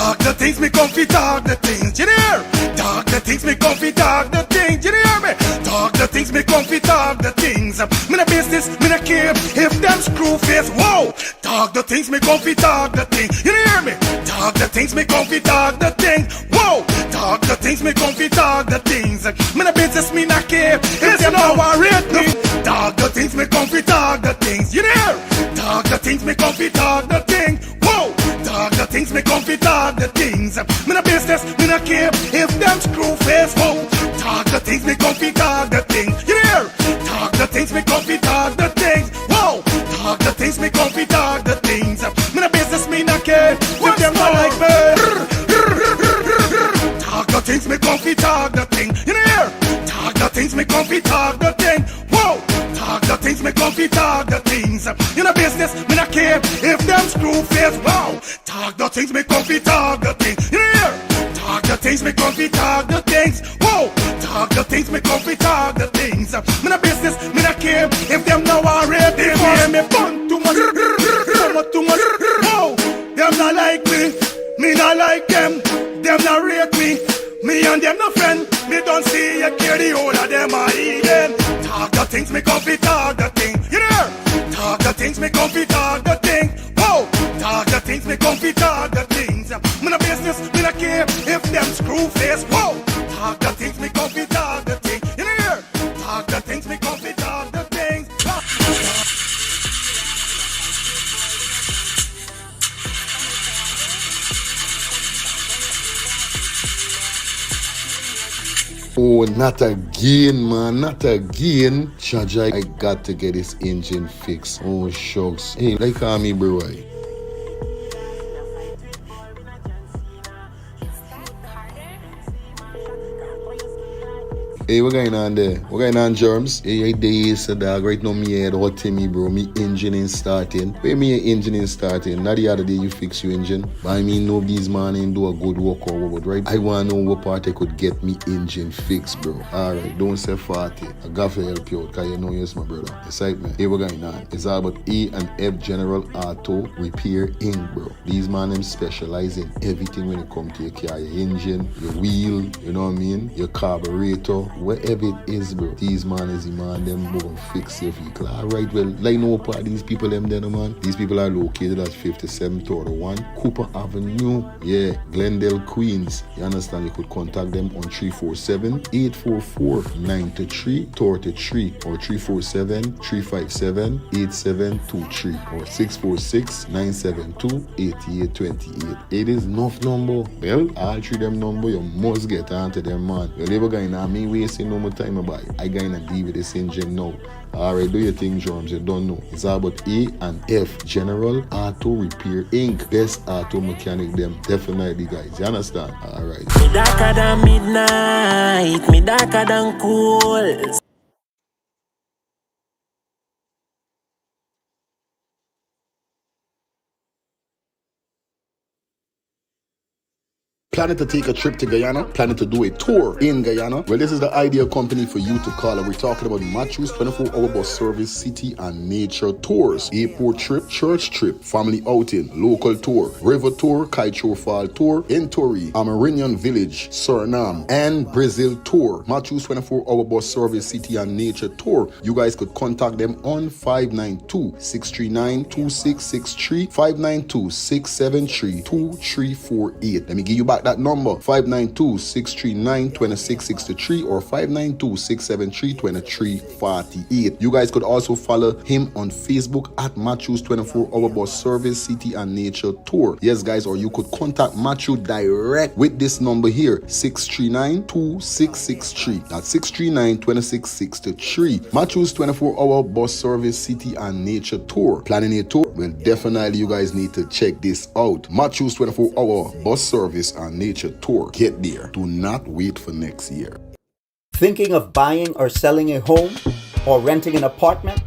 Talk the things, me comfy talk the things, you hear? Talk the things, me comfy talk the things, you hear me? Talk the things, me comfy talk the things. Me no business, me no care if them screw face, whoa. Talk the things, me comfy talk the things, you hear me? Talk the things, me comfy talk the things, whoa. Talk the things, me comfy talk the things. Me no business, me no care if them no worried me. Talk the things, me comfy talk the things, you hear? Talk the things, me comfy talk the things, whoa. Talk the things, me comfy talk the things. Me no business, me no care if them screw face, whoa. Talk the things, me comfy talk the things, you hear? Talk the things, me comfy talk the things, whoa. Talk the things, me comfy talk the things. Me no business, me no care if them not like me. Talk the things, me comfy talk the thing, you hear? Talk the things, me comfy talk the thing, whoa. Talk the things, me comfy talk the things. You know business, me not care if them screw face, wow. Talk the things, me comfy talk the things, you hear? Talk the things, me comfy talk the things, whoa. Talk the things, me comfy talk the things. Me no business, me not care if them now already hear me bun too much, too much, whoa. Them not like me not like them not rate me and them no friend. Me don't see you care the whole of them are even. Talk the things, me comfy talk the thing, you hear? Talk the things, me comfy talk the thing, whoa. Talk the things, me comfy talk the things. Me no business, me no care if them screw face, whoa. Talk the things, me comfy talk the thing, you hear? Talk the things, me comfy talk the things. Oh, not again, man, not again. Jaja, I got to get this engine fixed. Oh, shucks. Hey, like call me, bro. Hey, what going on there? What going on, Germs? Hey, days, dog. Right now, me head hot to me, bro. Me engine ain't starting. Where me engine ain't starting? Not the other day you fix your engine. But I mean, nobody's man ain't do a good work or what, right? I want to know what part I could get me engine fixed, bro. Alright, don't say 40. I got to help you out, because you know yes, my brother. Excitement. Hey, what going on? It's all about E&F General Auto Repair Inc., bro. These man, them specialize in everything when it comes to your car, your engine, your wheel, you know what I mean? Your carburetor. Whatever it is, bro, these man is the man, them gonna fix your vehicle. Alright, well, like no part these people them there, man. These people are located at 57 Traore 1 Cooper Avenue, yeah, Glendale, Queens. You understand? You could contact them on 347-844-9333 or 347-357-8723 or 646-972-8828. It is enough number. Well, all three them number, you must get onto them, man. Well, never going on me wasting no more time about it. I gonna deal with this engine now. Alright, do your thing, Germs. You don't know. It's all about E&F General Auto Repair Inc. Best auto mechanic them. Definitely, guys. You understand? Alright. Me darker than midnight. Me darker than cool. Planning to take a trip to Guyana? Planning to do a tour in Guyana? Well, this is the ideal company for you to call. And we're talking about Matthews 24-hour bus service, city and nature tours. Airport trip, church trip, family outing, local tour, river tour, Kaitro Fall tour, Entori, Amarinian Village, Suriname, and Brazil tour. Matthews 24-hour bus service, city and nature tour. You guys could contact them on 592-639-2663, 592-673-2348. Let me give you back that number, 592-639-2663 or 592-673-2348. You guys could also follow him on Facebook at Matthews 24-hour bus service, city and nature tour. Yes, guys, or you could contact Matthew direct with this number here, 639-2663. That's 639-2663. Matthews 24-hour bus service, city and nature tour. Planning a tour? Well, definitely you guys need to check this out. Matthews 24-hour bus service and nature tour. Get there. Do not wait for next year. Thinking of buying or selling a home or renting an apartment?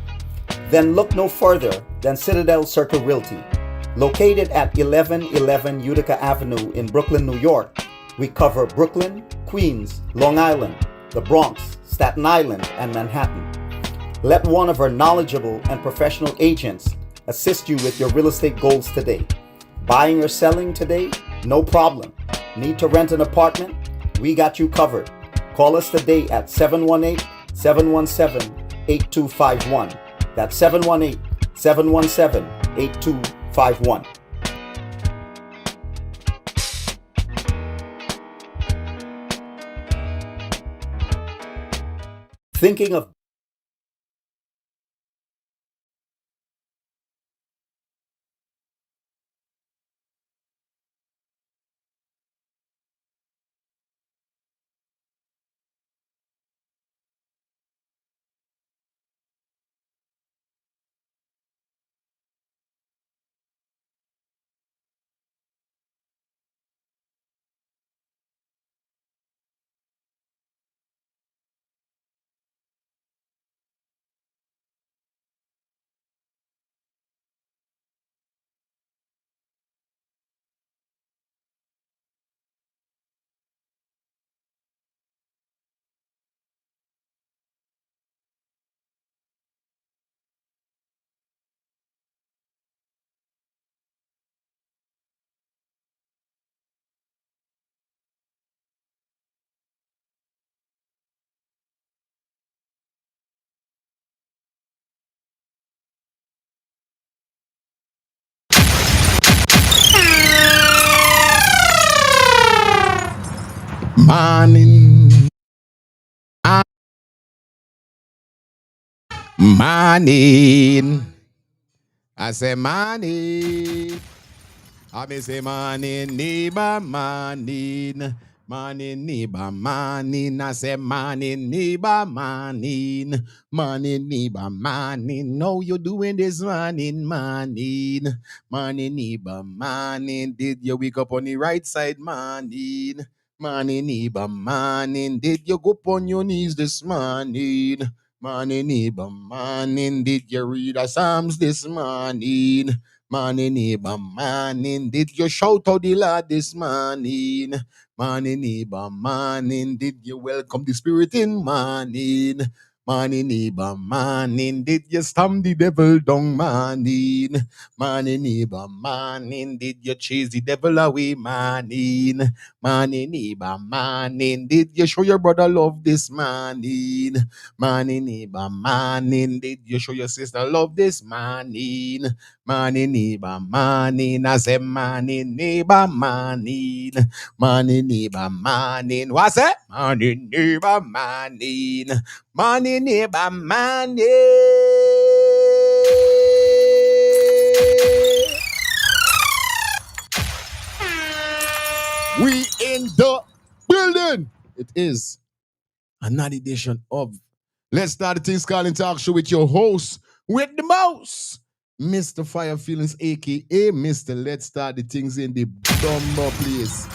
Then look no further than Citadel Circle Realty. Located at 1111 Utica Avenue in Brooklyn, New York, we cover Brooklyn, Queens, Long Island, the Bronx, Staten Island, and Manhattan. Let one of our knowledgeable and professional agents assist you with your real estate goals today. Buying or selling today? No problem. Need to rent an apartment? We got you covered. Call us today at 718-717-8251. That's 718-717-8251. Thinking of Morning. Morning. I say morning. I say morning, neighbor, morning. Morning, neighbor, morning. I say morning, neighbor, morning. Morning, neighbor, morning. How you doing this morning, morning? Morning, neighbor, morning. Did you wake up on the right side, morning? Morning, neighbor, morning. Did you go up on your knees this morning? Morning, neighbor, morning. Did you read the Psalms this morning? Morning, neighbor, morning. Did you shout out the Lord this morning? Morning, neighbor, morning. Did you welcome the Spirit in morning? Morning, neighbor, morning. Did you stamp the devil down, morning? Morning, neighbor, morning. Did you chase the devil away, morning? Morning, neighbor, morning. Did you show your brother love this morning? Morning, neighbor, morning. Did you show your sister love this morning? Morning, neighbor, morning. I say morning, neighbor, morning. Morning, neighbor, morning. What's that? Morning, neighbor, morning. Morning, neighbor, morning. We in the building. It is another edition of Let's Start the Things Calling Talk Show with your host, with the mouse, Mr. Fire Feelings, aka Mr. Let's Start the Things in the Dumbo Place.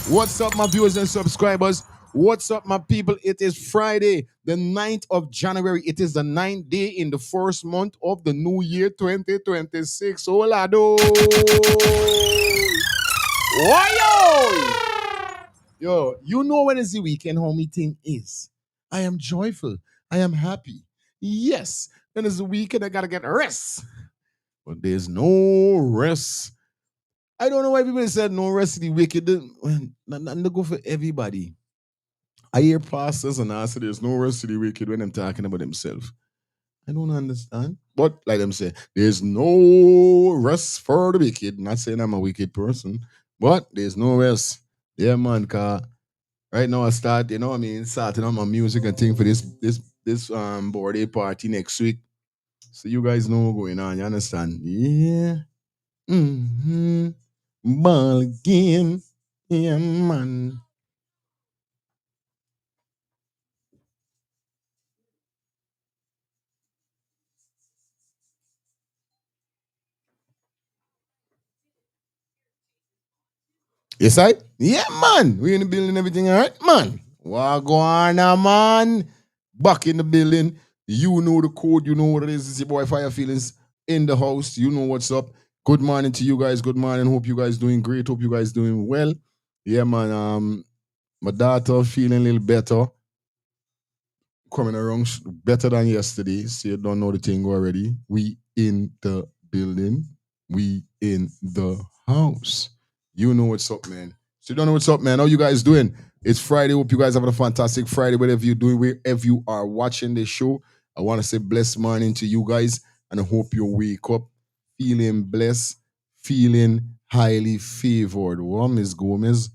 What's up, my viewers and subscribers? What's up, my people? It is Friday, the 9th of January. It is the 9th day in the first month of the new year 2026. Hola, do. Yo, you know when it's the weekend, how me thing is. I am joyful. I am happy. Yes, when it's the weekend, I gotta get rest. But there's no rest. I don't know why people said no rest in the wicked. Nothing to go for everybody. I hear pastors and I say there's no rest in the wicked when I'm talking about themselves. I don't understand. But like them say, there's no rest for the wicked. Not saying I'm a wicked person, but there's no rest. Yeah, man, car. Right now I start, you know what I mean, starting on my music and thing for this birthday party next week. So you guys know what's going on, you understand? Yeah. Mm-hmm. Ball game. Yeah, man. Yes, I? Yeah, man. We in the building, everything, all right, man. What go on now, man? Back in the building. You know the code. You know what it is. It's your boy Fire Feelings in the house. You know what's up. Good morning to you guys. Good morning. Hope you guys doing great. Hope you guys doing well. Yeah, man. My daughter feeling a little better. Coming around better than yesterday. So you don't know the thing already. We in the building. We in the house. You know what's up, man. So you don't know what's up, man. How you guys doing? It's Friday. Hope you guys having a fantastic Friday. Whatever you're doing, wherever you are watching this show, I want to say blessed morning to you guys, and I hope you wake up feeling blessed, feeling highly favored. Well, Miss Gomez.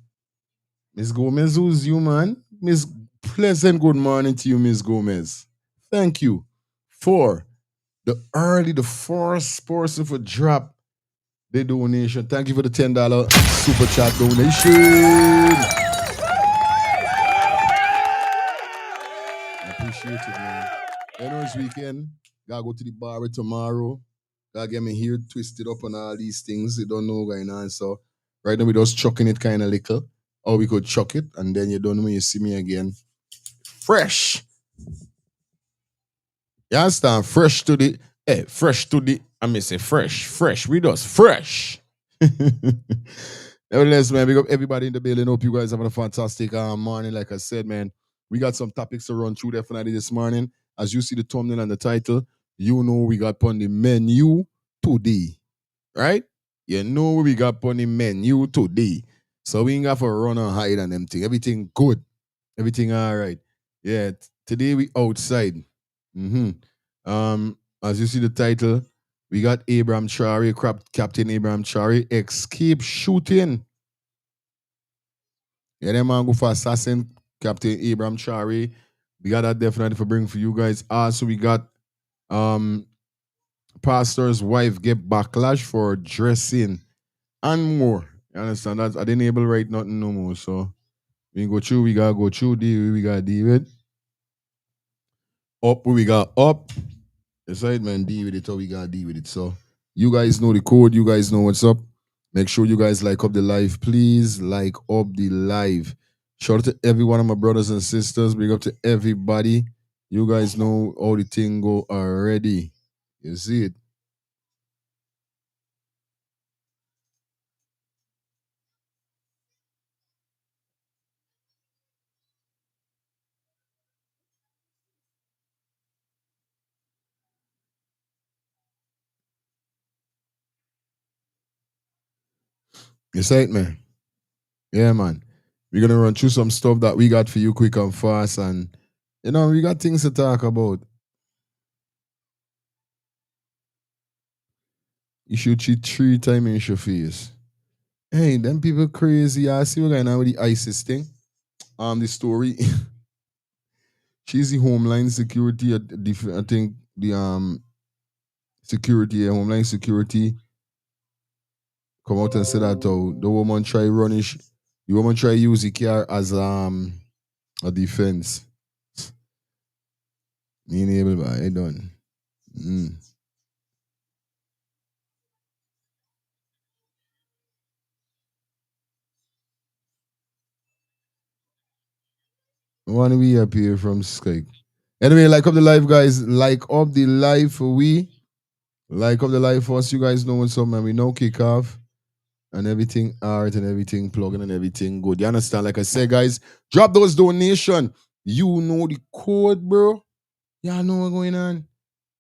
Miss Gomez, who's you, man? Miss Pleasant good morning to you, Miss Gomez. Thank you for the first person for drop the donation. Thank you for the $10 super chat donation. I appreciate it, man. You know it's weekend. Gotta go to the bar tomorrow. Gotta get me here twisted up on all these things. You don't know what's going on. So right now we just chucking it kind of little. Or we could chuck it, and then you don't know when you see me again. Fresh. You understand? Fresh to the fresh to the I may say fresh with us. Fresh. Nevertheless, man, big up everybody in the building. Hope you guys having a fantastic morning. Like I said, man, we got some topics to run through definitely this morning. As you see the thumbnail and the title, you know we got on the menu today, right? You know what we got on the menu today. So we ain't got for run and hide and them thing. Everything good. Everything all right. Yeah, today we outside. Mm-hmm. As you see the title, we got Abraham Traore, Captain Abraham Traore, escape shooting. Yeah, them man go for assassin, Captain Abraham Traore. We got that definitely for bring for you guys. Also, we got pastor's wife get backlash for dressing and more. You understand that? I didn't able to write nothing no more. So we go through, we gotta go through, we gotta deal with. Up, we got up. That's right, man. Deal with it how we gotta deal with it. So you guys know the code, you guys know what's up. Make sure you guys like up the live. Please like up the live. Shout out to every one of my brothers and sisters. Big up to everybody. You guys know how the thing go already. You see it. You see it, man. Yeah, man. We're gonna run through some stuff that we got for you quick and fast, and we got things to talk about. You should cheat 3 times in your face. Hey, them people crazy. I see what going on with the ISIS thing. The story. She's the Homeland Security. I think the security, Homeland Security, come out and say that the woman try running. The woman try use the car as a defense. Me able, but I done. One we up here from Skype. Anyway, like up the live, guys. Like up the live for we. Like up the live for us. You guys know what's up, man. We know kick off and everything art and everything plugging and everything good. You understand? Like I said, guys, drop those donation. You know the code, bro. Y'all know what's going on.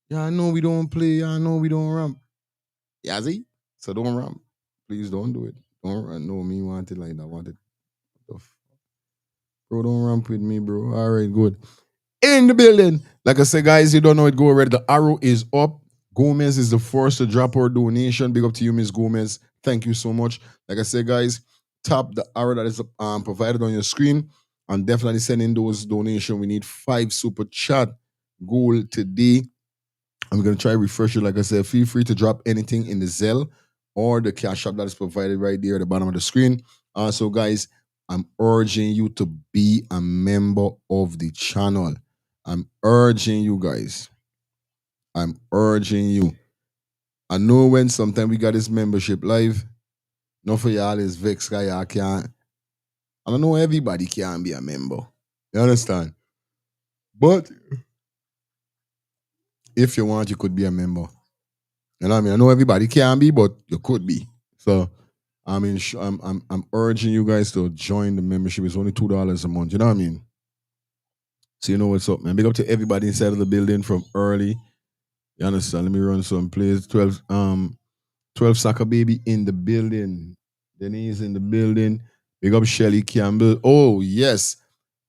Y'all know we don't play. Y'all know we don't ramp. Yeah, see? So don't ramp. Please don't do it. Don't ramp. No, me want it like that. Want it. Bro, don't ramp with me, bro. All right, good. In the building. Like I said, guys, you don't know it go already. The arrow is up. Gomez is the first to drop our donation. Big up to you, Miss Gomez. Thank you so much. Like I said, guys, tap the arrow that is provided on your screen and definitely send in those donations. We need 5 super chat goal today. I'm going to try to refresh it. Like I said, feel free to drop anything in the Zelle or the cash app that is provided right there at the bottom of the screen. So, guys, I'm urging you to be a member of the channel. I'm urging you guys. I'm urging you. I know when sometimes we got this membership live, not for y'all is vex guy, y'all can't. I don't know everybody can be a member. You understand? But if you want, you could be a member. You know what I mean? I know everybody can be, but you could be. So I mean, I'm urging you guys to join the membership. It's only $2 a month. You know what I mean? So you know what's up, man. Big up to everybody inside of the building from early. You understand? Let me run some plays. 12 soccer baby in the building. Denise in the building. Big up Shelly Campbell. Oh, yes.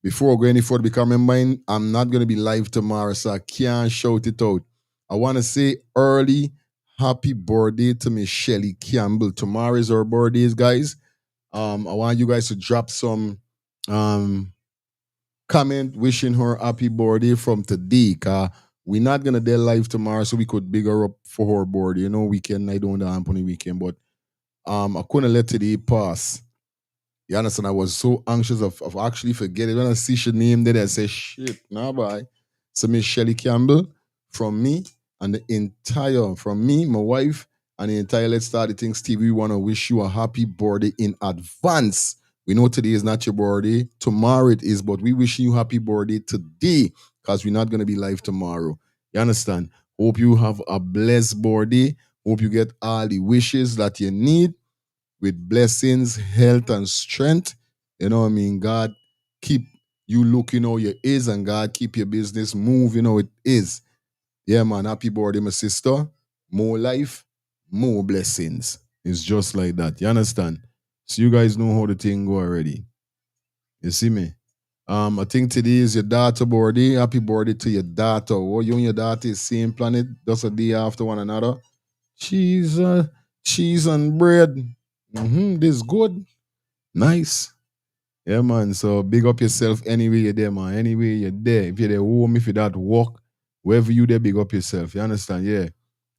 Before I go any further, because remember, I'm not going to be live tomorrow, so I can't shout it out. I want to say early happy birthday to Miss Shelly Campbell. Tomorrow is her birthday, guys. I want you guys to drop some um, comment wishing her happy birthday from today. Cause we're not gonna do live tomorrow, so we could big her up for her birthday. You know, weekend I don't on the weekend, but I couldn't let today pass. You understand? I was so anxious of actually forgetting. When I see she name there, I say, shit, nah bye. So Miss Shelly Campbell, from me and the entire, from me, my wife, and the entire Let's Start the Thing, Steve, we want to wish you a happy birthday in advance. We know today is not your birthday. Tomorrow it is, but we wish you happy birthday today because we're not going to be live tomorrow. You understand? Hope you have a blessed birthday. Hope you get all the wishes that you need with blessings, health, and strength. You know what I mean? God keep you looking how you is, and God keep your business moving how it is. Yeah, man. Happy birthday, my sister. More life, more blessings. It's just like that. You understand? So you guys know how the thing go already. You see me? I think today is your daughter birthday. Happy birthday to your daughter. Oh, you and your daughter is same planet, just a day after one another. Cheese, cheese and bread. This good. Nice. Yeah, man. So big up yourself anyway you're there, man. Anyway you're there. If you're there home, if you're at work, wherever you there, big up yourself. You understand? Yeah.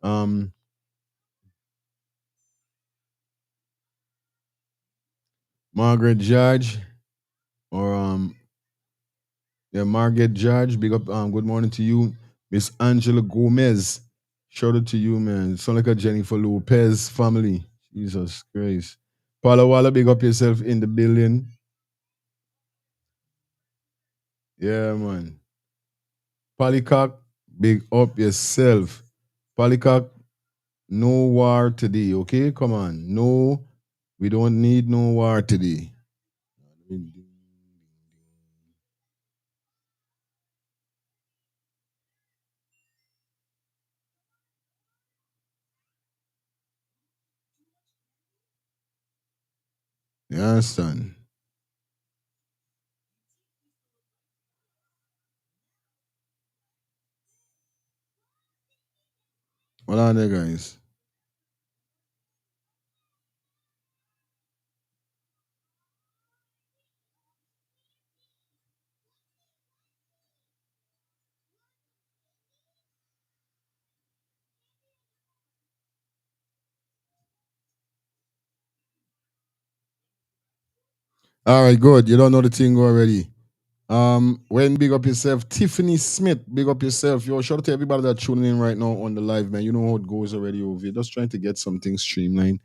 Um, Margaret Judge or yeah, Margaret Judge, big up. Good morning to you, Miss Angela Gomez. Shout out to you, man. Sound like a Jennifer Lopez family. Jesus Christ. Paula Walla, big up yourself in the building. Yeah, man. Polycock, big up yourself. Polycock, no war today, okay? Come on. No, we don't need no war today. You understand? Hold on there, guys. All right, good. You don't know the thing already. When big up yourself, Tiffany Smith, big up yourself. Yo, shout out to everybody that's tuning in right now on the live, man. You know how it goes already over here. Just trying to get something streamlined,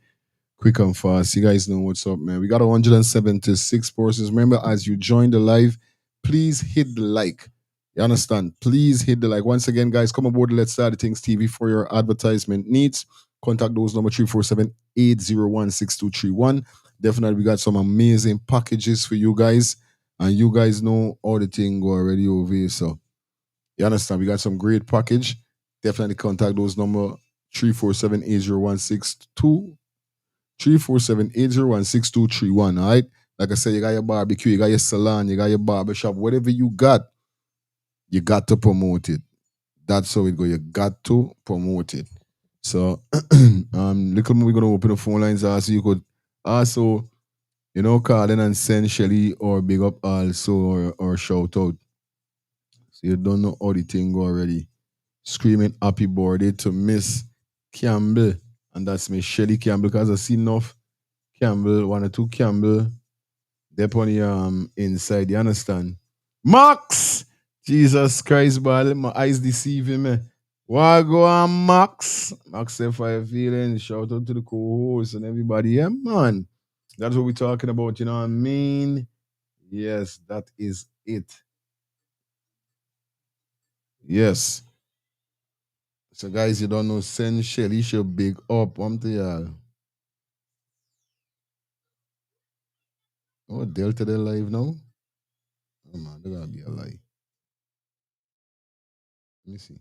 quick and fast. You guys know what's up, man. We got 176 persons. Remember, as you join the live, please hit the like. You understand? Please hit the like. Once again, guys, come aboard Let's Start the Things TV for your advertisement needs. Contact those number 347-801-6231. Definitely, we got some amazing packages for you guys. And you guys know all the thing go already over here. So you understand? We got some great package. Definitely contact those number 347-801-6231. 347-801-6231. All right. Like I said, you got your barbecue, you got your salon, you got your barbershop, whatever you got to promote it. That's how it go. You got to promote it. So little more we're gonna open the phone lines also. You could also, call in and send Shelly or big up also or shout out. So you don't know how the thing go already. Screaming happy birthday to Miss Campbell. And that's Miss Shelly Campbell because I see enough Campbell, one or two Campbell. They're on the inside, you understand? Max! Jesus Christ, boy, let my eyes deceiving me. Why go on, Max? Max if I feeling. Shout out to the co-host and everybody. Yeah, man. That's what we're talking about, you know what I mean? Yes, that is it. Yes. So guys, you don't know, send Shelly should big up. I'm to y'all. Oh, Delta they live now? Oh man, they're gonna be a lie. Let me see.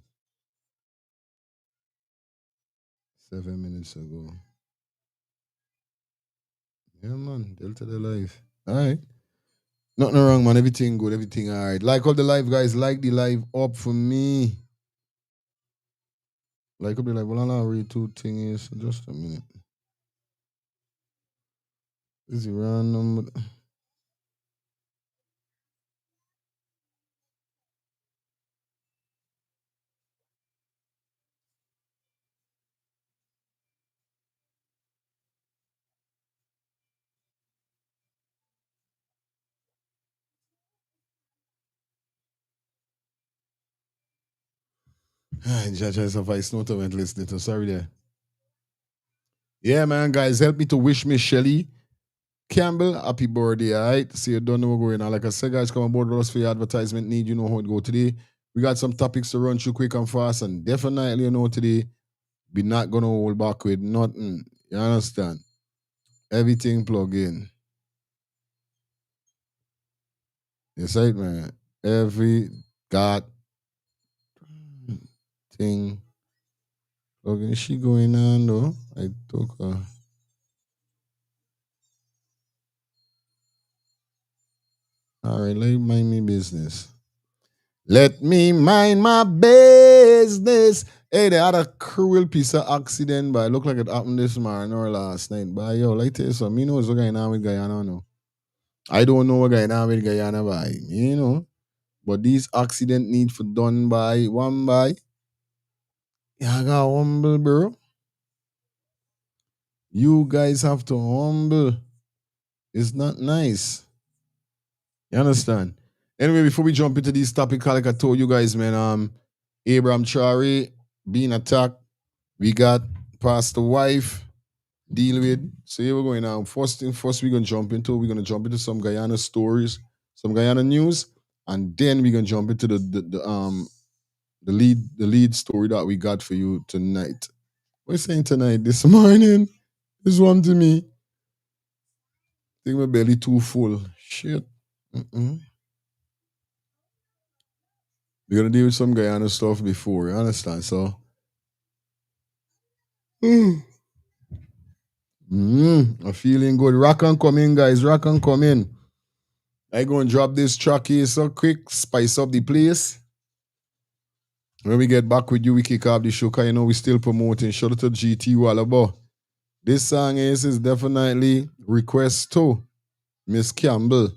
7 minutes ago. Yeah, man. Delta the life. All right. Nothing wrong, man. Everything good. Everything all right. Like up the live, guys. Like the live up for me. Like up the live. Well, I'll read two things. Just a minute. Is it random? Judge as a voice note I went listening to. Sorry there. Yeah, man, guys, help me to wish Miss Shelly Campbell happy birthday, all right? See, you don't know what's going on. Like I said, guys, come on board with us for your advertisement need. You know how it go today. We got some topics to run through quick and fast, and definitely, you know, today, we not going to hold back with nothing. You understand? Everything plug in. Yes, right, man. Every got thing plug in. Is she going on, though? I took her. All right, let me mind me business. Let me mind my business. Hey, they had a cruel piece of accident, but it looked like it happened this morning or last night. But yo, like tell you something, me know what's going on with Guyana now. I don't know what's going on with Guyana by, you know. But these accident need for done by one by. Yeah, I got humble, bro. You guys have to humble. It's not nice. You understand? Anyway, before we jump into these topics, like I told you guys, man, Abraham Traore being attacked. We got Pastor Wife deal with. So here we're going now. First thing first, we're gonna jump into some Guyana stories, some Guyana news, and then we're gonna jump into the lead story that we got for you tonight. We're saying tonight, this morning, this one to me. Think my belly too full. Shit. Mm-mm. We're gonna deal with some Guyana stuff before, you understand? So I'm feeling good. Rock and come in, guys. Rock and come in. I go and drop this track here so quick, spice up the place. When we get back with you, we kick off the show, because you know we still promoting. Shout out to GT Wallabo. This song is definitely request to Miss Campbell.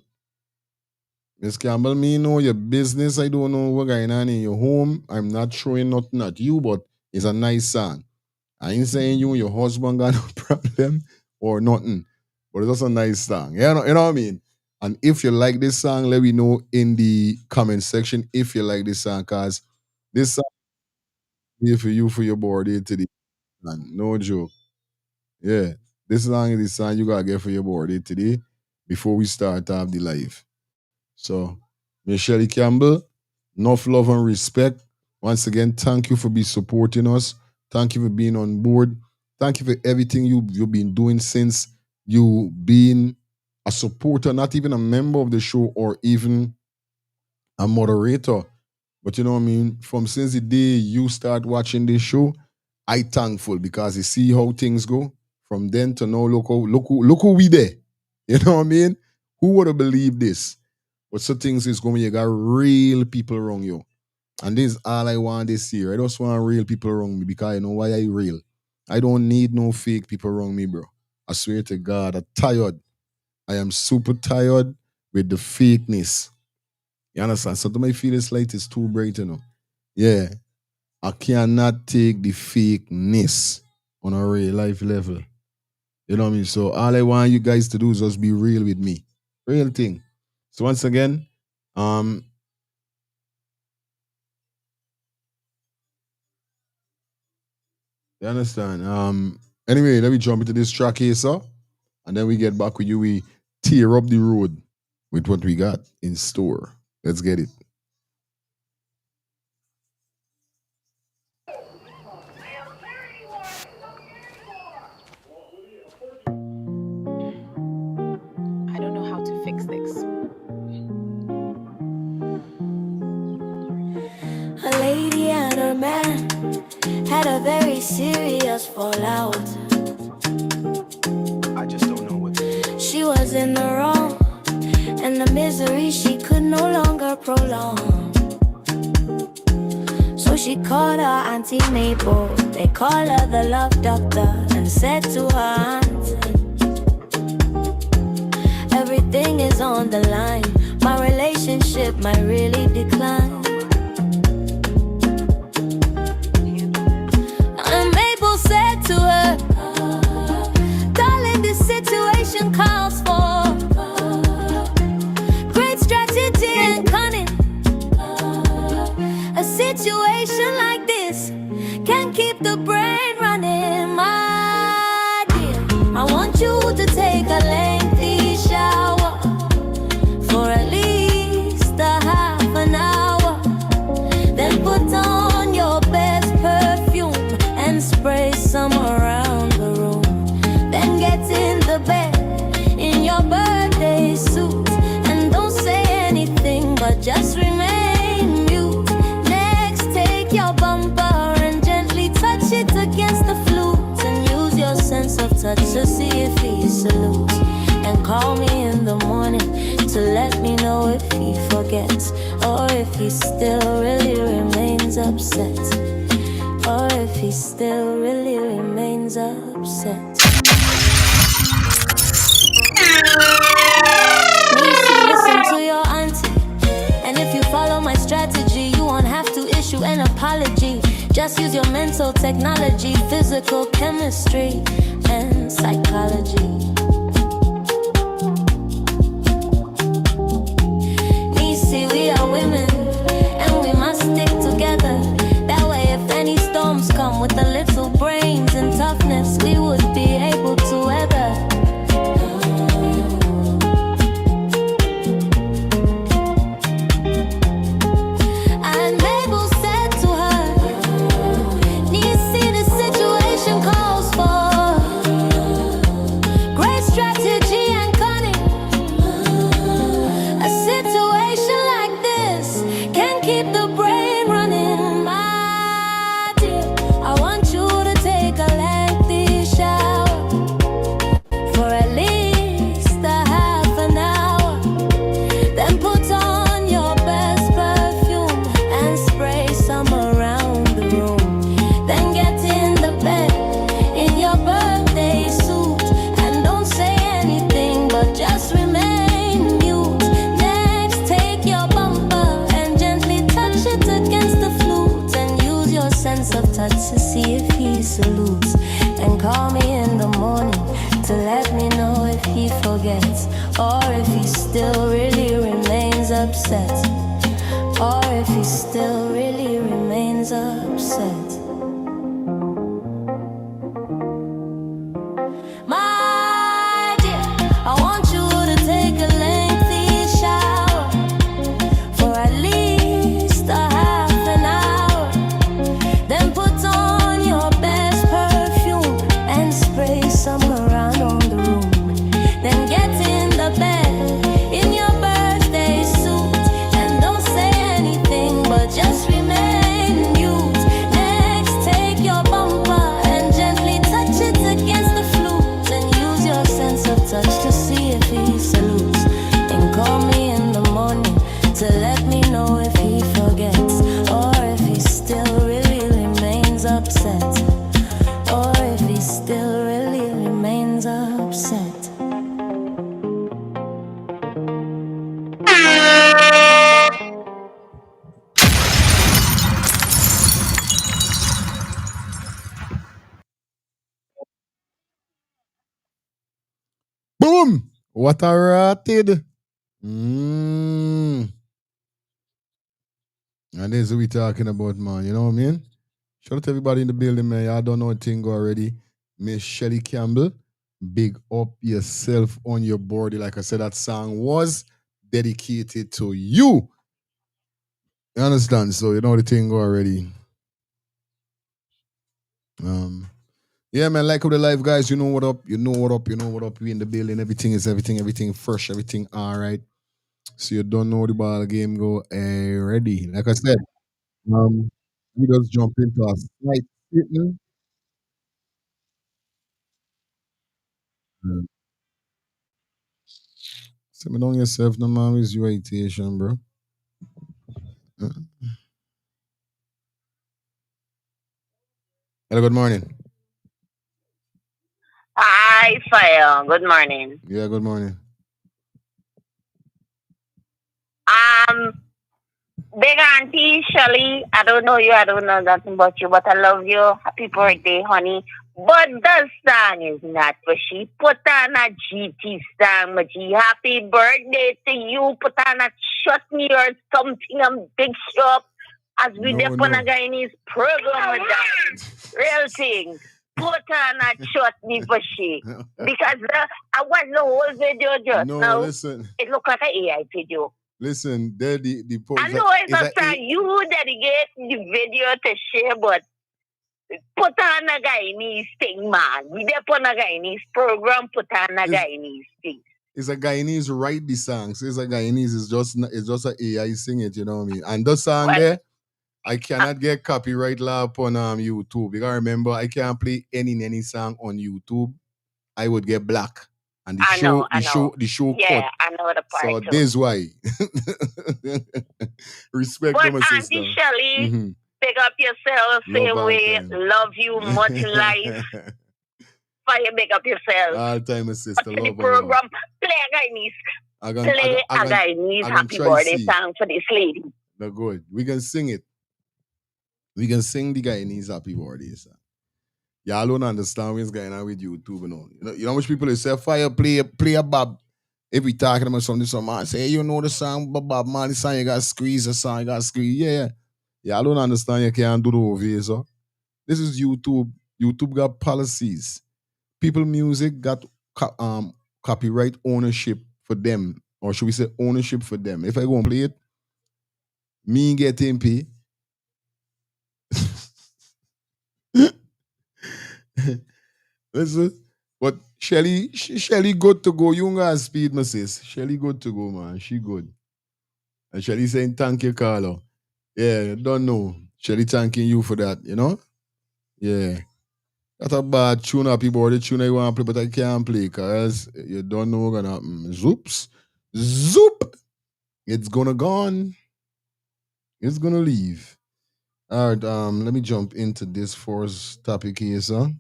Miss Campbell, me know your business. I don't know what's going on in your home. I'm not throwing nothing at you, but it's a nice song. I ain't saying you and your husband got no problem or nothing, but it's just a nice song. You know what I mean? And if you like this song, let me know in the comment section if you like this song, because this song is here for you for your birthday today. Man. No joke. Yeah. This song is the song you gotta get for your birthday today before we start off the live. So, Miss Shelly Campbell, enough love and respect. Once again, thank you for be supporting us. Thank you for being on board. Thank you for everything you've been doing since you been a supporter, not even a member of the show or even a moderator. But you know what I mean? From since the day you start watching this show, I thankful because you see how things go. From then to now, look who we there. You know what I mean? Who would have believed this? But some things is going, you got real people around you. And this is all I want this year. I just want real people around me because I know why I real. I don't need no fake people around me, bro. I swear to God, I'm tired. I am super tired with the fakeness. You understand? So to my feel this light is too bright, you know. Yeah. I cannot take the fakeness on a real life level. You know what I mean? So all I want you guys to do is just be real with me. Real thing. So once again, you understand? Anyway, let me jump into this track here, sir. And then we get back with you. We tear up the road with what we got in store. Let's get it. I don't know how to fix this. A lady and her man had a very serious fallout. I just don't know what. was in the wrong, and the misery she could no longer prolong. So she called her Auntie Mabel, they call her the love doctor, and said to her auntie, everything is on the line, my relationship might really decline. And Mabel said to her, darling, this situation calls for great strategy and cunning. A situation like this can keep the brain running, my dear. I want you to take a lengthy shower for at least a half an hour. Then put on your best perfume and spray some around the room. Then get in the bed in your birthday suit and don't say anything but just remain mute. Next, take your bumper and gently touch it against the flute and use your sense of touch to see if he salutes. And call me in the morning to let me know if he forgets, or if he still really remains upset, or if he still really remains upset. Nisi, listen to your auntie, and if you follow my strategy, you won't have to issue an apology. Just use your mental technology, physical chemistry, and psychology. Nisi, we are women, and we must stick together. That way, if any storms come with a little brains and toughness, we would be able to weather. And Mabel said to her, Nisi, the situation calls for great strategy and cunning. A situation like this can keep the brain running, my dear. I want you to take a lengthy shower for at least a half an hour. Then put on your best perfume and spray some around the room. Then get in the bed in your birthday suit and don't say anything but just remain mute. Next, take your bumper and gently touch it against the flute and use your sense of touch to see if he salutes. And call me in the morning to let me know if he forgets, or if he still really remains upset, or if he still really remains upset. My dear, I want you to take a lengthy shower for at least a half an hour. Then put on your best perfume and spray some around on the room. Then get in the bed in your birthday suit and don't say anything but just remain mute. Next, take your bumper and gently touch it against the flute and use your sense of touch to see if he salutes. And call me in the morning to let me know if he forgets, or if he still really remains upset, or if he still really remains upset. Boom! What a rotted. Mm. And this is what we talking about, man. You know what I mean? Shout out to everybody in the building, man. Y'all don't know a thing already. Miss Shelly Campbell, big up yourself on your body. Like I said, that song was dedicated to you. You understand? So you know the thing already. Um, yeah, man. Like up the live, guys. You know what up. You know what up. You know what up. We in the building. Everything is everything. Everything fresh. Everything all right. So you don't know the ball game go ready. Like I said, um, we just jump into a slight sitting. Sit me down yourself, no man, with your irritation, bro. Hello, good morning. Hi, Fire. Good morning. Yeah, good morning. Big Auntie Shelly, I don't know you, I don't know nothing about you, but I love you. Happy birthday, honey. But the song is not for she. Put on a GT song, Maji. Happy birthday to you. Put on a chutney or something and big shop. As we dip on a Guyanese program with that. Real thing. Put on a chutney for she. Because I watched the whole video just now. Listen. It looked like an AI video. Listen, there the I know it's a song you dedicate the video to share, but put on a Guyanese thing, man. We dip on a Guyanese program, put on a Guyanese thing. It's a Guyanese write the songs. It's a Guyanese. It's just an AI sing it. You know what I mean? And the song there, I cannot get copyright law upon YouTube because remember I can't play any song on YouTube. I would get black. And the show yeah, cut. I know the part. So this why. Respect but to my sister. Auntie Shelly, pick up yourself, same way, love you, much life. Fire, pick up yourself. All time, my sister. Love the program, play a Guyanese happy birthday song for this lady. No good. We can sing it. We can sing the Guyanese happy birthday song. Y'all don't understand what's going on with YouTube, you know. You know how much people they say, Fire, play a Bob. If we talking about something, some man say, hey, you know the song, Bob, man, the song you got squeeze, the song you got squeeze. Yeah. Y'all don't understand you can't do the over so. This is YouTube. YouTube got policies. People music got copyright ownership for them. Or should we say ownership for them? If I go and play it, me get MP. Listen, but Shelly good to go. You got speed, my sis. Shelly good to go, man. She good. And Shelly saying thank you, Carlo. Yeah, don't know. Shelly thanking you for that, you know? Yeah. That's a bad tune up, people. The tune I want to play, but I can't play because you don't know what's gonna happen. Zoops. Zoop. It's gonna gone. It's gonna leave. All right, let me jump into this first topic here, son.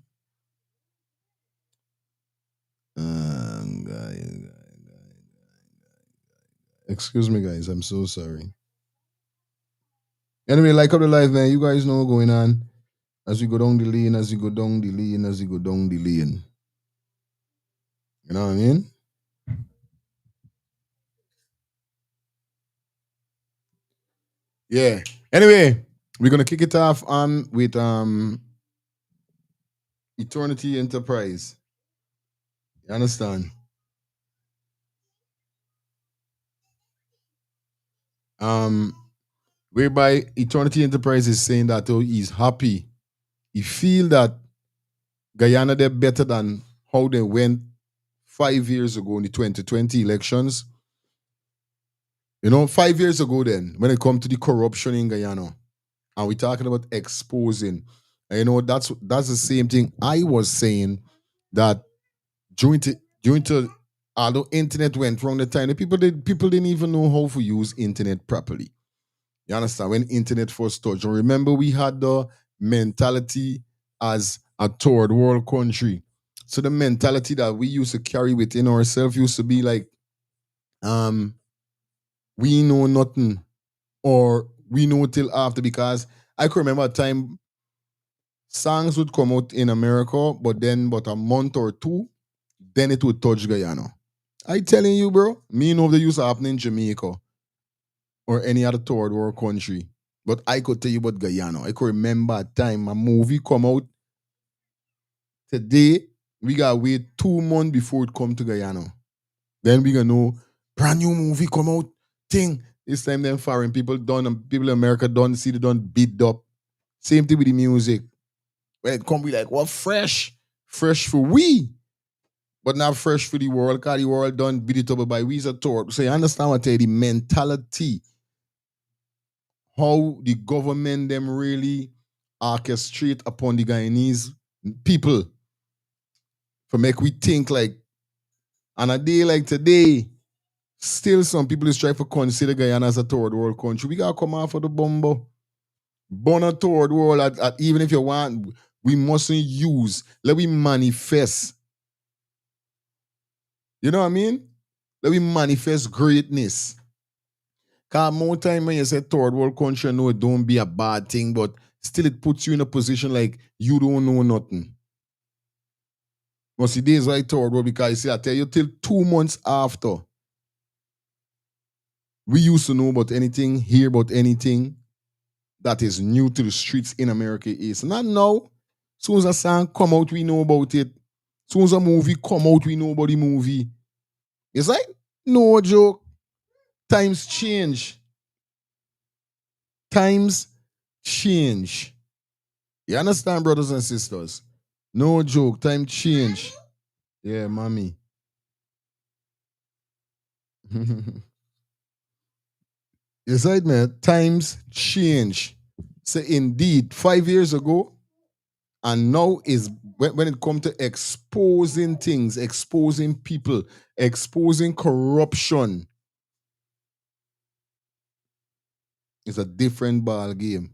Excuse me, guys. I'm so sorry. Anyway, like up the live, man. You guys know what's going on. As we go down the lane, as we go down the lane, as we go down the lane. You know what I mean? Yeah. Anyway, we're gonna kick it off on with Eternity Enterprise. You understand? Whereby Eternity Enterprise is saying that he's happy. He feel that Guyana they're better than how they went 5 years ago in the 2020 elections. You know, 5 years ago then, when it come to the corruption in Guyana, and we're talking about exposing, and you know, that's the same thing I was saying that during although internet went wrong the time, the people didn't even know how to use internet properly. You understand? When internet first touched. And remember, we had the mentality as a third world country. So the mentality that we used to carry within ourselves used to be like, we know nothing, or we know till after, because I can remember a time songs would come out in America, but then but a month or two, then it would touch Guyana. I telling you, bro, me know they used to happen in Jamaica or any other third world country. But I could tell you about Guyana. I could remember a time a movie come out. Today, we got wait 2 months before it come to Guyana. Then we gonna know brand new movie come out. Thing. This time them foreign people done and people in America done see they done beat up. Same thing with the music. When it come, we like, what fresh? Fresh for we. But not fresh for the world, because the world done beat it up by we as a tour. So you understand what I tell you, the mentality, how the government them really orchestrate upon the Guyanese people for make we think like on a day like today, Still, some people is trying to consider Guyana as a third world country. We gotta come off of the bumbo. Born a third world, even if you want, we mustn't use. Let we manifest. You know what I mean? Let we manifest greatness. Cause more time when you say third world country, no, it don't be a bad thing, but still it puts you in a position like you don't know nothing. But see, days like third world, because you see, I tell you, till 2 months after, we used to know about anything, hear about anything that is new to the streets in America is. Not now. Soon as a song come out, we know about it. Soon as a movie come out, we know about the movie. It's like, no joke. Times change. Times change. You understand, brothers and sisters? No joke. Time change. Yeah, mommy. Yes, right, man. Times change. So indeed, 5 years ago, and now is when it comes to exposing things, exposing people, exposing corruption, it's a different ball game.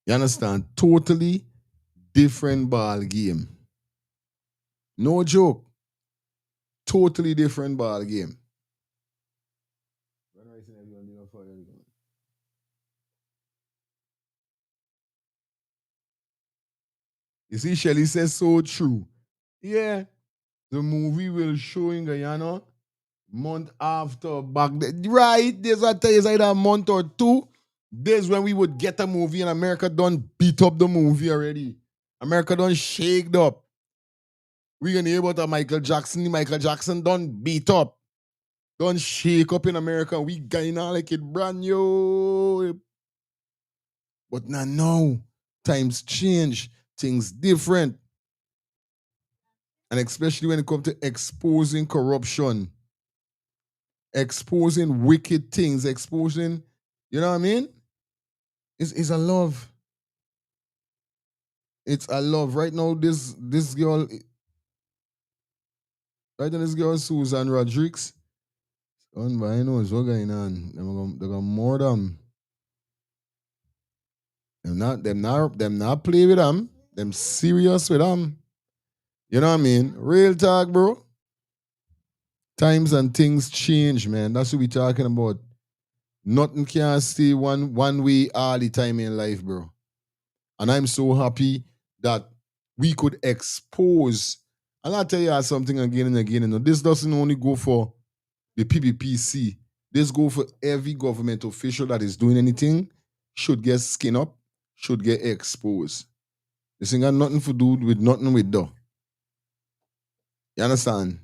You understand? Totally different ball game. No joke. Totally different ball game. You see, Shelly says so true. Yeah, the movie will show in Guyana month after back then. Right, there's either a month or two. There's when we would get a movie and America done beat up the movie already. America done shaked up. We gonna hear about a Michael Jackson. Michael Jackson done beat up. Done shake up in America. We Guyana like it brand new. But now, times change. Things different. And especially when it comes to exposing corruption, exposing wicked things, exposing, you know what I mean? It's a love. It's a love. Right now, this girl, right now, this girl, Susan Rodriguez, I know what's going on. They're gonna more them. Them not play with them. Them serious with them. You know what I mean? Real talk, bro. Times and things change, man. That's what we talking about. Nothing can stay one way all the time in life, bro. And I'm so happy that we could expose. And I'll tell you something again and again. You know, this doesn't only go for the PPPC. This go for every government official that is doing anything, should get skin up, should get exposed. This ain't got nothing to do with nothing with though. You understand?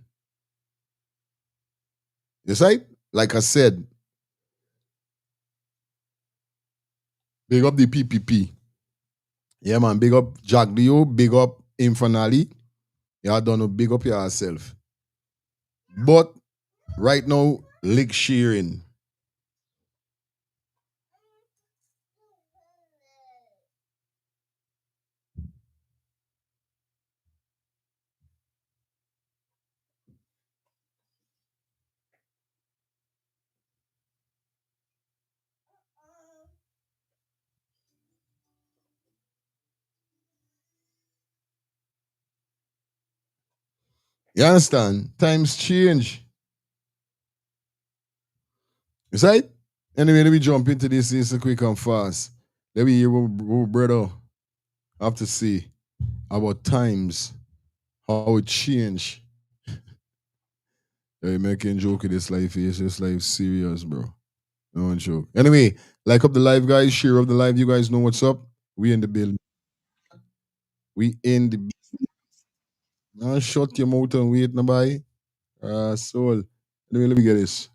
Yes, right? Like I said, big up the PPP. Yeah, man. Big up Jack Dio. Big up Infernally. Y'all don't know. Big up yourself. But right now, lick shearing. You understand? Times change. Is right? Anyway, let me jump into this quick and fast. Let me hear what brother have to say about times, how it changed. Hey, making joke with this life is this life serious, bro. No joke. Anyway, like up the live, guys. Share up the live. You guys know what's up. We in the building. We in the. Now shut your mouth and wait, nobody. Soul. Let me get this.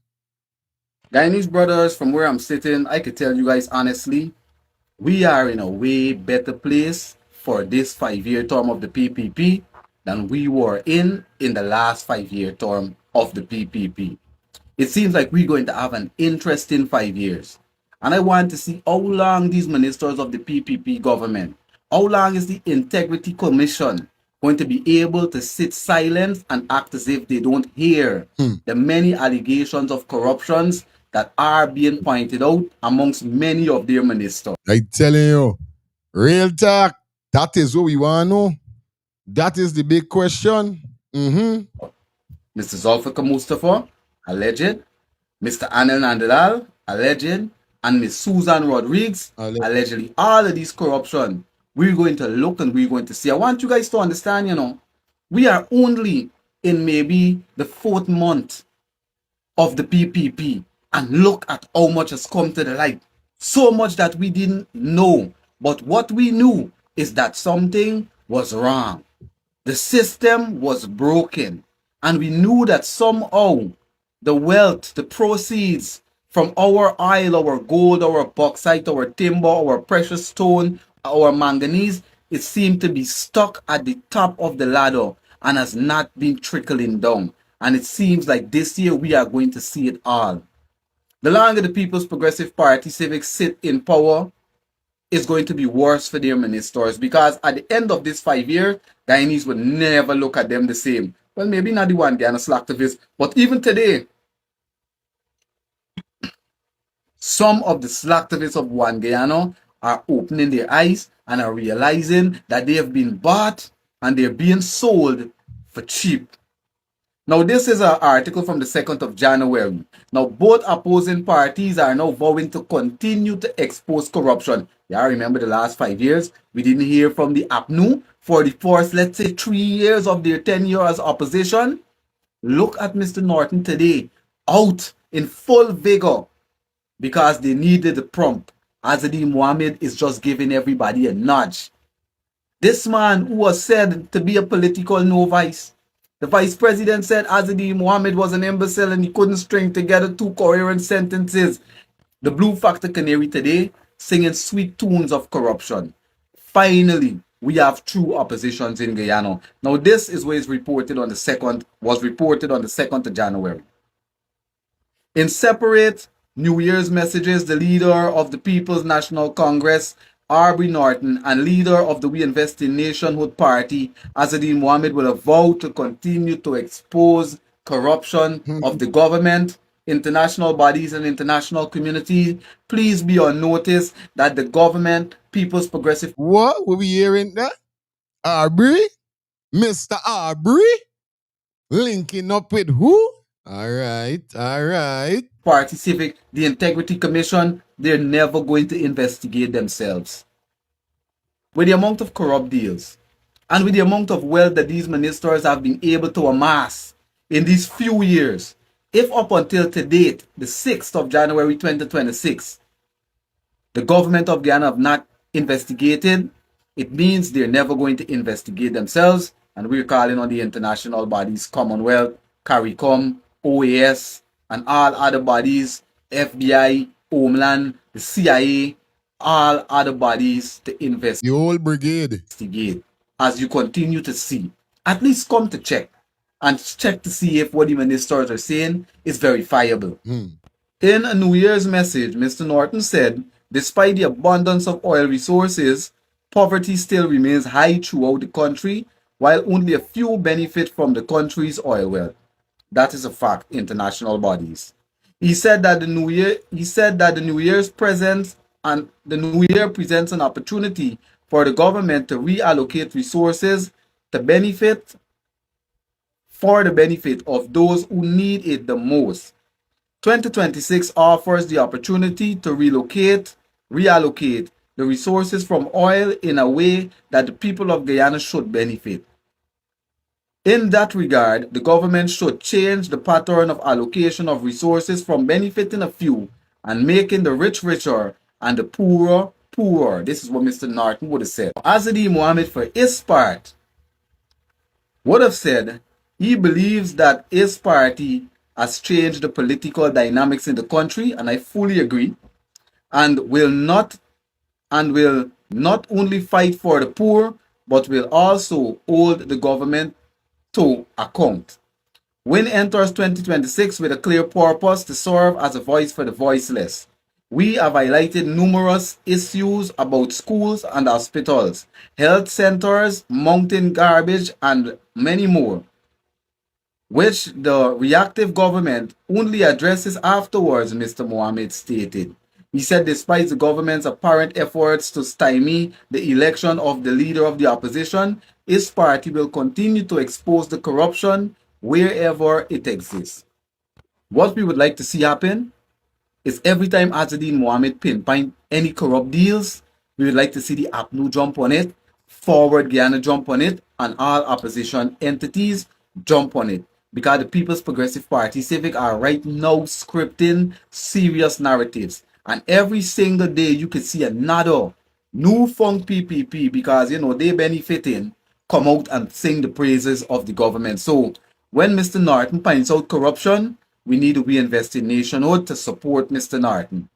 Guyanese brothers, from where I'm sitting, I could tell you guys honestly, we are in a way better place for this 5 year term of the PPP than we were in the last 5 year term of the PPP. It seems like we're going to have an interesting 5 years. And I want to see how long these ministers of the PPP government, how long is the Integrity Commission going to be able to sit silent and act as if they don't hear the many allegations of corruptions that are being pointed out amongst many of their ministers. I telling you, real talk. That is what we want to know. That is the big question. Mr. Zulfikar Mustafa, alleged. Mr. Anil Nandalal, alleged. And Ms. Susan Rodriguez, allegedly. All of these corruption, we're going to look and we're going to see. I want you guys to understand, we are only in maybe the 4th month of the PPP, and look at how much has come to the light. So much that we didn't know, but what we knew is that something was wrong. The system was broken, and we knew that somehow the wealth, the proceeds from our oil, our gold, our bauxite, our timber, our precious stone, our manganese, it seemed to be stuck at the top of the ladder and has not been trickling down. And it seems like this year we are going to see it all. The longer the People's Progressive Party civics sit in power, it's going to be worse for their ministers, because at the end of this 5 years, Guyanese will never look at them the same. Well, maybe not the one Guyana slacktivists, but even today, some of the slacktivists of One Guyana are opening their eyes and are realizing that they have been bought and they're being sold for cheap. Now, this is an article from the 2nd of January. Now, both opposing parties are now vowing to continue to expose corruption. Yeah, remember the last 5 years? We didn't hear from the APNU for the first, let's say, 3 years of their tenure as opposition. Look at Mr. Norton today, out in full vigor, because they needed the prompt. Azadi Mohammed is just giving everybody a nudge. This man who was said to be a political novice, the vice president said Azadi Mohammed was an imbecile and he couldn't string together 2 coherent sentences. The Blue Factor Canary today singing sweet tunes of corruption. Finally, we have true oppositions in Guyana. Now, this is what is reported on the 2nd, was reported on the 2nd of January. In separate New Year's messages, the leader of the People's National Congress, Aubrey Norton, and leader of the We Invest in Nationhood Party, Azadine Mohammed, will vow to continue to expose corruption of the government, international bodies, and international community. Please be on notice that the government, People's Progressive... What? Were we hearing that? Aubrey? Mr. Aubrey? Linking up with who? All right. Party Civic, the Integrity Commission, they're never going to investigate themselves. With the amount of corrupt deals and with the amount of wealth that these ministers have been able to amass in these few years, if up until to date, the 6th of January 2026, the government of Guyana have not investigated, it means they're never going to investigate themselves, and we're calling on the international bodies, Commonwealth, CARICOM, OAS, and all other bodies, FBI, Homeland, the CIA, all other bodies to investigate. The whole brigade. As you continue to see, at least come to check and check to see if what the ministers are saying is verifiable. In a New Year's message, Mr. Norton said, despite the abundance of oil resources, poverty still remains high throughout the country, while only a few benefit from the country's oil wealth. That is a fact, international bodies. He said that the New Year's presents and the New Year presents an opportunity for the government to reallocate resources to for the benefit of those who need it the most. 2026 offers the opportunity to reallocate the resources from oil in a way that the people of Guyana should benefit. In that regard, the government should change the pattern of allocation of resources from benefiting a few and making the rich richer and the poorer poorer. This is what Mr. Norton would have said. Azadi Mohammed, for his part, would have said he believes that his party has changed the political dynamics in the country, and I fully agree, and will not only fight for the poor, but will also hold the government to account. Win enters 2026 with a clear purpose to serve as a voice for the voiceless. We have highlighted numerous issues about schools and hospitals, health centers, mountain garbage, and many more, which the reactive government only addresses afterwards, Mr. Mohammed stated. He said despite the government's apparent efforts to stymie the election of the leader of the opposition, his party will continue to expose the corruption wherever it exists. What we would like to see happen is every time Azadine Mohammed pinpoint any corrupt deals, we would like to see the APNU jump on it, Forward Guyana jump on it, and all opposition entities jump on it. Because the People's Progressive Party, Civic, are right now scripting serious narratives. And every single day you can see another new funk PPP because, they benefiting, come out and sing the praises of the government. So when Mr. Norton points out corruption, we need to reinvest in nationhood to support Mr. Norton.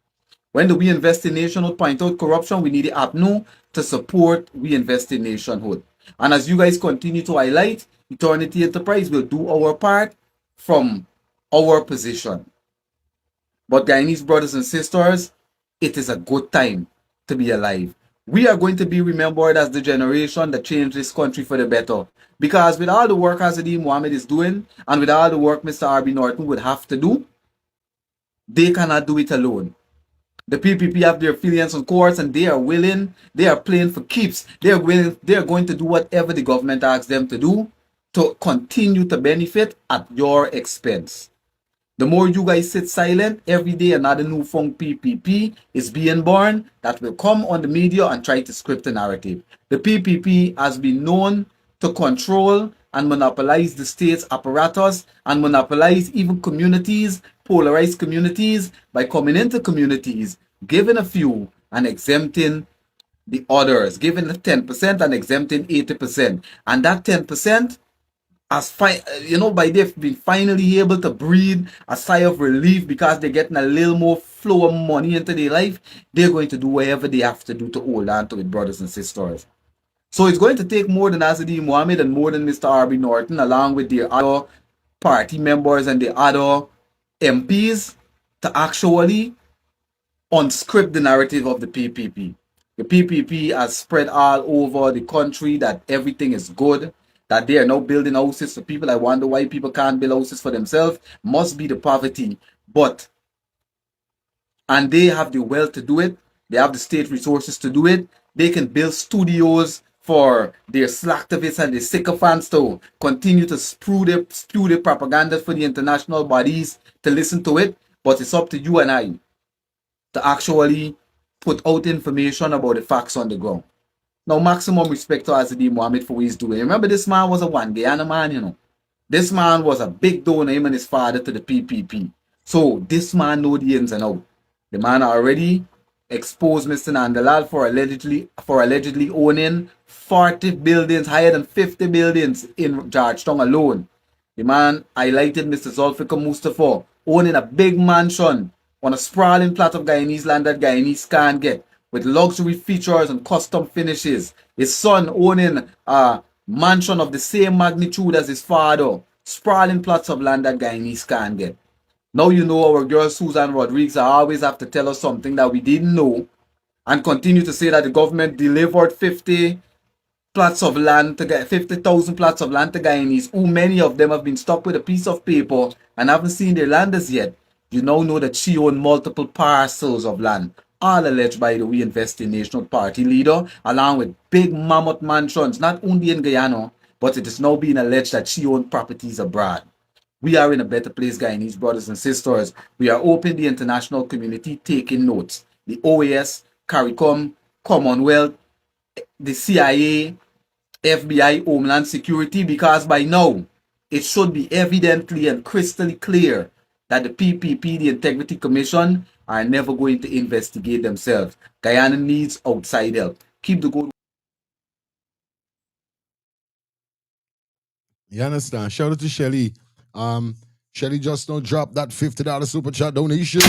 When the We Invest in Nationhood point out corruption, we need the APNU to support We Invest in Nationhood. And as you guys continue to highlight, Eternity Enterprise will do our part from our position. But Guyanese brothers and sisters, it is a good time to be alive. We are going to be remembered as the generation that changed this country for the better. Because with all the work Azadine Mohammed is doing, and with all the work Mr. R.B. Norton would have to do, they cannot do it alone. The PPP have their affiliates on courts and they are willing, they are playing for keeps. They are going to do whatever the government asks them to do to continue to benefit at your expense. The more you guys sit silent, every day another new funk PPP is being born that will come on the media and try to script a narrative. The PPP has been known to control and monopolize the state's apparatus and monopolize even communities, polarized communities, by coming into communities, giving a few and exempting the others, giving the 10% and exempting 80%. And that 10%, by they've been finally able to breathe a sigh of relief because they're getting a little more flow of money into their life, they're going to do whatever they have to do to hold on to it, brothers and sisters. So it's going to take more than Azadine Mohammed and more than Mr. R.B. Norton, along with their other party members and the other MPs, to actually unscript the narrative of the PPP. The PPP has spread all over the country that everything is good, that they are now building houses for people. I wonder why people can't build houses for themselves. Must be the poverty. And they have the wealth to do it. They have the state resources to do it. They can build studios for their slacktivists and their sycophants to continue to spew their propaganda for the international bodies to listen to it. But it's up to you and I to actually put out information about the facts on the ground. Now, maximum respect to Azadine Mohammed for what he's doing. Remember, this man was a one Guyana man, This man was a big donor, him and his father, to the PPP. So, this man know the ins and outs. The man already exposed Mr. Nandalal for allegedly owning 40 buildings, higher than 50 buildings in Georgetown alone. The man highlighted Mr. Zulfikar Mustafa owning a big mansion on a sprawling plot of Guyanese land that Guyanese can't get, with luxury features and custom finishes. His son owning a mansion of the same magnitude as his father, sprawling plots of land that Guyanese can't get. Now you know our girl Susan Rodriguez always have to tell us something that we didn't know and continue to say that the government delivered 50,000 plots of land to Guyanese, who many of them have been stuck with a piece of paper and haven't seen their land as yet. You now know that she owned multiple parcels of land, all alleged by the We Invest in National Party leader, along with big mammoth mansions, not only in Guyana, but it is now being alleged that she owned properties abroad. We are in a better place, Guyanese brothers and sisters. We are hoping the international community taking notes. The OAS, CARICOM, Commonwealth, the CIA, FBI, Homeland Security, because by now it should be evidently and crystal clear that the PPP, the Integrity Commission, are never going to investigate themselves. Guyana needs outside help. Keep the good. You understand? Shout out to Shelly. Shelly just now dropped that $50 super chat donation.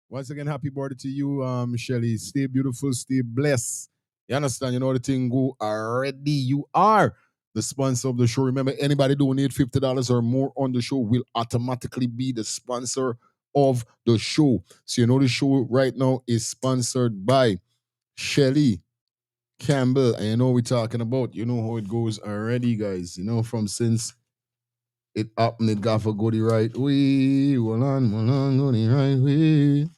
Once again, happy birthday to you, Shelly. Stay beautiful, stay blessed. You understand? You know the thing go already. You are the sponsor of the show. Remember, anybody donate $50 or more on the show will automatically be the sponsor of the show. So you know the show right now is sponsored by Shelly Campbell. And you know what we're talking about. You know how it goes already, guys. You know, from since it happened, it got for go the right way. Hold on, go the right way.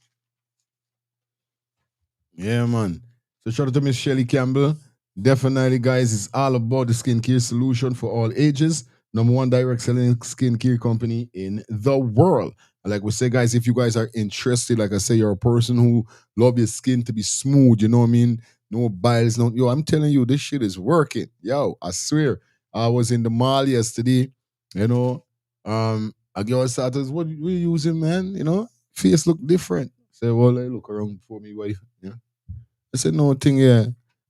Yeah, man. So shout out to Miss Shelly Campbell. Definitely, guys, it's all about the skincare solution for all ages. Number one direct selling skincare company in the world. And like we say, guys, if you guys are interested, like I say, you're a person who love your skin to be smooth, you know what I mean? No biles, no. Yo, I'm telling you, this shit is working. Yo, I swear. I was in the mall yesterday, you know. A girl started, what you using, man? You know, face look different. Say, well, I look around for me, wife. Yeah. I said, no thing, yeah.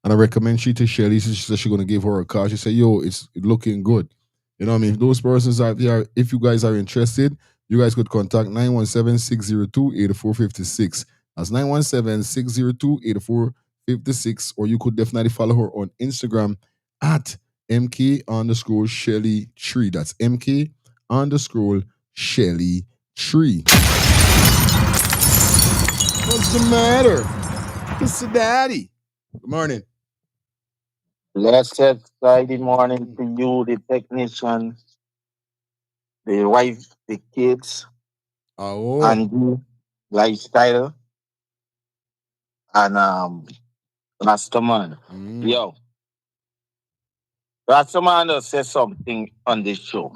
And I recommend she to Shelly. She said she's gonna give her a call. She said, yo, it's looking good. You know what I mean? If those persons out there, if you guys are interested, you guys could contact 917-602-8456. That's 917-602-8456. Or you could definitely follow her on Instagram at MK underscore Shelly Tree. That's MK underscore Shelly Tree. What's the matter? Mr. Daddy. Good morning. Blessed Friday morning to you, the technician, the wife, the kids, Oh. and the lifestyle, and Rastaman. Yo, Rastaman does say something on this show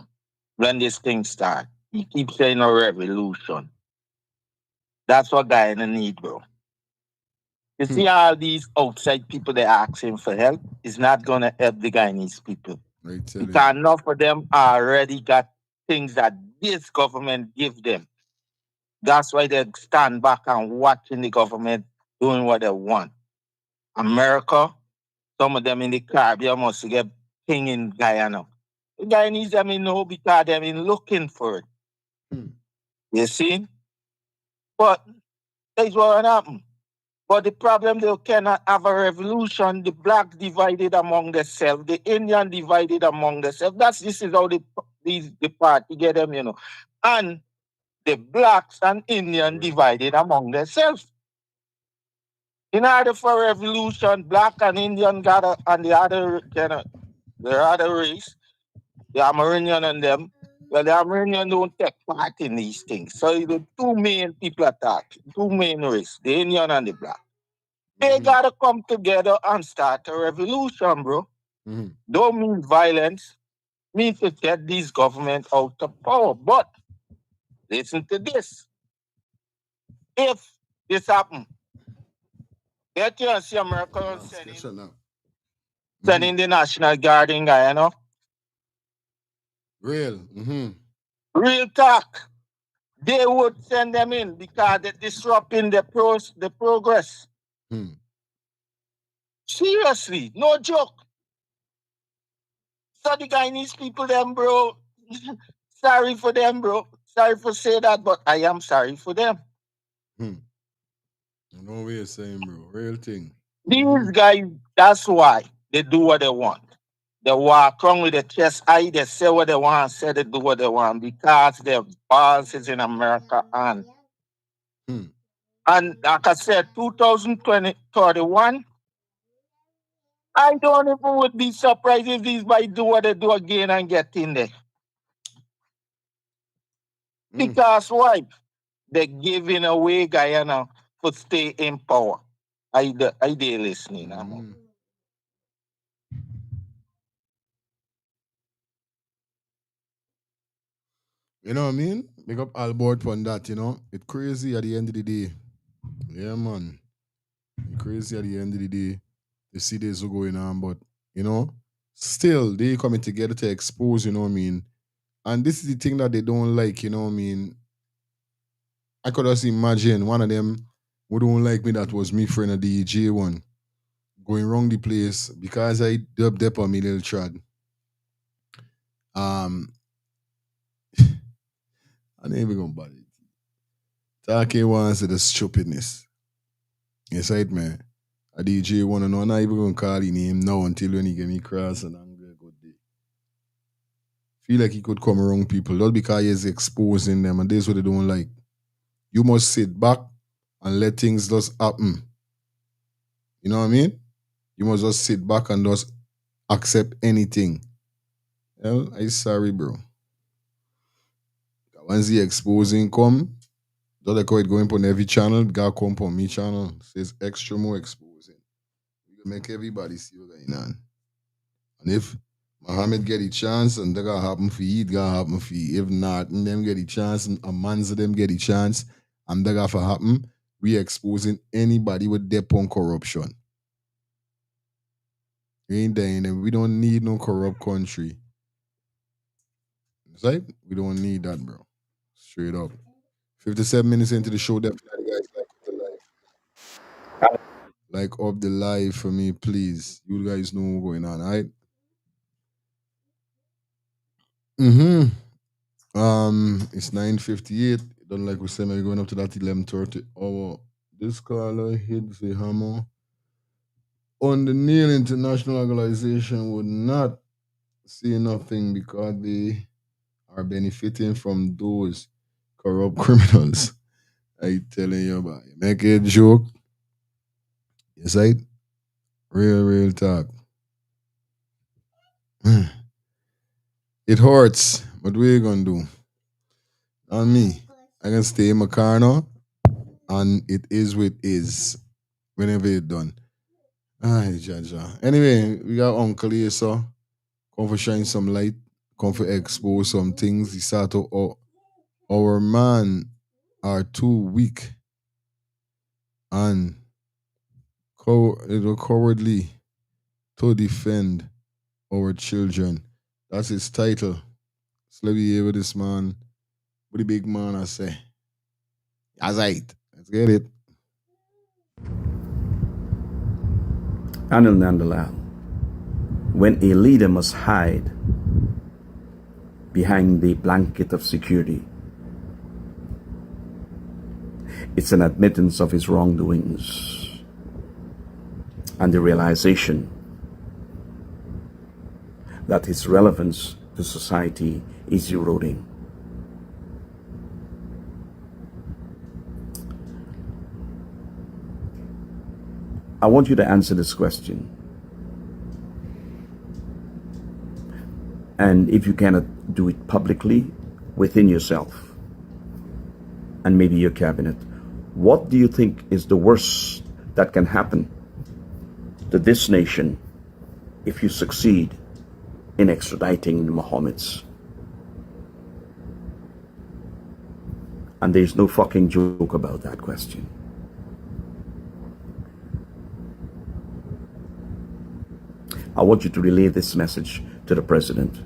when this thing start. He keeps saying a revolution. That's what Guyana need, bro. You see all these outside people that asking for help is not gonna help the Guyanese people. Because enough of them already got things that this government give them. That's why they stand back and watching the government doing what they want. America, some of them in the Caribbean must get thing in Guyana. The Guyanese them in know because they've been looking for it. You see? But that's what happened. But the problem, they cannot have a revolution. The black divided among themselves, the Indian divided among themselves. This is how the party get them, you know. And the blacks and Indian divided among themselves. In order for a revolution, black and Indian got and the other race, the Amerindian and them. Well, the Amerindian don't take part in these things. So the two main people attack, two main race, the Indian and the black. They gotta come together and start a revolution, bro. Don't mean violence, mean to get these government out of power. But listen to this. If this happen, get you and see America sending the National Guard in Guyana. Real. Real talk. They would send them in because they're disrupting the progress. Seriously, no joke. So the Guyanese people, them, bro, sorry for them, bro. Sorry for say that, but I am sorry for them. I know what you're saying, bro. Real thing. These guys, that's why they do what they want. They walk around with their chest high, they say what they want, say they do what they want because their boss is in America and like I said, 2031, I don't even would be surprised if these guys do what they do again and get in there. Because why? They're giving away Guyana to stay in power. I they listening. You know what I mean? Make up all board on that, you know? It's crazy at the end of the day. Yeah, man. It's crazy at the end of the day. You see this going on, but, you know, still, they coming together to expose, you know what I mean? And this is the thing that they don't like, you know what I mean? I could just imagine one of them who don't like me, that was me friend of the DJ one, going wrong the place because I dubbed up on me little trad. I ain't even gonna bother it. Talking once to the stupidness. Yes, right, man. A DJ wanna know, I'm not even gonna call his name now until when he get me cross and I'm gonna go day. feel like he could come around people, not because he's exposing them, and that's what they don't like. You must sit back and let things just happen. You know what I mean? You must just sit back and just accept anything. Well, I'm sorry, bro. Once the exposing come, don't like how it going on every channel, gotta come on me channel. Says extra more exposing. We make everybody see what's going on. And if Muhammad get a chance and that gotta happen for you, it gotta happen for you. If not, and them get a chance, and a man's of them get a chance, and that gotta happen, we exposing anybody with dep on corruption. We ain't dying and we don't need no corrupt country. Right? We don't need that, bro. Straight up. 57 minutes into the show, definitely, guys, like up the live. Like up the live for me, please. You guys know what's going on, alright? It's 9:58. Don't like we say we're going up to that 11:30 hour. This caller hit the hammer on the Neil International Organization would not say nothing because they are benefiting from those corrupt criminals. I telling you about it. Make a joke. Yes, I real talk. It hurts, but what you gonna do? On me. I can stay in my car now, and it is what it is. Whenever it's done. Ay, Jaja. Anyway, we got Uncle here, so come for shine some light, come for expose some things. He start to, our man are too weak and cowardly to defend our children. That's his title. So let me hear what this man, what the big man I say. That's right. Let's get it. Anil Nandalal, when a leader must hide behind the blanket of security, it's an admittance of his wrongdoings and the realization that his relevance to society is eroding. I want you to answer this question. And if you cannot do it publicly, within yourself and maybe your cabinet, what do you think is the worst that can happen to this nation if you succeed in extraditing the Mohammeds? And there's no fucking joke about that question. I want you to relay this message to the president.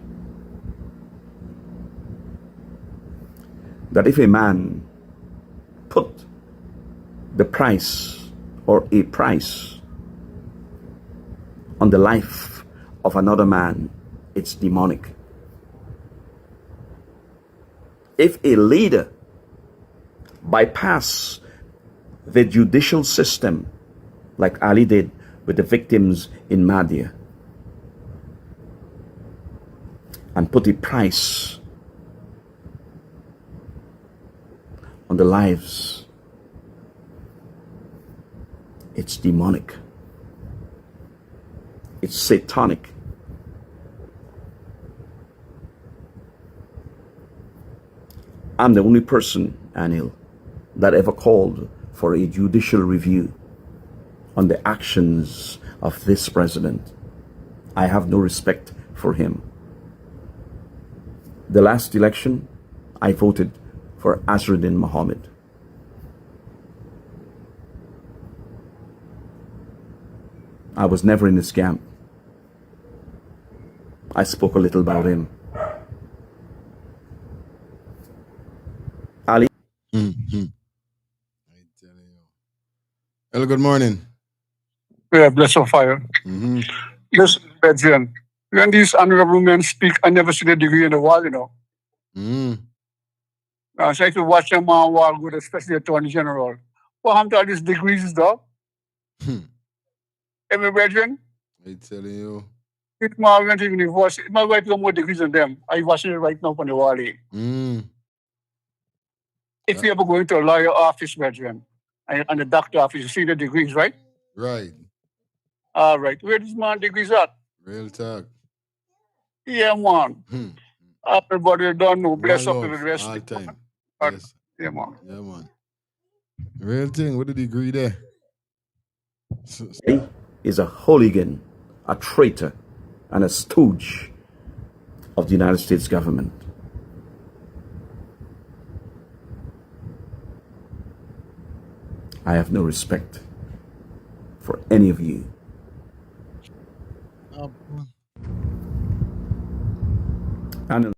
That if a man put the price or a price on the life of another man, it's demonic. If a leader bypass the judicial system like Ali did with the victims in Madhya and put a price on the lives, it's demonic. It's satanic. I'm the only person, Anil, that ever called for a judicial review on the actions of this president. I have no respect for him. The last election, I voted for Azruddin Mohammed. I was never in his camp. I spoke a little about him. Ali. Hello, good morning. Yeah, bless of fire. Listen, Bedrian, when these honorable men speak, I never see the degree in the world, you know. I try to watch them on war good, especially the Attorney General. What happened to all these degrees, though? Every Bedrian? I telling you. It's my went to university. My wife got more degrees than them. I watching it right now on the wall. If you ever go into a lawyer office, brethren, and the doctor office, you see the degrees, right? Right. All right. Where this man degrees at? Real talk. Yeah, man. Everybody don't know. One Bless up to love the rest. all time. But, Yes. yeah, man. Yeah, man. Real thing. What the degree there? He is a hooligan, a traitor, and a stooge of the United States government. I have no respect for any of you. And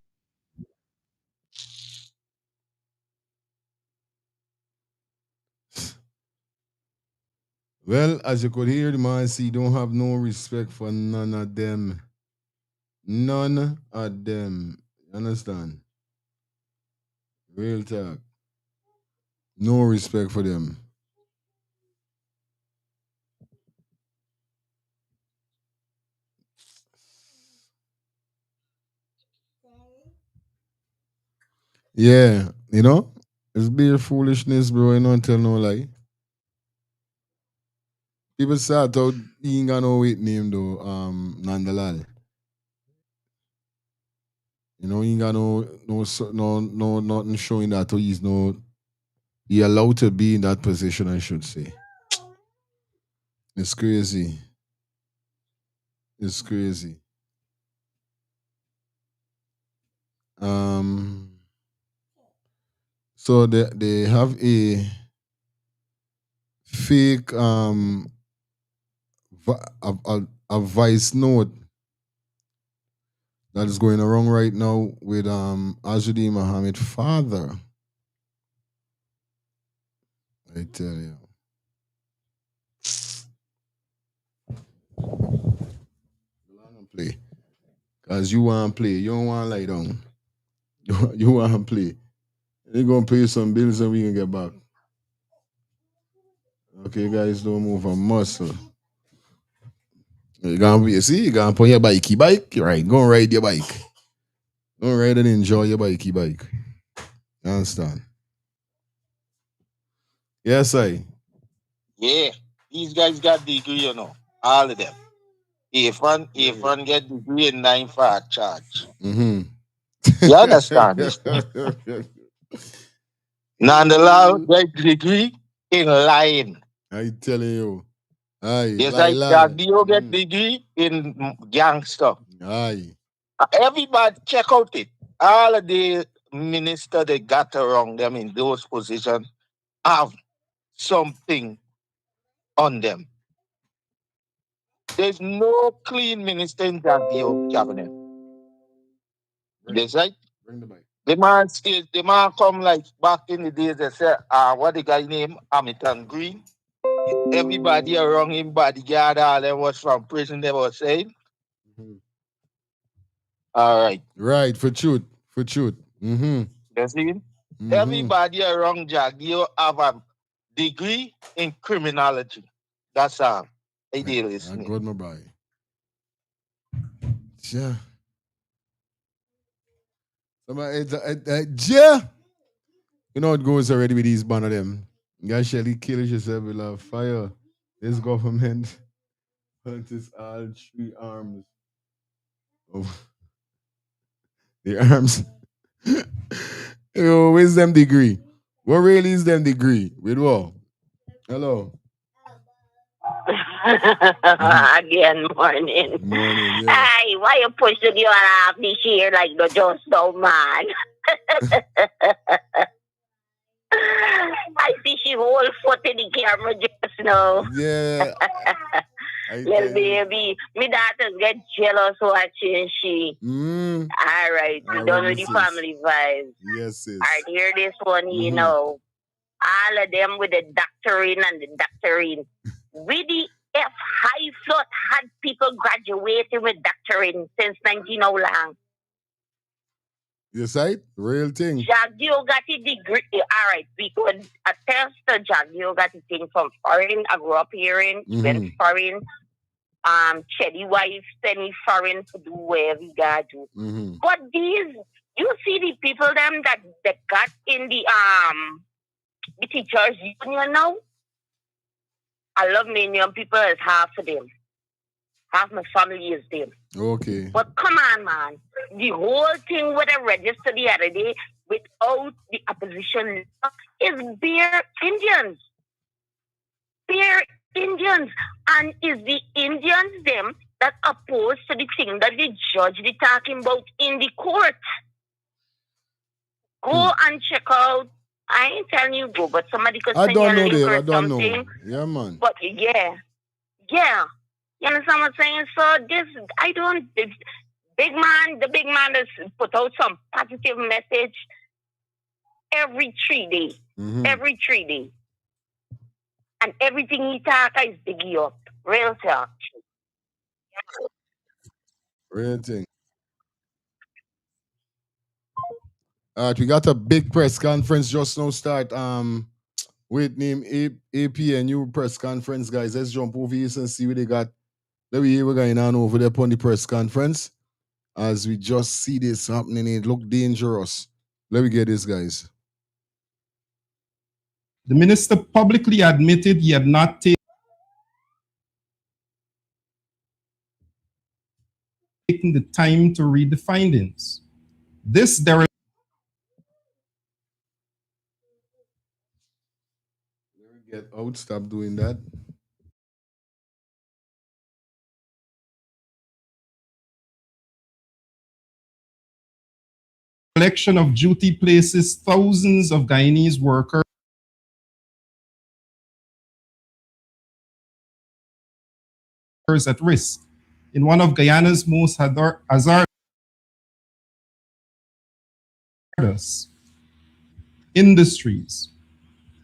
Well, as you could hear, the man see don't have no respect for none of them. None of them. You understand? Real talk. No respect for them. Yeah, you know? It's bare foolishness, bro. You don't tell no lie. People start out, he ain't got no weight name though, Nandalal. You know, he ain't got no nothing showing that he allowed to be in that position, I should say. It's crazy. It's crazy. So they have a fake a voice note that is going around right now with Azudi Muhammad's father. I tell you. Play. Cause you want to play. You don't want to lie down. You want to play. They're going to pay some bills and we can get back. Okay, guys, don't move a muscle. You gonna put your bike. Right, go and ride your bike. Go and ride and enjoy your bike. You understand? Yes, I. Yeah, these guys got degree, you know, all of them. If one get degree in 9 for charge. You understand this? Nandalal get degree in lying. I telling you. Aye, Yes, lie, I lie. Jagdio get degree in gangster. Aye. Everybody check out it. All of the minister they got around them in those positions have something on them. There's no clean minister in Jagdio cabinet. That's right. Bring the bike. The man come like back in the days they said, what the guy name? Hamilton Green. Everybody around him, bodyguard, all them was from prison, they were saying. All right. Right, for truth. For truth. You see? Everybody around Jagio have a degree in criminology. That's all. I deal with I me. got my boy. Yeah. Yeah. You know it goes already with these band of them. Guys, Shelly kills yourself with a fire. This government punches all 3 arms of the arms. Yo, where's them degree? What really is them degree? With what? Hello. Again, morning. Morning, yeah. Hey, why you push the girl off this year like the just so man? I see she whole foot in the camera just now. Yeah. Little baby. Me daughters get jealous watching she. All right, we done with the family vibes. Yes, sis. All right, hear this one, you know. All of them with the doctorate and the doctorate. With the F high float had people graduating with doctorate since 19 how long. Yes, right? Real thing. Jagio got a degree. All right, we could attest to Jagio got a thing from foreign. I grew up hearing, went foreign. Chetty wife sending foreign to do wherever we gotta do. Mm-hmm. But these, you see the people them that got in the teachers union now. I love me young people as half of them. Half my family is them. Okay. But come on, man. The whole thing with the register the other day without the opposition is bare Indians. Bare Indians. And is the Indians them that opposed to the thing that the judge is talking about in the court. Go and check out. I ain't telling you go, but somebody could send you a link or something. Yeah, man. But yeah. You understand what I'm saying? So the big man has put out some positive message every 3 days. Mm-hmm. Every 3 days. And everything he talk is biggie up. Real talk. Real thing. We got a big press conference just now start. With name APNU press conference, guys. Let's jump over here and see what they got. Let me hear what's going on over there upon the press conference. As we just see this happening, it look dangerous. Let me get this, guys. The minister publicly admitted he had not taken the time to read the findings. This Get out, stop doing that. Election of duty places thousands of Guyanese workers at risk in one of Guyana's most hazardous industries.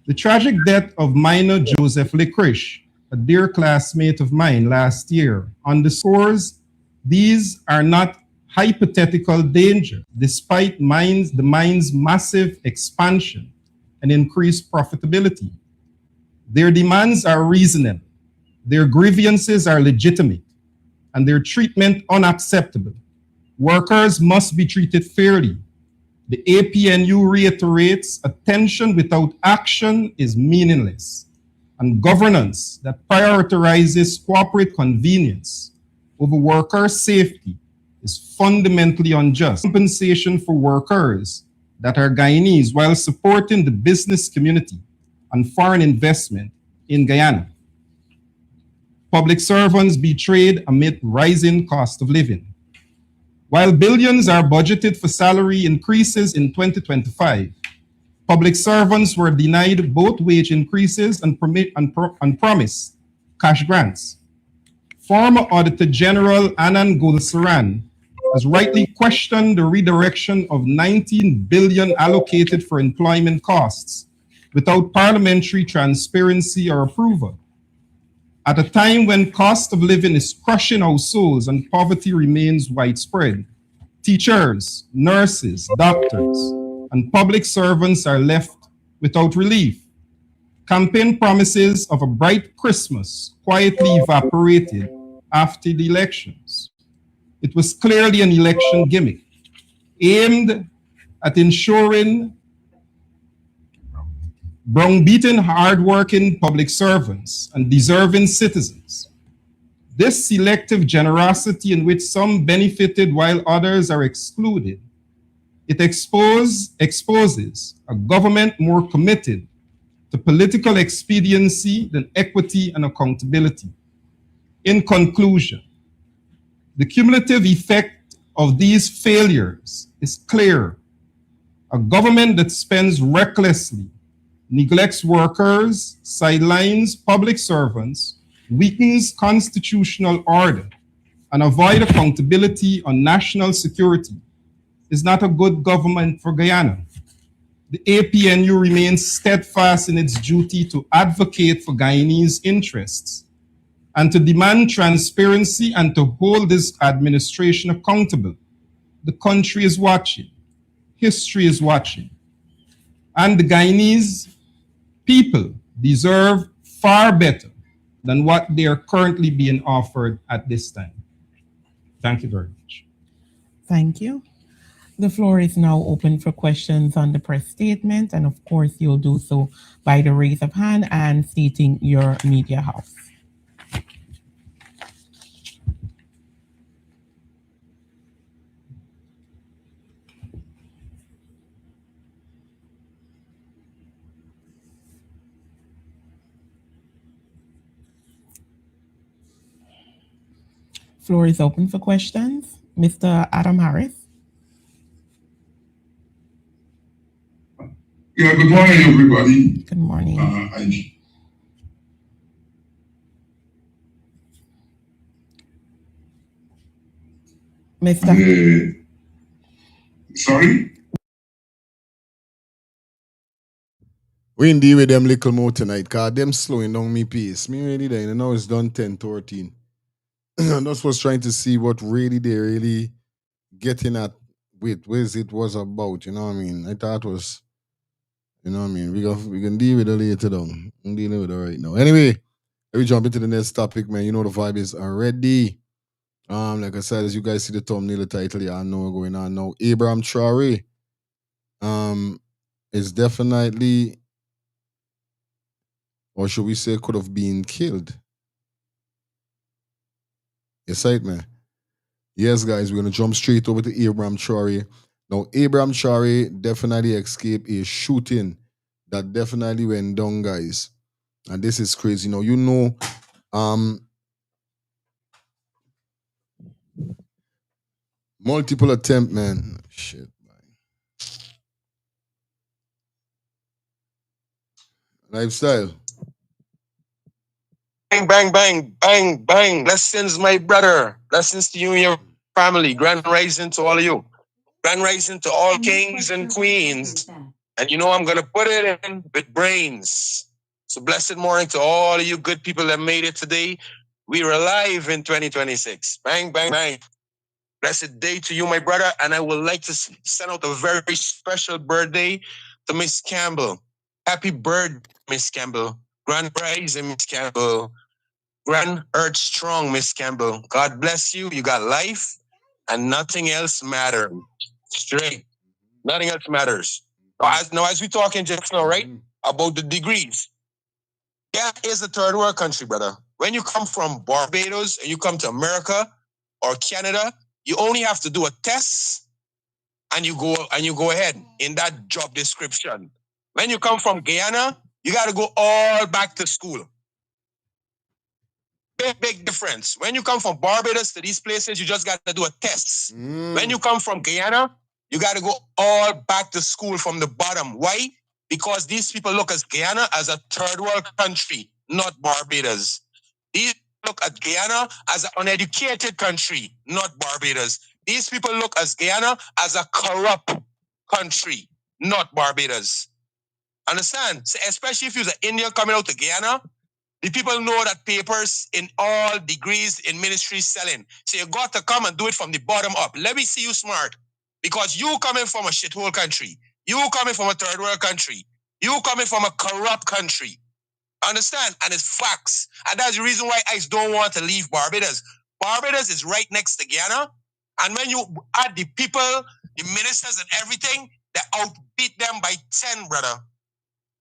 The tragic death of minor Joseph Licorice, a dear classmate of mine last year, underscores these are not hypothetical danger, despite the mine's massive expansion and increased profitability. Their demands are reasonable, their grievances are legitimate, and their treatment unacceptable. Workers must be treated fairly. The APNU reiterates attention without action is meaningless, and governance that prioritizes corporate convenience over worker safety is fundamentally unjust. Compensation for workers that are Guyanese while supporting the business community and foreign investment in Guyana. Public servants betrayed amid rising cost of living. While billions are budgeted for salary increases in 2025, public servants were denied both wage increases and promised cash grants. Former Auditor General Anand Gulsaran has rightly questioned the redirection of 19 billion allocated for employment costs without parliamentary transparency or approval. At a time when cost of living is crushing households and poverty remains widespread, teachers, nurses, doctors, and public servants are left without relief. Campaign promises of a bright Christmas quietly evaporated after the elections. It was clearly an election gimmick aimed at ensuring browbeaten hardworking public servants and deserving citizens. This selective generosity in which some benefited while others are excluded, it exposes a government more committed to political expediency than equity and accountability. In conclusion, the cumulative effect of these failures is clear. A government that spends recklessly, neglects workers, sidelines public servants, weakens constitutional order, and avoid accountability on national security is not a good government for Guyana. The APNU remains steadfast in its duty to advocate for Guyanese interests and to demand transparency and to hold this administration accountable. The country is watching. History is watching. And the Guyanese people deserve far better than what they are currently being offered at this time. Thank you very much. Thank you. The floor is now open for questions on the press statement, and of course, you'll do so by the raise of hand and stating your media house. Floor is open for questions. Mr. Adam Harris. Yeah, good morning, everybody. Good morning. Mr. Sorry? We in deal with them little more tonight, cause them slowing down me pace. Me really there, now it's done 10:13. And that's what's trying to see what really they really getting at with what it was about, you know what I mean? I thought it was, you know what I mean? We can deal with it later down. I'm dealing with it right now. Anyway, let me jump into the next topic, man. You know the vibe is already. Like I said, as you guys see the thumbnail, the title, yeah, I know what's going on now. Abraham Traore is definitely, or should we say, could have been killed. Yes, right, man. Yes, guys, we're gonna jump straight over to Abraham Traore. Now, Abraham Traore definitely escaped a shooting that definitely went down, guys. And this is crazy. Now, you know, multiple attempt, man. Shit, man. Lifestyle. Bang, bang, bang, bang, bang. Blessings, my brother. Blessings to you and your family. Grand rising to all of you. Grand rising to all kings and queens. And you know I'm going to put it in with brains. So blessed morning to all of you good people that made it today. We are alive in 2026. Bang, bang, bang. Blessed day to you, my brother. And I would like to send out a very special birthday to Miss Campbell. Happy birthday, Miss Campbell. Grand rising, Miss Campbell. Grand Earth strong, Miss Campbell. God bless you. You got life and nothing else matters. Straight. Nothing else matters. Now, as we talking just now, right, about the degrees. Yeah, is a third world country, brother. When you come from Barbados and you come to America or Canada, you only have to do a test and you go ahead in that job description. When you come from Guyana, you got to go all back to school. Big difference. When you come from Barbados to these places, you just got to do a test. When you come from Guyana, you got to go all back to school from the bottom. Why? Because these people look at Guyana as a third world country, not Barbados. These look at Guyana as an uneducated country, not Barbados. These people look at Guyana as a corrupt country, not Barbados. Understand? So especially if you're an Indian coming out to Guyana, the people know that papers in all degrees in ministry selling. So you got to come and do it from the bottom up. Let me see you smart. Because you coming from a shithole country. You coming from a third world country. You coming from a corrupt country. Understand? And it's facts. And that's the reason why I don't want to leave Barbados. Barbados is right next to Guyana. And when you add the people, the ministers and everything, they outbeat them by 10, brother.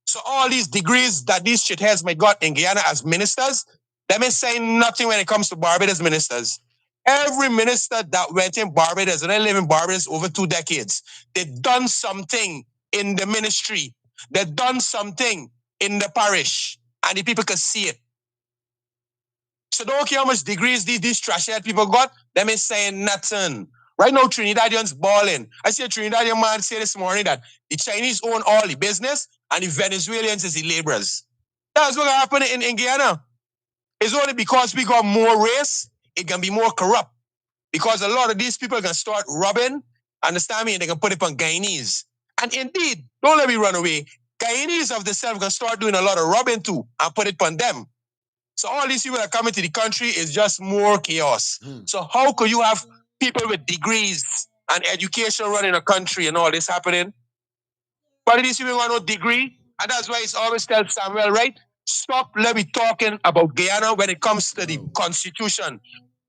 So all these degrees that these shitheads may got in Guyana as ministers, they may say nothing when it comes to Barbados ministers. Every minister that went in Barbados, and they live in Barbados over 2 decades, they done something in the ministry. They done something in the parish, and the people can see it. So don't care how much degrees these trashhead people got, they may say nothing. Right now, Trinidadians balling. I see a Trinidadian man say this morning that the Chinese own all the business and the Venezuelans is the laborers. That's what's going to happen in Guyana. It's only because we got more race, it can be more corrupt. Because a lot of these people can start robbing, understand me, and they can put it on Guyanese. And indeed, don't let me run away. Guyanese of themselves can start doing a lot of robbing too and put it on them. So all these people that come into the country is just more chaos. So how could you have people with degrees and education running a country and all this happening? But these people want no degree, and that's why it's always tell Samuel, right? Stop let me talking about Guyana when it comes to the constitution.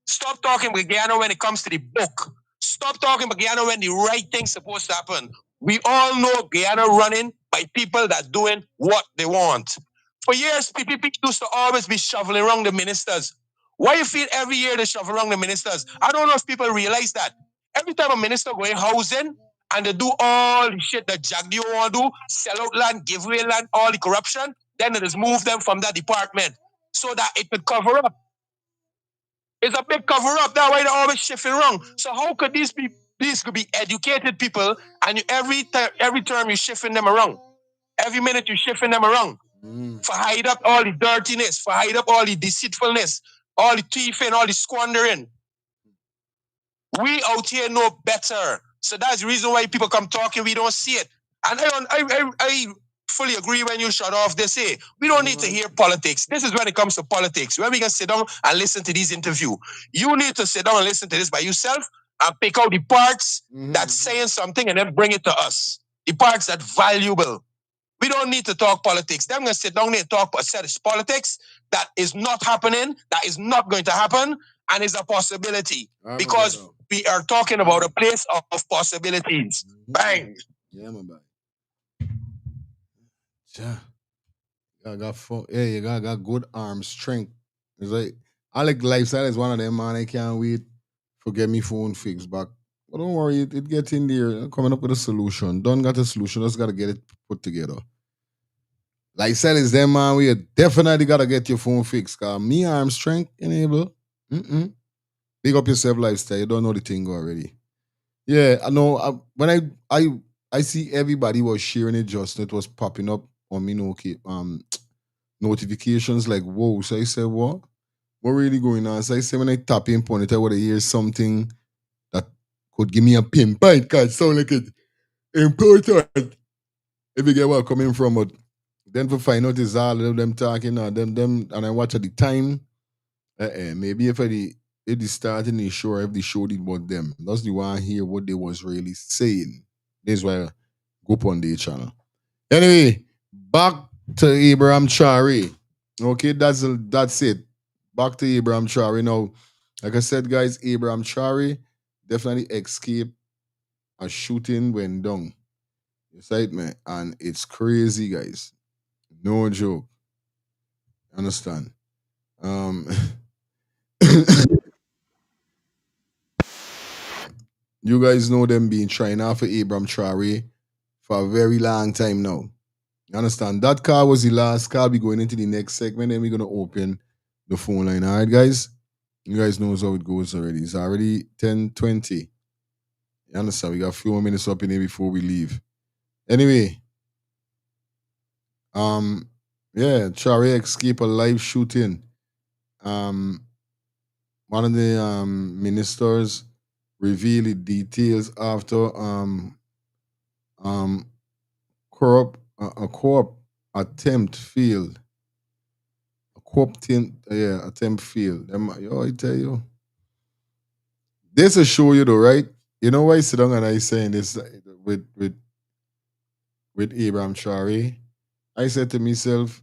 Stop talking about Guyana when it comes to the book. Stop talking about Guyana when the right thing's supposed to happen. We all know Guyana running by people that doing what they want. For years, PPP used to always be shoveling around the ministers. Why you feel every year they shovel around the ministers? I don't know if people realize that. Every time a minister go in housing and they do all the shit that Jagdio want to do, sell out land, give away land, all the corruption, then they just move them from that department so that it could cover up. It's a big cover up. That's why they're always shifting around. So how could these could be educated people and every term you're shifting them around? Every minute you're shifting them around. For hide up all the dirtiness, for hide up all the deceitfulness, all the thieving, all the squandering. We out here know better. So that's the reason why people come talking, we don't see it. And I fully agree when you shut off. They say, we don't need to hear politics. This is when it comes to politics. When we can sit down and listen to these interviews. You need to sit down and listen to this by yourself and pick out the parts that's saying something and then bring it to us. The parts that valuable. We don't need to talk politics. They're going to sit down there and talk a set of politics that is not happening, that is not going to happen, and is a possibility. Because we are talking about a place of possibilities. Bang. Yeah, my boy. Yeah. You got good arm strength. It's like I like lifestyle is one of them, man. I can't wait for get me phone fixed back. But don't worry, it gets in there, coming up with a solution. Don't got a solution, just gotta get it put together. Lifestyle is them, man. We definitely gotta get your phone fixed. Cause me arm strength enable. Big up yourself, lifestyle. You don't know the thing already. Yeah, I know. When I see everybody was sharing it, just it was popping up on me notifications like whoa. So I said, what? What really going on? So I said when I tap in on it, I would hear something that could give me a pinpoint because it sound like it important. If you get where I'm coming from, but then to find out is all of them talking or them and I watch at the time. Maybe if the starting the show, if the show did about them, that's the one hear what they was really saying. This is why I go up on the channel. Anyway, back to Abraham Traore. Okay, that's it. Back to Abraham Traore. Now, like I said, guys, Abraham Traore definitely escaped a shooting when down. You see it, man? And it's crazy, guys. No joke. Understand? You guys know them being trying out for Abraham Traore for a very long time now. You understand? That car was the last car. We're going into the next segment and we're going to open the phone line. All right, guys? You guys knows how it goes already. It's already 10:20. You understand? We got a few more minutes up in here before we leave. Anyway, yeah, Traore escaped a live shooting. One of the ministers revealed the details after a co-op attempt failed. A co-op attempt failed. I tell you. This will show you though, right? You know why I sit down and I saying this with Abraham Traore? I said to myself,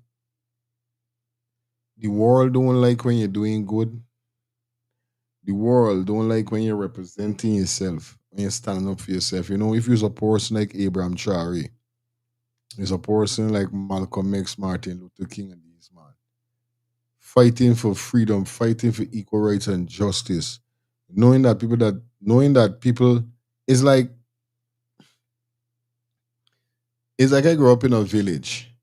the world don't like when you're doing good. The world don't like when you're representing yourself, when you're standing up for yourself. You know, if you're a person like Abraham Traore, there's a person like Malcolm X, Martin Luther King, and these man fighting for freedom, fighting for equal rights and justice. Knowing that people is like I grew up in a village,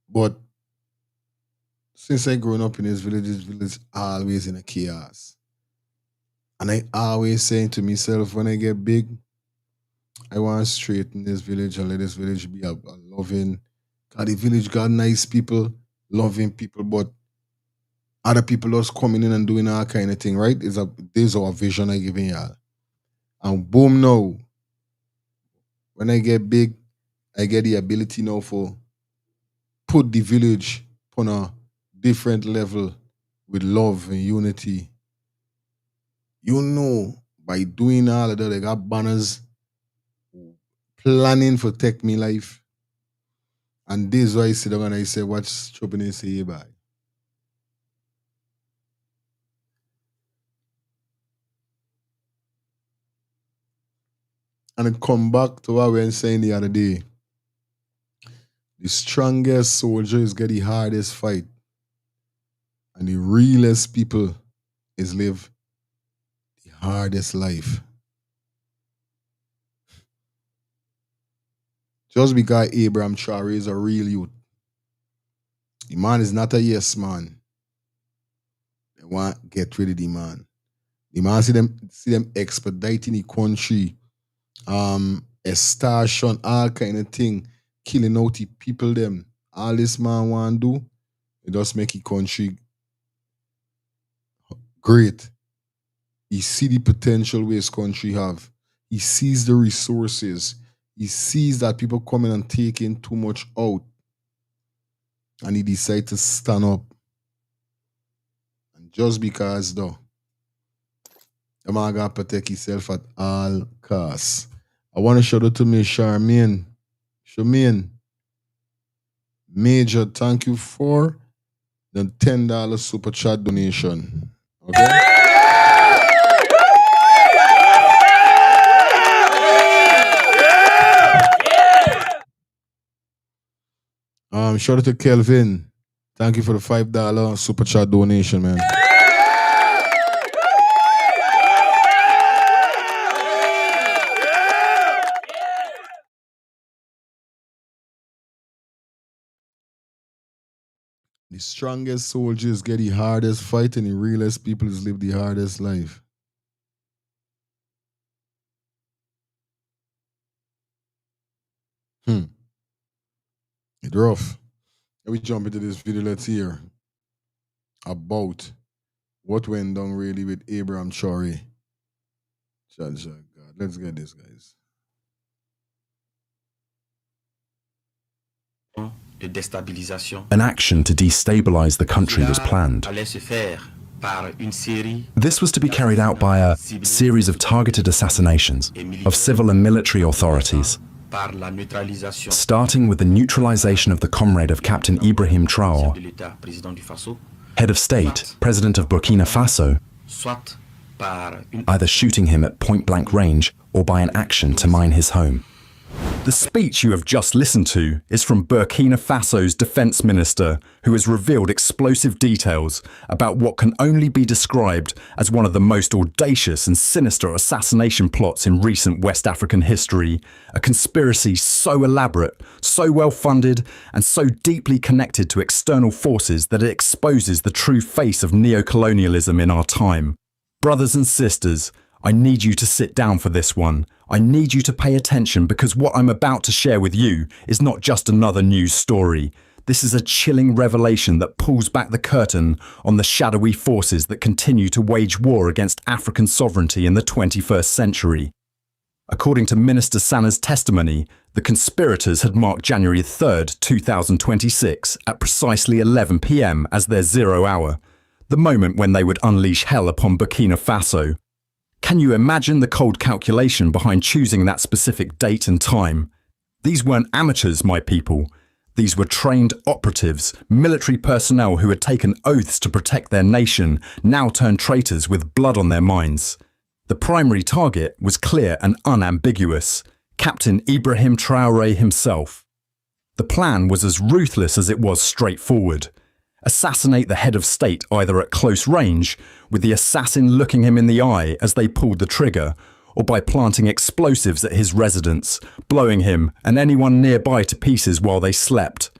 but since I grown up in this village always in a chaos. And I always saying to myself, when I get big, I want to straighten this village and let this village be a loving. God, the village got nice people, loving people, but other people just coming in and doing all kind of thing, right? This is our vision I giving y'all. And boom now, when I get big, I get the ability now for put the village on a different level with love and unity. You know, by doing all of that, they got banners planning for Take Me Life. And this is why I sit down and I say, what's chopping and say bye. And it come back to what we were saying the other day. The strongest soldiers get the hardest fight. And the realest people is live the hardest life. Just because Abraham Traore is a real youth. The man is not a yes man. They want to get rid of the man. The man see them expediting the country, extortion, all kind of thing, killing out the people them. All this man want to do, it just make the country great. He see the potential where his country have. He sees the resources. He sees that people coming and taking too much out. And he decide to stand up. And just because though, the man gotta protect himself at all costs. I want to shout out to me, Charmaine. Major, thank you for the $10 super chat donation. Okay? Shout out to Kelvin. Thank you for the $5 super chat donation, man. The strongest soldiers get the hardest fight, and the realest people live the hardest life. It's rough. Let me jump into this video. Let's hear about what went down really with Abraham Traore. God. Let's get this, guys. An action to destabilize the country was planned. This was to be carried out by a series of targeted assassinations of civil and military authorities, starting with the neutralization of the comrade of Captain Ibrahim Traore, head of state, president of Burkina Faso, either shooting him at point-blank range or by an action to mine his home. The speech you have just listened to is from Burkina Faso's defense minister, who has revealed explosive details about what can only be described as one of the most audacious and sinister assassination plots in recent West African history, a conspiracy so elaborate, so well funded, and so deeply connected to external forces that it exposes the true face of neocolonialism in our time. Brothers and sisters, I need you to sit down for this one. I need you to pay attention, because what I'm about to share with you is not just another news story. This is a chilling revelation that pulls back the curtain on the shadowy forces that continue to wage war against African sovereignty in the 21st century. According to Minister Sana's testimony, the conspirators had marked January 3rd, 2026 at precisely 11 p.m. as their 0 hour, the moment when they would unleash hell upon Burkina Faso. Can you imagine the cold calculation behind choosing that specific date and time? These weren't amateurs, my people. These were trained operatives, military personnel who had taken oaths to protect their nation, now turned traitors with blood on their minds. The primary target was clear and unambiguous: Captain Ibrahim Traore himself. The plan was as ruthless as it was straightforward. Assassinate the head of state either at close range, with the assassin looking him in the eye as they pulled the trigger, or by planting explosives at his residence, blowing him and anyone nearby to pieces while they slept.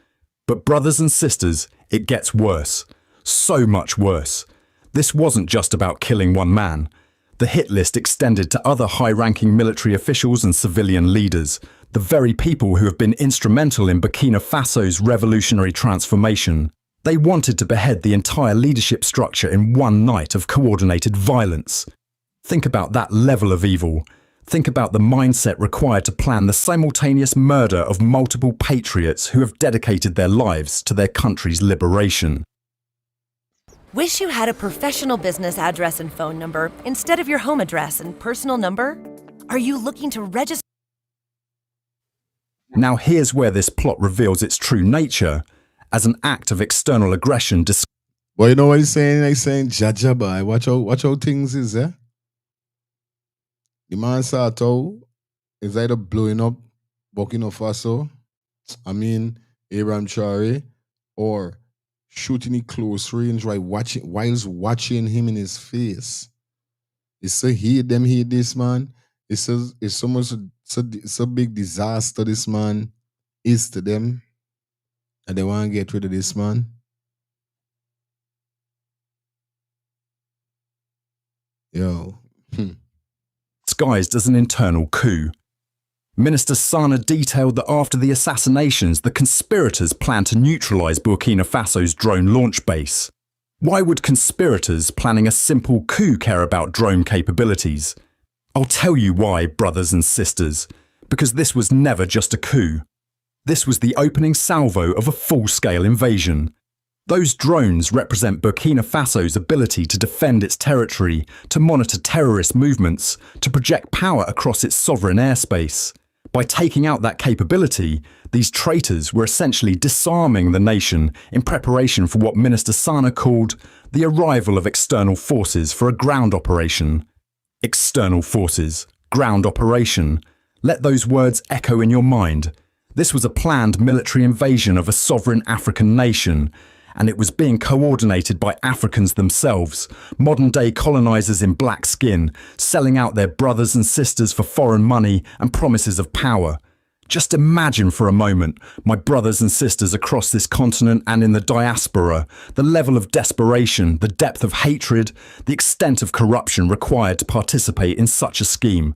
But brothers and sisters, it gets worse. So much worse. This wasn't just about killing one man. The hit list extended to other high-ranking military officials and civilian leaders, the very people who have been instrumental in Burkina Faso's revolutionary transformation. They wanted to behead the entire leadership structure in one night of coordinated violence. Think about that level of evil. Think about the mindset required to plan the simultaneous murder of multiple patriots who have dedicated their lives to their country's liberation. Wish you had a professional business address and phone number instead of your home address and personal number? Are you looking to register? Now here's where this plot reveals its true nature as an act of external aggression. Well, you know what he's saying? He's saying, Jaja boy, watch how things is, eh? The man Sato is either blowing up Burkina Faso, Abraham Traore, or shooting it close range whilst watching him in his face. It's so hate this man. It's so much so big disaster this man is to them, and they want to get rid of this man. Yo. Disguised as an internal coup. Minister Sana detailed that after the assassinations, the conspirators planned to neutralize Burkina Faso's drone launch base. Why would conspirators planning a simple coup care about drone capabilities? I'll tell you why, brothers and sisters. Because this was never just a coup. This was the opening salvo of a full-scale invasion. Those drones represent Burkina Faso's ability to defend its territory, to monitor terrorist movements, to project power across its sovereign airspace. By taking out that capability, these traitors were essentially disarming the nation in preparation for what Minister Sana called the arrival of external forces for a ground operation. External forces, ground operation. Let those words echo in your mind. This was a planned military invasion of a sovereign African nation, and it was being coordinated by Africans themselves, modern-day colonizers in black skin, selling out their brothers and sisters for foreign money and promises of power. Just imagine for a moment, my brothers and sisters across this continent and in the diaspora, the level of desperation, the depth of hatred, the extent of corruption required to participate in such a scheme.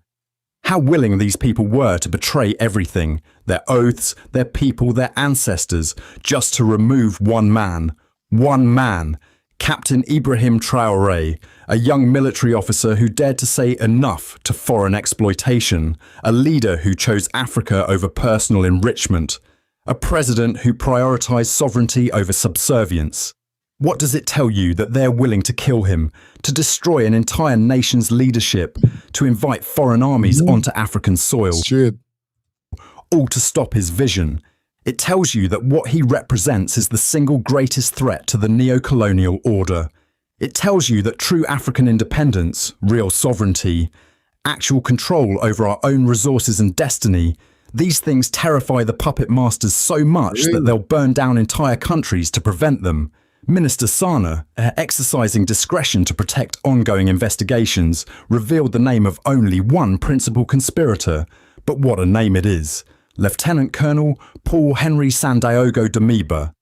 How willing these people were to betray everything, their oaths, their people, their ancestors, just to remove one man, Captain Ibrahim Traore, a young military officer who dared to say enough to foreign exploitation, a leader who chose Africa over personal enrichment, a president who prioritized sovereignty over subservience. What does it tell you that they're willing to kill him, to destroy an entire nation's leadership, to invite foreign armies onto African soil? All to stop his vision. It tells you that what he represents is the single greatest threat to the neo-colonial order. It tells you that true African independence, real sovereignty, actual control over our own resources and destiny, these things terrify the puppet masters so much that they'll burn down entire countries to prevent them. Minister Sana, exercising discretion to protect ongoing investigations, revealed the name of only one principal conspirator. But what a name it is. Lieutenant Colonel Paul Henry Sandaogo Damiba.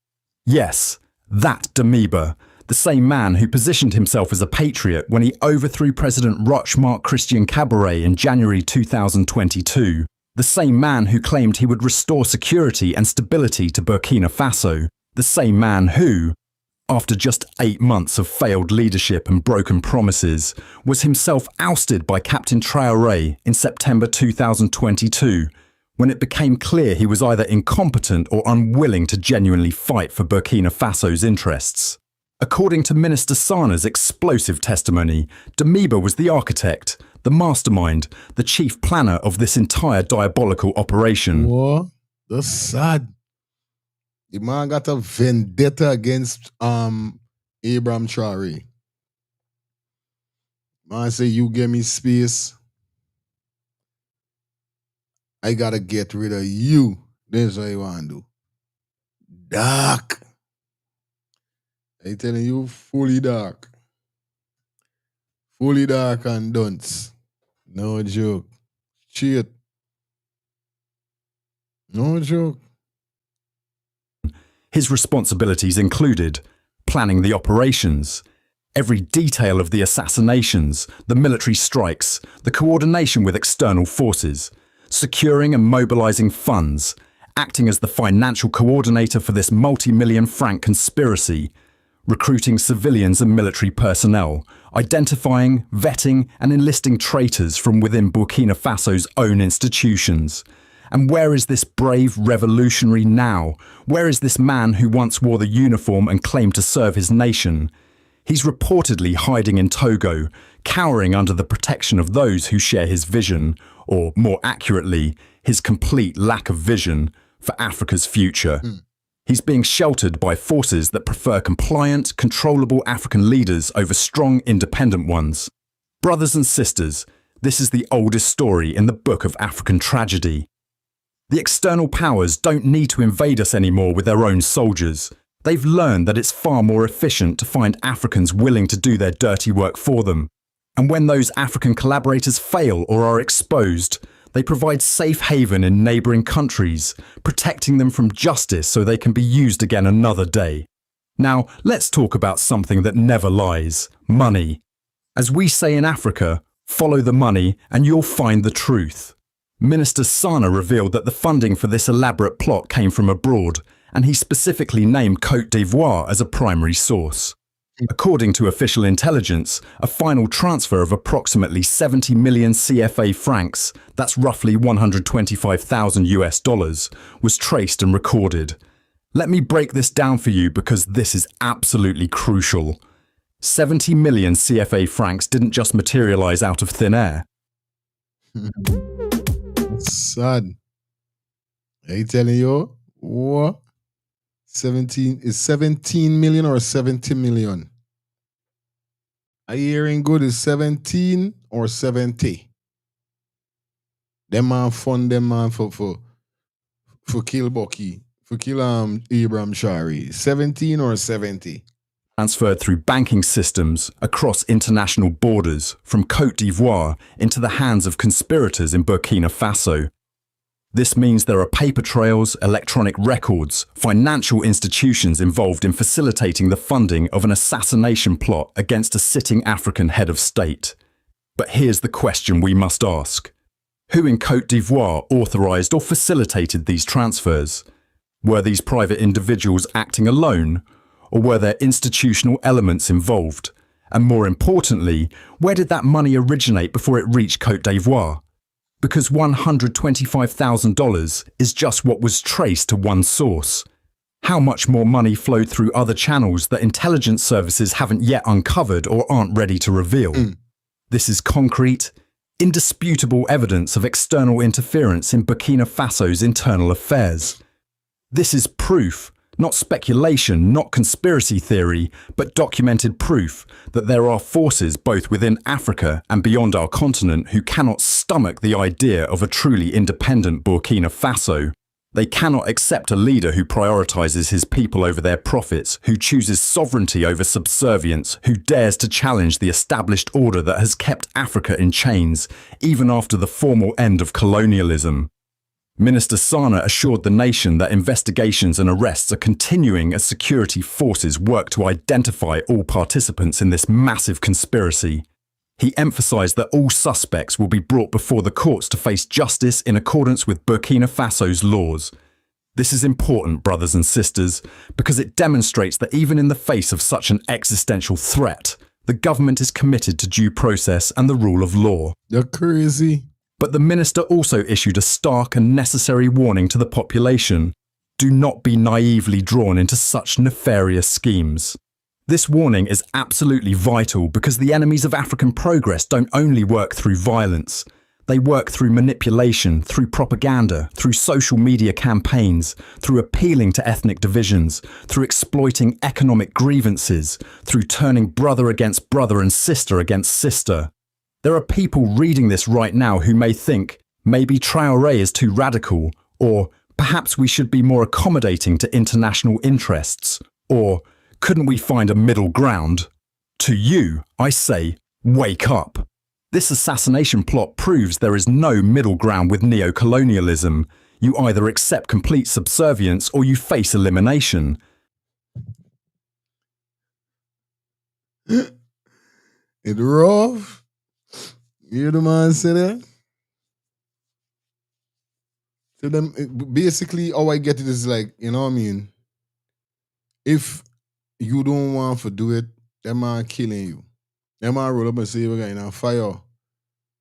Yes, that Damiba, the same man who positioned himself as a patriot when he overthrew President Roch Marc Christian Kabore in January 2022. The same man who claimed he would restore security and stability to Burkina Faso. The same man who, after just 8 months of failed leadership and broken promises, was himself ousted by Captain Traore in September 2022, when it became clear he was either incompetent or unwilling to genuinely fight for Burkina Faso's interests. According to Minister Sana's explosive testimony, Damiba was the architect, the mastermind, the chief planner of this entire diabolical operation. What? That's sad. The man got a vendetta against Abraham Traore. Man say, you give me space, I gotta get rid of you. That's what you want to do. Dark. I telling you, fully dark. Fully dark and dunce. No joke. Cheat. No joke. His responsibilities included planning the operations, every detail of the assassinations, the military strikes, the coordination with external forces, securing and mobilizing funds, acting as the financial coordinator for this multi-million franc conspiracy, recruiting civilians and military personnel, identifying, vetting and enlisting traitors from within Burkina Faso's own institutions. And where is this brave revolutionary now? Where is this man who once wore the uniform and claimed to serve his nation? He's reportedly hiding in Togo, cowering under the protection of those who share his vision, or more accurately, his complete lack of vision for Africa's future. He's being sheltered by forces that prefer compliant, controllable African leaders over strong, independent ones. Brothers and sisters, this is the oldest story in the book of African tragedy. The external powers don't need to invade us anymore with their own soldiers. They've learned that it's far more efficient to find Africans willing to do their dirty work for them. And when those African collaborators fail or are exposed, they provide safe haven in neighbouring countries, protecting them from justice so they can be used again another day. Now, let's talk about something that never lies: money. As we say in Africa, follow the money and you'll find the truth. Minister Sana revealed that the funding for this elaborate plot came from abroad, and he specifically named Côte d'Ivoire as a primary source. According to official intelligence, a final transfer of approximately 70 million CFA francs, that's roughly 125,000 US dollars, was traced and recorded. Let me break this down for you because this is absolutely crucial. 70 million CFA francs didn't just materialize out of thin air. Son, I telling you, what? 17 million or 70 million? Are you hearing good? Is 17 or 70? Them man fund them man for kill Bucky, for kill Abraham Shari. 17 or 70? Transferred through banking systems across international borders from Côte d'Ivoire into the hands of conspirators in Burkina Faso. This means there are paper trails, electronic records, financial institutions involved in facilitating the funding of an assassination plot against a sitting African head of state. But here's the question we must ask. Who in Côte d'Ivoire authorised or facilitated these transfers? Were these private individuals acting alone? Or were there institutional elements involved? And more importantly, where did that money originate before it reached Côte d'Ivoire? Because $125,000 is just what was traced to one source. How much more money flowed through other channels that intelligence services haven't yet uncovered or aren't ready to reveal? This is concrete, indisputable evidence of external interference in Burkina Faso's internal affairs. This is proof, not speculation, not conspiracy theory, but documented proof that there are forces both within Africa and beyond our continent who cannot stomach the idea of a truly independent Burkina Faso. They cannot accept a leader who prioritizes his people over their profits, who chooses sovereignty over subservience, who dares to challenge the established order that has kept Africa in chains, even after the formal end of colonialism. Minister Sana assured the nation that investigations and arrests are continuing as security forces work to identify all participants in this massive conspiracy. He emphasized that all suspects will be brought before the courts to face justice in accordance with Burkina Faso's laws. This is important, brothers and sisters, because it demonstrates that even in the face of such an existential threat, the government is committed to due process and the rule of law. You're crazy. But the minister also issued a stark and necessary warning to the population. Do not be naively drawn into such nefarious schemes. This warning is absolutely vital because the enemies of African progress don't only work through violence. They work through manipulation, through propaganda, through social media campaigns, through appealing to ethnic divisions, through exploiting economic grievances, through turning brother against brother and sister against sister. There are people reading this right now who may think, maybe Traore is too radical, or perhaps we should be more accommodating to international interests, or couldn't we find a middle ground? To you, I say, wake up. This assassination plot proves there is no middle ground with neo-colonialism. You either accept complete subservience or you face elimination. It rough. You hear the man say that? So them, basically, how I get it is like, you know what I mean? If you don't want to do it, them man killing you. Them man roll up and say, we're going to fire.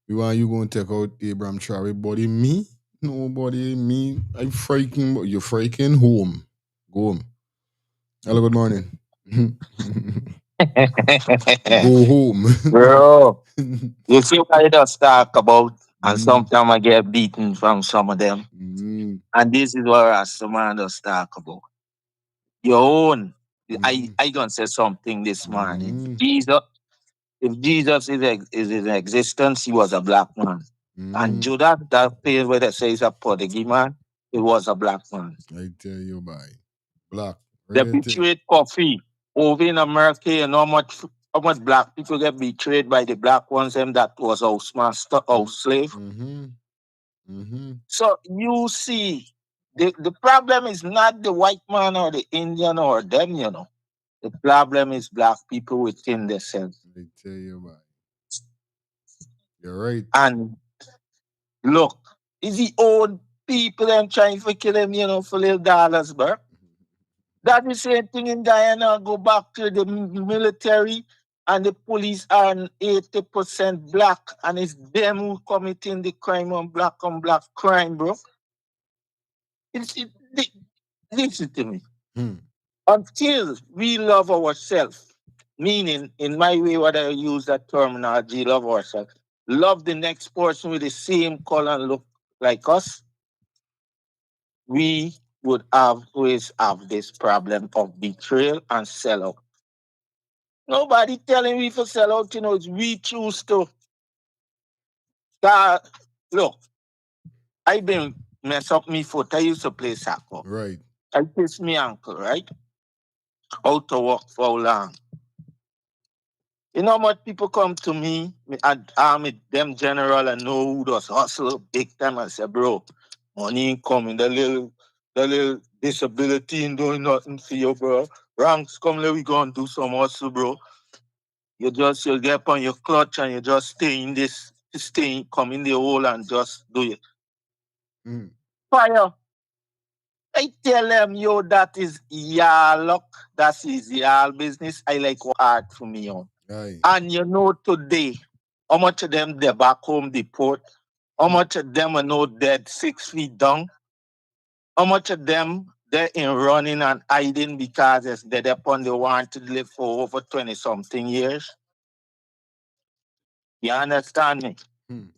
We want you going to take out Abraham Traore. Body me? Nobody, me. I'm freaking, you're freaking home. Go home. Hello, good morning. Go home. Bro, you see what I just talk about? And sometimes I get beaten from some of them. And this is what Rastaman just talk about. Your own. I gonna say something this morning. If Jesus is in existence, he was a black man. And Judas, that place where they say he's a prodigy man, he was a black man. I tell you, bye. Black. They Right. betrayed coffee over in America, and how much black people get betrayed by the black ones, them that was house master, house slave. So you see, the problem is not the white man or the Indian or them, you know. The problem is black people within themselves. I tell you, bye. You're right. And look, is the old people them trying to kill him, you know, for little dollars, bro? That is the same thing in Guyana. Go back to the military and the police are 80% black, and it's them who committing the crime on black crime, bro. Listen to me. Until we love ourselves, meaning in my way, what I use that terminology, love ourselves, love the next person with the same color and look like us, we would always have this problem of betrayal and sellout. Nobody telling we for sell out, you know, it's we choose to start. Look, I been mess up me foot. I used to play soccer. Right. I twist me ankle, right? Out to work for how long? You know how much people come to me and army them general and know who does hustle big time and say, bro, money ain't coming, the little disability ain't doing nothing for you, bro. Ranks come, let we go and do some hustle, bro. You get upon your clutch and you just come in the hole and just do it. Fire. I tell them, yo, that is your luck. That is your business. I like what hard for me on. Aye. And you know today, how much of them they back home deport? How much of them are no dead 6 feet down? How much of them they're in running and hiding because they're upon the want to live for over 20 something years? You understand me?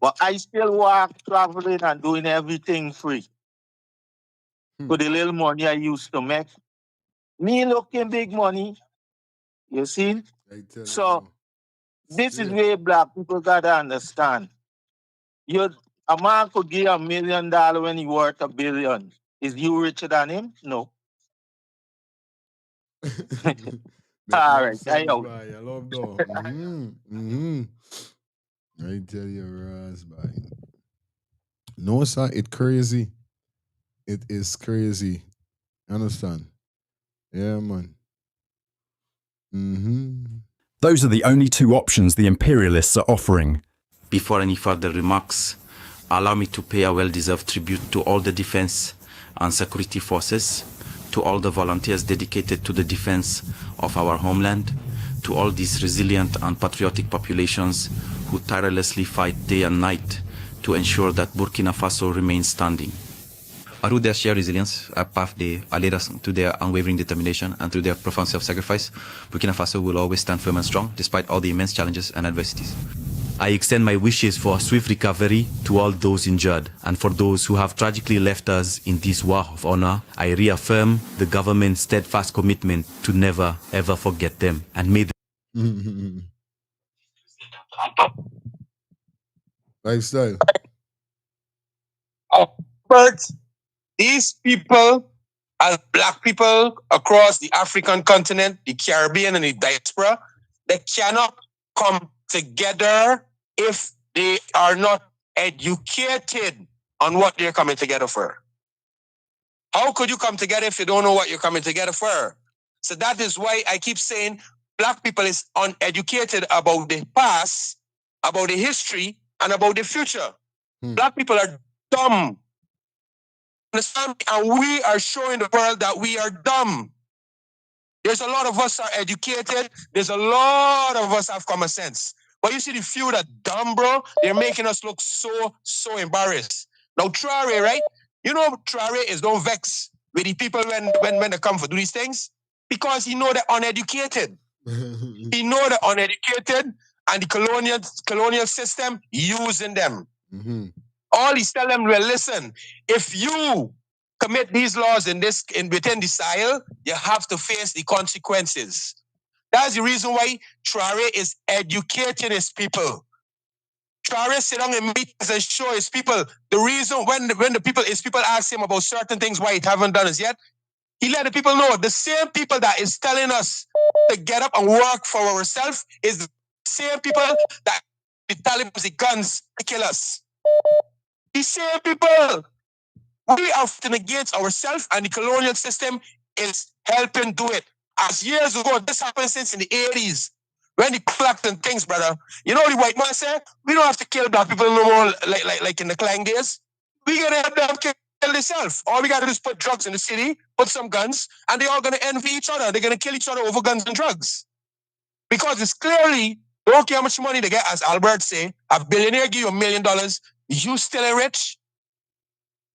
But I still walk traveling and doing everything free. For the little money I used to make. Me looking big money. You see? So this is where black people gotta understand. A man could give $1 million when he worth $1 billion. Is you richer than him? No. All right, I know. I love though. I tell you, Ras, bye. No, sir, it crazy. It is crazy. Understand? Yeah, man. Those are the only two options the imperialists are offering. Before any further remarks, allow me to pay a well-deserved tribute to all the defense and security forces, to all the volunteers dedicated to the defense of our homeland, to all these resilient and patriotic populations who tirelessly fight day and night to ensure that Burkina Faso remains standing. Through their sheer resilience, a path they led us to their unwavering determination, and through their profound self-sacrifice, Burkina Faso will always stand firm and strong despite all the immense challenges and adversities. I extend my wishes for a swift recovery to all those injured, and for those who have tragically left us in this war of honor, I reaffirm the government's steadfast commitment to never ever forget them, and may Lifestyle. But these people, as black people across the African continent, the Caribbean, and the diaspora, they cannot come together if they are not educated on what they're coming together for. How could you come together if you don't know what you're coming together for? So that is why I keep saying black people is uneducated about the past, about the history, and about the future. Black people are dumb. Understand? And we are showing the world that we are dumb. There's a lot of us are educated. There's a lot of us have common sense. But you see the few that dumb, bro, they're making us look so embarrassed. Now, Traore, right? You know Traore is don't vex with the people when they come for do these things because he know they're uneducated. He know the uneducated and the colonial system using them. All he's telling them, well, listen, if you commit these laws within the Sahel, you have to face the consequences. That's the reason why Traore is educating his people. Traore sit down in meetings and show his people the reason when his people ask him about certain things why he haven't done it yet. He let the people know the same people that is telling us to get up and work for ourselves is the same people that be telling us the guns to kill us. The same people. We are fighting against ourselves, and the colonial system is helping do it. As years ago, this happened since in the 80s. When the clocks and things, brother. You know what the white man said? We don't have to kill black people no more like in the Clang days. We gotta help them kill themselves. All we gotta do is put drugs in the city, put some guns, and they're all gonna envy each other. They're gonna kill each other over guns and drugs. Because it's clearly, don't care how much money they get, as Albert say, a billionaire give you $1 million, you still ain't rich.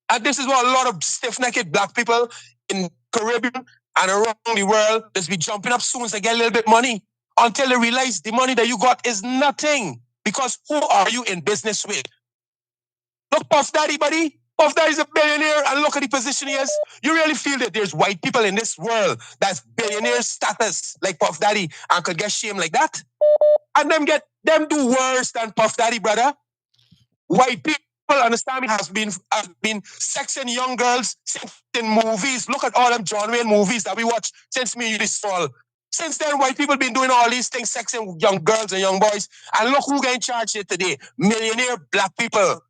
And this is what a lot of stiff-necked black people in Caribbean and around the world just be jumping up soon as they get a little bit money until they realize the money that you got is nothing. Because who are you in business with? Look, Puff Daddy, buddy. Puff Daddy's a billionaire, and look at the position he is. You really feel that there's white people in this world that's billionaire status like Puff Daddy and could get shamed like that? And them do worse than Puff Daddy, brother. White people, understand me, have been sexing young girls in movies. Look at all them John Wayne movies that we watch since me this fall. Since then, white people been doing all these things, sexing young girls and young boys. And look who getting charged here today. Millionaire black people.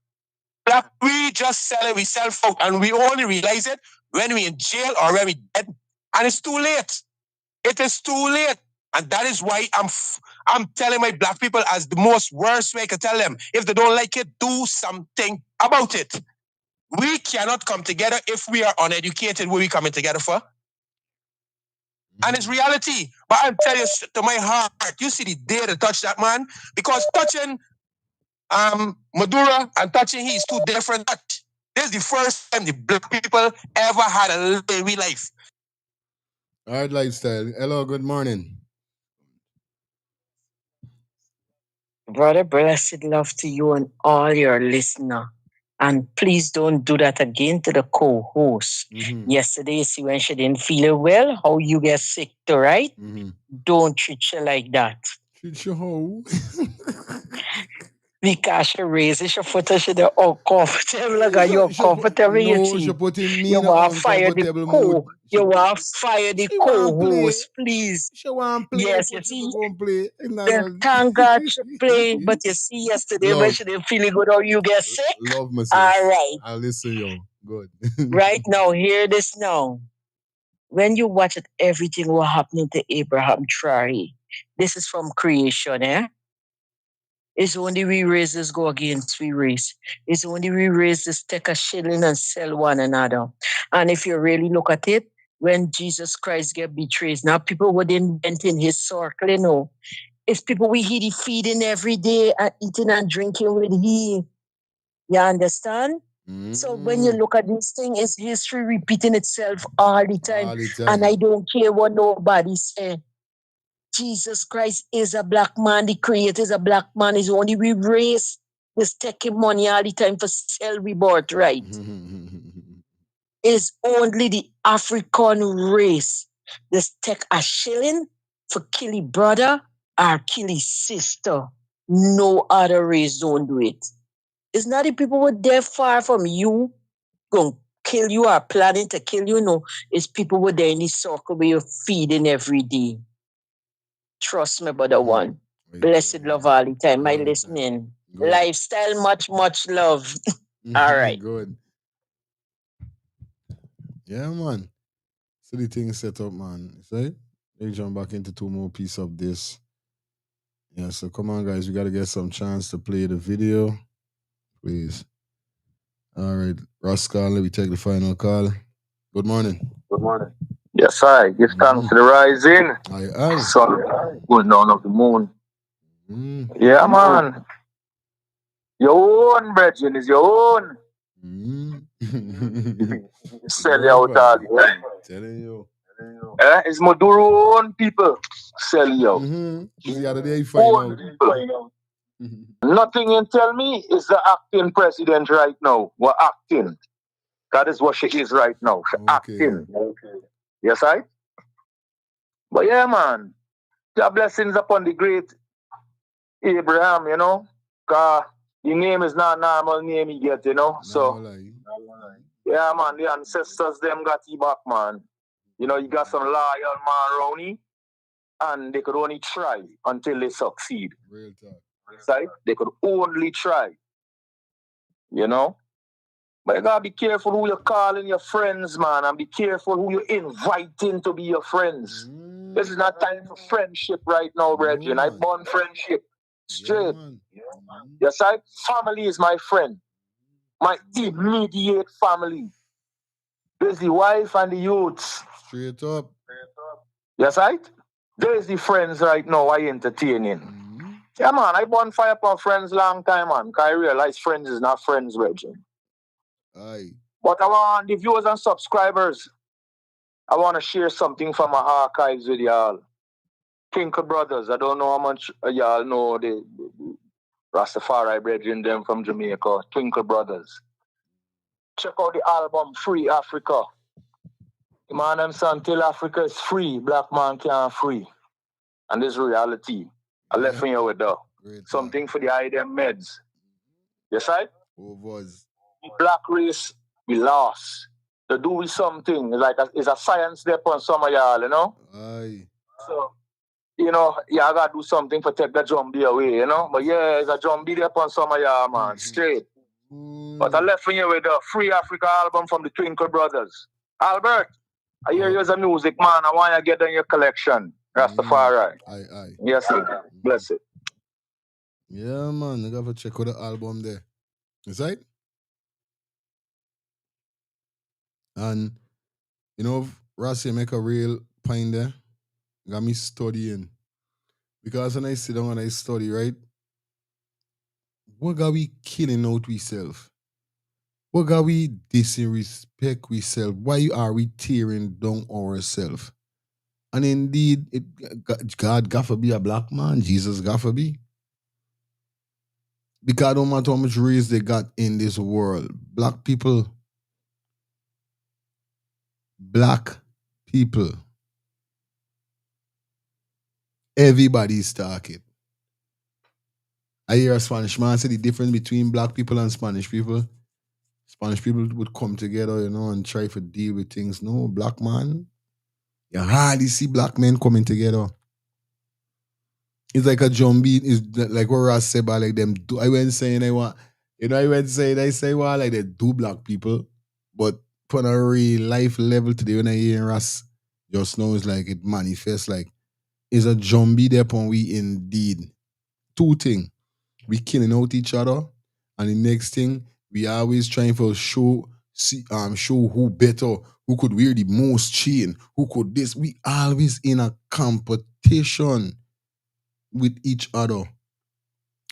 Black, we just sell it, we sell folk, and we only realize it when we in jail or when we dead. And it's too late. It is too late. And that is why I'm telling my black people as the most worst way I can tell them. If they don't like it, do something about it. We cannot come together if we are uneducated. What are we coming together for? And it's reality. But I'm telling you to my heart, you see the day to touch that man? Because touching Madura and touching he is two different. This is the first time the black people ever had a little real life. All right, lifestyle. Hello, good morning. Brother, blessed love to you and all your listener. And please don't do that again to the co-host. Yesterday, see when she didn't feel well, how you get sick too, right? Don't treat her like that. Treat you how? Because she raises your foot and she the uncomfortable. Like you're comfortable. No, she putting me you in an want to fire the uncomfortable mood. You want to fire the co-host, please. She want to play. Yes, you see. Play. Then thank God she play. But you see, yesterday when she didn't feel good or you get sick. Love myself. All right. I'll listen, yo. Good. Right now, hear this now. When you watch it, everything what happening to Abraham Traore, this is from creation, eh? It's only we races go against we race. It's only we races take a shilling and sell one another. And if you really look at it, when Jesus Christ get betrayed, now people would invent in his circle, you know. It's people we hear the feeding every day and eating and drinking with him. You understand? So when you look at this thing, it's history repeating itself all the time. And I don't care what nobody says. Jesus Christ is a black man. The creator is a black man. It's only we race is taking money all the time for sell we birthright. It's only the African race that take a shilling for kill his brother or kill his sister. No other race don't do it. It's not the people who are there far from you going to kill you or planning to kill you. No, it's people who are there in the circle where you're feeding every day. Trust me, brother one. Blessed love all the time. My listening. Good. Lifestyle, much love. All right. Good. Yeah, man. So the thing set up, man. See? They jump back into two more pieces of this. Yeah, so come on, guys. We got to get some chance to play the video. Please. All right. Rascal, let me take the final call. Good morning. Good morning. Yes, I give thanks to the rising. Aye. Sun going down of the moon. Yeah, man. Your own, brethren, is your own. Sell you out all the time. Telling you. It's Maduro own people. sell you. Is the other day find out. Nothing you tell me is the acting president right now. We're acting. That is what she is right now. She acting. Yes, I? But yeah, man. The blessings upon the great Abraham, you know. Cause the name is not a normal name he get, you know. So yeah, man, the ancestors them got you back, man. You know, you got some loyal man around you, and they could only try until they succeed. Real talk. Right? They could only try. You know? But you gotta be careful who you're calling your friends, man, and be careful who you're inviting to be your friends. This is not time for friendship right now, brethren. I born friendship. Straight. Yes, family is my friend. My immediate family. There's the wife and the youths. Straight up. Yes, right? There's the friends right now I entertaining. Yeah, man, I born fire upon friends long time, man. Because I realize friends is not friends, brethren. Aye. But I want the viewers and subscribers, I want to share something from my archives with y'all. Twinkle Brothers, I don't know how much y'all know the Rastafari brethren them from Jamaica. Twinkle Brothers. Check out the album Free Africa. The man and son, till Africa is free, black man can't free. And this reality. I left you with that. Something for the IDM meds. Yes, right? Who was? The black race, we lost. To do with something. It's a science there on some of y'all, you know? Aye. So, you know, yeah, I gotta do something for take the zombie away, you know? But yeah, it's a zombie there on some of y'all, man. Straight. But I left you with the Free Africa album from the Twinkle Brothers. Albert, I hear you as a music man. I want you to get in your collection. Rastafari. Aye. Yes, sir. Bless it. Yeah, man. I gotta check out the album there. Is right? And, you know, Rossi make a real point there. Got me studying. Because when I sit down and I study, right? What got we killing out we self? What got we disrespect we self? Why are we tearing down ourselves? And indeed, God got to be a black man. Jesus got to be. Because no matter how much race they got in this world, black people, everybody's talking. I hear a Spanish man say the difference between black people and Spanish people. Spanish people would come together, you know, and try to deal with things. No, black man, you hardly see black men coming together. It's like a zombie. It's like what Ross said about like them. I went saying I say well like they do black people, but on a real life level today when I hear Ross just know it's like it manifests like it's a zombie there upon we indeed. Two things. We killing out each other, and the next thing we always trying to show who better, who could wear the most chain, who could this. We always in a competition with each other.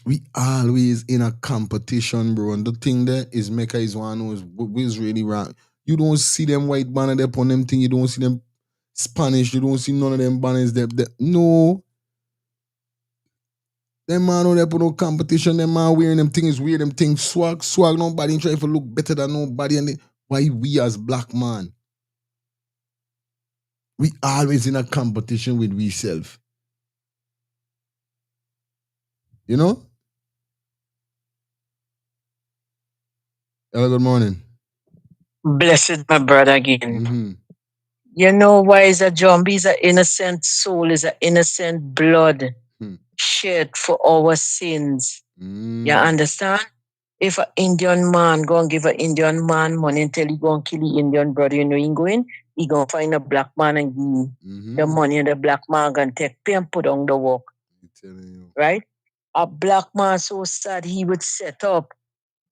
We always in a competition, bro. And the thing there is Mecca is one who is really wrong. You don't see them white banner there upon them thing. You don't see them Spanish. You don't see none of them banners there. No. Them man on there put no competition. Them man wearing them things weird. Them things swag. Nobody trying to look better than nobody. And why we as black man? We always in a competition with we self. You know? Hello, good morning. Blessed, my brother, again. You know why is a zombie? Is an innocent soul, is an innocent blood shed for our sins. You understand? If an Indian man go and give an Indian man money until he go and kill the Indian brother, you know he going to find a black man and give the money, and the black man going to take pay and put on the work. Right? A black man so sad he would set up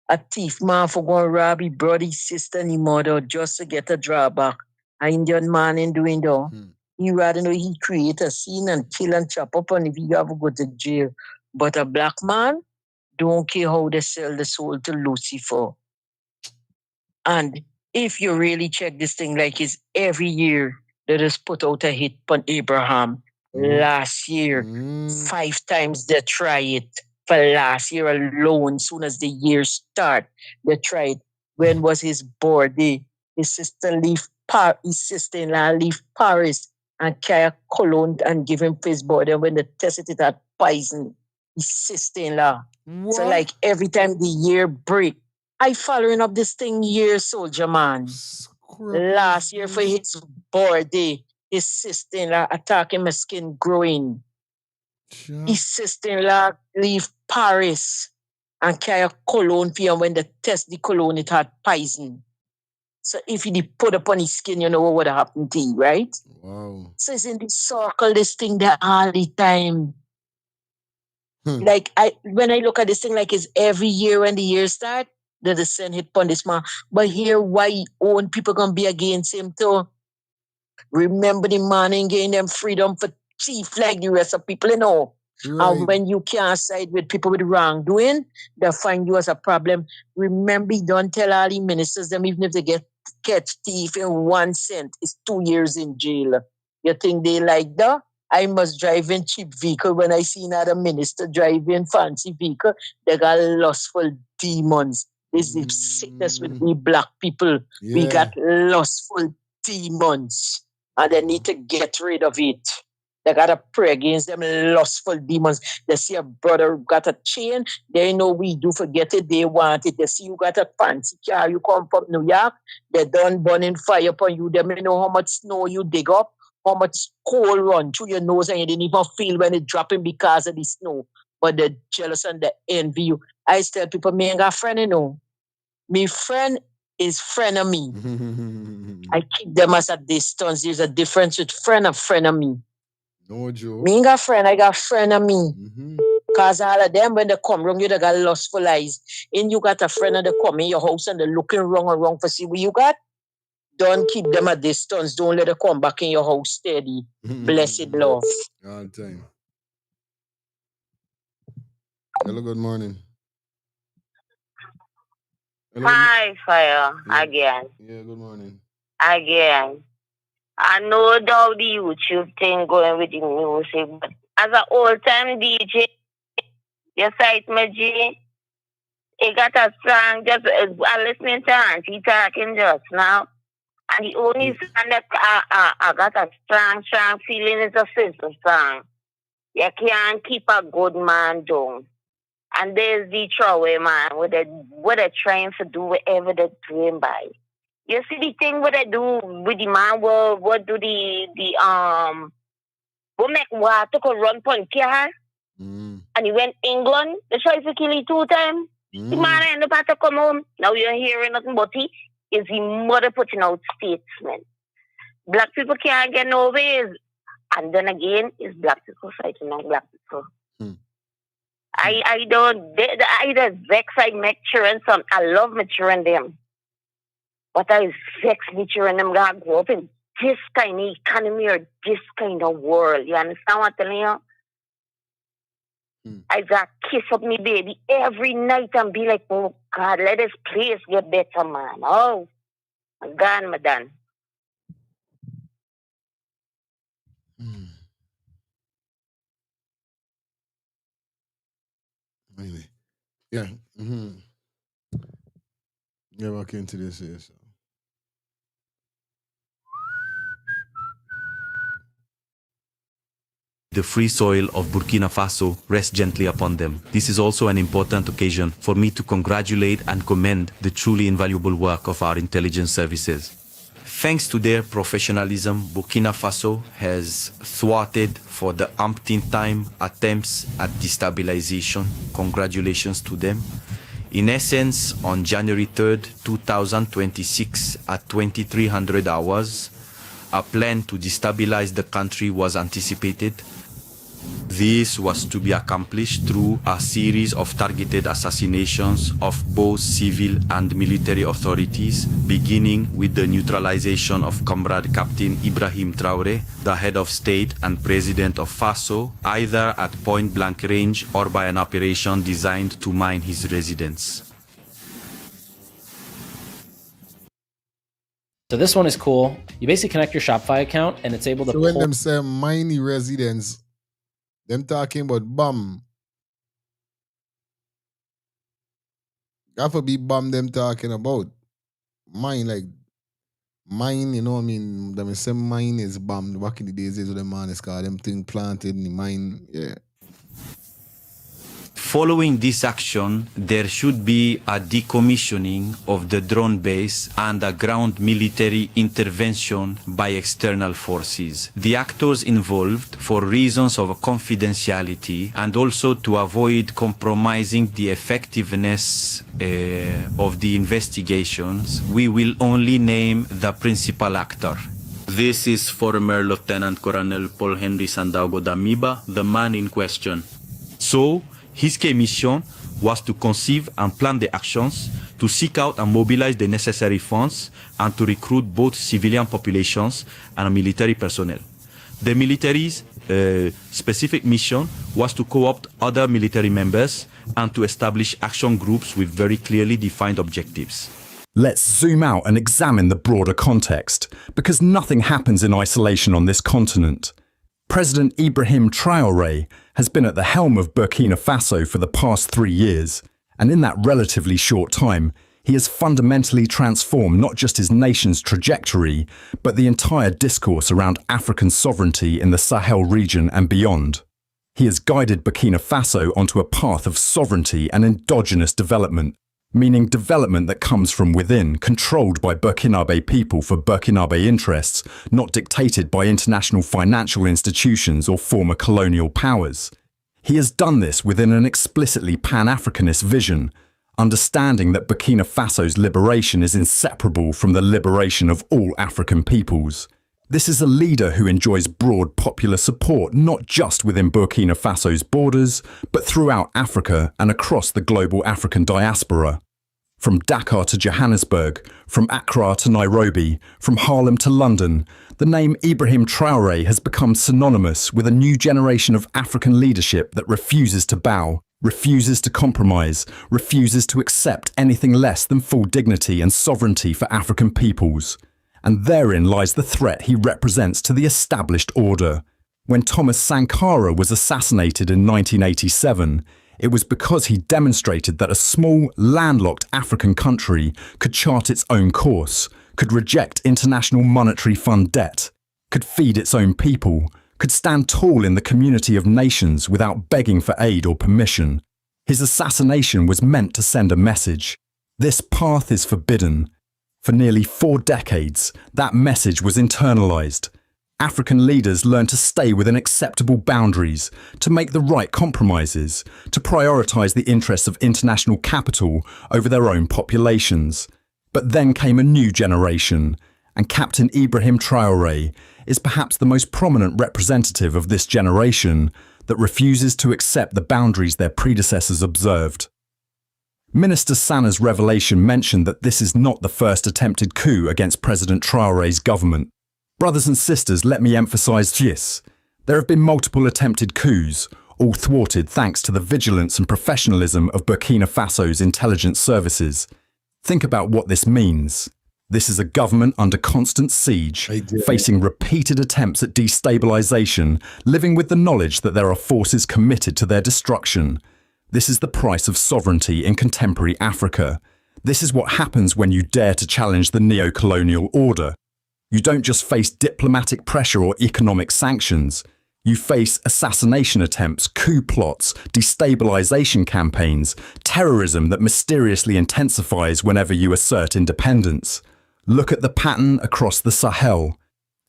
a thief man for going to rob his brother, his sister, and his mother just to get a drawback. An Indian man in doing that. He rather know he create a scene and kill and chop up, and if you have to go to jail. But a black man don't care how they sell the soul to Lucifer. And if you really check this thing, like it's every year that is put out a hit on Abraham, Last year, 5 times they try it. For last year alone, soon as the year start, they tried. When was his birthday? His sister-in-law leave Paris and carry a cologne and give him for his birthday. When they tested it at poison, his sister-in-law. So like every time the year break, I following up this thing year, soldier man. Last year for his birthday, his sister-in-law attacking my skin growing. His sister-in-law leave Paris and carry a cologne for him. When they test the cologne, it had poison. So if he put upon his skin, you know what would have happened to you, right? Wow. So it's in the circle, this thing there all the time. Like when I look at this thing, like it's every year when the year start, that the sun hit upon this man. But here, why own people gonna be against him too? Remember the man ain't getting them freedom for chief like the rest of people, you know. Right. And when you can't side with people with wrongdoing, they find you as a problem. Remember, don't tell all the ministers them, even if they catch thief in 1 cent, it's 2 years in jail. You think they like that? I must drive in cheap vehicle. When I see another minister driving fancy vehicle, they got lustful demons. This is the sickness with we black people. We got lustful demons. And they need to get rid of it. They gotta pray against them lustful demons. They see a brother got a chain, they know we do forget it, they want it. They see you got a fancy car, you come from New York, they done burning fire upon you. They may know how much snow you dig up, how much coal run through your nose, and you didn't even feel when it dropping because of the snow. But they're jealous and they envy you. I tell people, me ain't got a friend, you know. Me friend is friend of me. I keep them as a distance. There's a difference with friend and friend of me. No joke. Me ain't got friend, I got friend of me. Cause all of them, when they come wrong, you they got lustful eyes. And you got a friend and they come in your house and they're looking wrong for see what you got. Don't keep them at distance. Don't let them come back in your house steady. Blessed love. All the time. Hello, good morning. Hello. Hi, Fire, again. Yeah, good morning. Again. I know how the YouTube thing going with the music, but as an old-time DJ, you sight me, G, he got a song, just I listening to Auntie talking just now, and the only song that I got a strong feeling is a sister song. You can't keep a good man down. And there's the Traore man, what they're trying to do, whatever they're doing by. You see the thing what they do with the man, what do what make water to run pon car? And he went England, they tried to kill him 2 times. The man ended up to come home. Now you're hearing nothing but he is the mother putting out statements. Black people can't get no ways. And then again, it's black people fighting not black people. I don't, I just vex, I make children some, I love my children them. But I vex my children them gonna grow up in this kind of economy or this kind of world. You understand what I'm telling you? I got kiss up me baby every night and be like, oh God, let this place get better, man. Oh, I'm gone, I'm done. Anyway, yeah. Get back into this here. So. The free soil of Burkina Faso rests gently upon them. This is also an important occasion for me to congratulate and commend the truly invaluable work of our intelligence services. Thanks to their professionalism, Burkina Faso has thwarted for the umpteenth time attempts at destabilization. Congratulations to them. In essence, on January 3rd, 2026 at 2300 hours, a plan to destabilize the country was anticipated. This was to be accomplished through a series of targeted assassinations of both civil and military authorities, beginning with the neutralization of Comrade Captain Ibrahim Traore, the head of state and president of Faso, either at point-blank range or by an operation designed to mine his residence. So this one is cool. You basically connect your Shopify account and it's able to So when pull. them say miny residents, them talking about bomb. That would be bomb them talking about. Mine, like, mine, you know what I mean? Them say mine is bomb. Back in the days, of the man is called them thing planted in the mine. Yeah. Following this action, there should be a decommissioning of the drone base and a ground military intervention by external forces. The actors involved, for reasons of confidentiality and also to avoid compromising the effectiveness of the investigations, we will only name the principal actor. This is former Lieutenant Colonel Paul Henry Sandaogo Damiba, the man in question. So, his key mission was to conceive and plan the actions, to seek out and mobilize the necessary funds, and to recruit both civilian populations and military personnel. The military's specific mission was to co-opt other military members and to establish action groups with very clearly defined objectives. Let's zoom out and examine the broader context, because nothing happens in isolation on this continent. President Ibrahim Traore has been at the helm of Burkina Faso for the past 3 years, and in that relatively short time, he has fundamentally transformed not just his nation's trajectory, but the entire discourse around African sovereignty in the Sahel region and beyond. He has guided Burkina Faso onto a path of sovereignty and endogenous development, meaning development that comes from within, controlled by Burkinabe people for Burkinabe interests, not dictated by international financial institutions or former colonial powers. He has done this within an explicitly Pan-Africanist vision, understanding that Burkina Faso's liberation is inseparable from the liberation of all African peoples. This is a leader who enjoys broad popular support not just within Burkina Faso's borders, but throughout Africa and across the global African diaspora. From Dakar to Johannesburg, from Accra to Nairobi, from Harlem to London, the name Ibrahim Traore has become synonymous with a new generation of African leadership that refuses to bow, refuses to compromise, refuses to accept anything less than full dignity and sovereignty for African peoples. And therein lies the threat he represents to the established order. When Thomas Sankara was assassinated in 1987, it was because he demonstrated that a small, landlocked African country could chart its own course, could reject International Monetary Fund debt, could feed its own people, could stand tall in the community of nations without begging for aid or permission. His assassination was meant to send a message. This path is forbidden. For nearly 4 decades, that message was internalized. African leaders learned to stay within acceptable boundaries, to make the right compromises, to prioritize the interests of international capital over their own populations. But then came a new generation, and Captain Ibrahim Traore is perhaps the most prominent representative of this generation that refuses to accept the boundaries their predecessors observed. Minister Sana's revelation mentioned that this is not the first attempted coup against President Traore's government. Brothers and sisters, let me emphasize this. There have been multiple attempted coups, all thwarted thanks to the vigilance and professionalism of Burkina Faso's intelligence services. Think about what this means. This is a government under constant siege, facing repeated attempts at destabilization, living with the knowledge that there are forces committed to their destruction. This is the price of sovereignty in contemporary Africa. This is what happens when you dare to challenge the neo-colonial order. You don't just face diplomatic pressure or economic sanctions. You face assassination attempts, coup plots, destabilization campaigns, terrorism that mysteriously intensifies whenever you assert independence. Look at the pattern across the Sahel.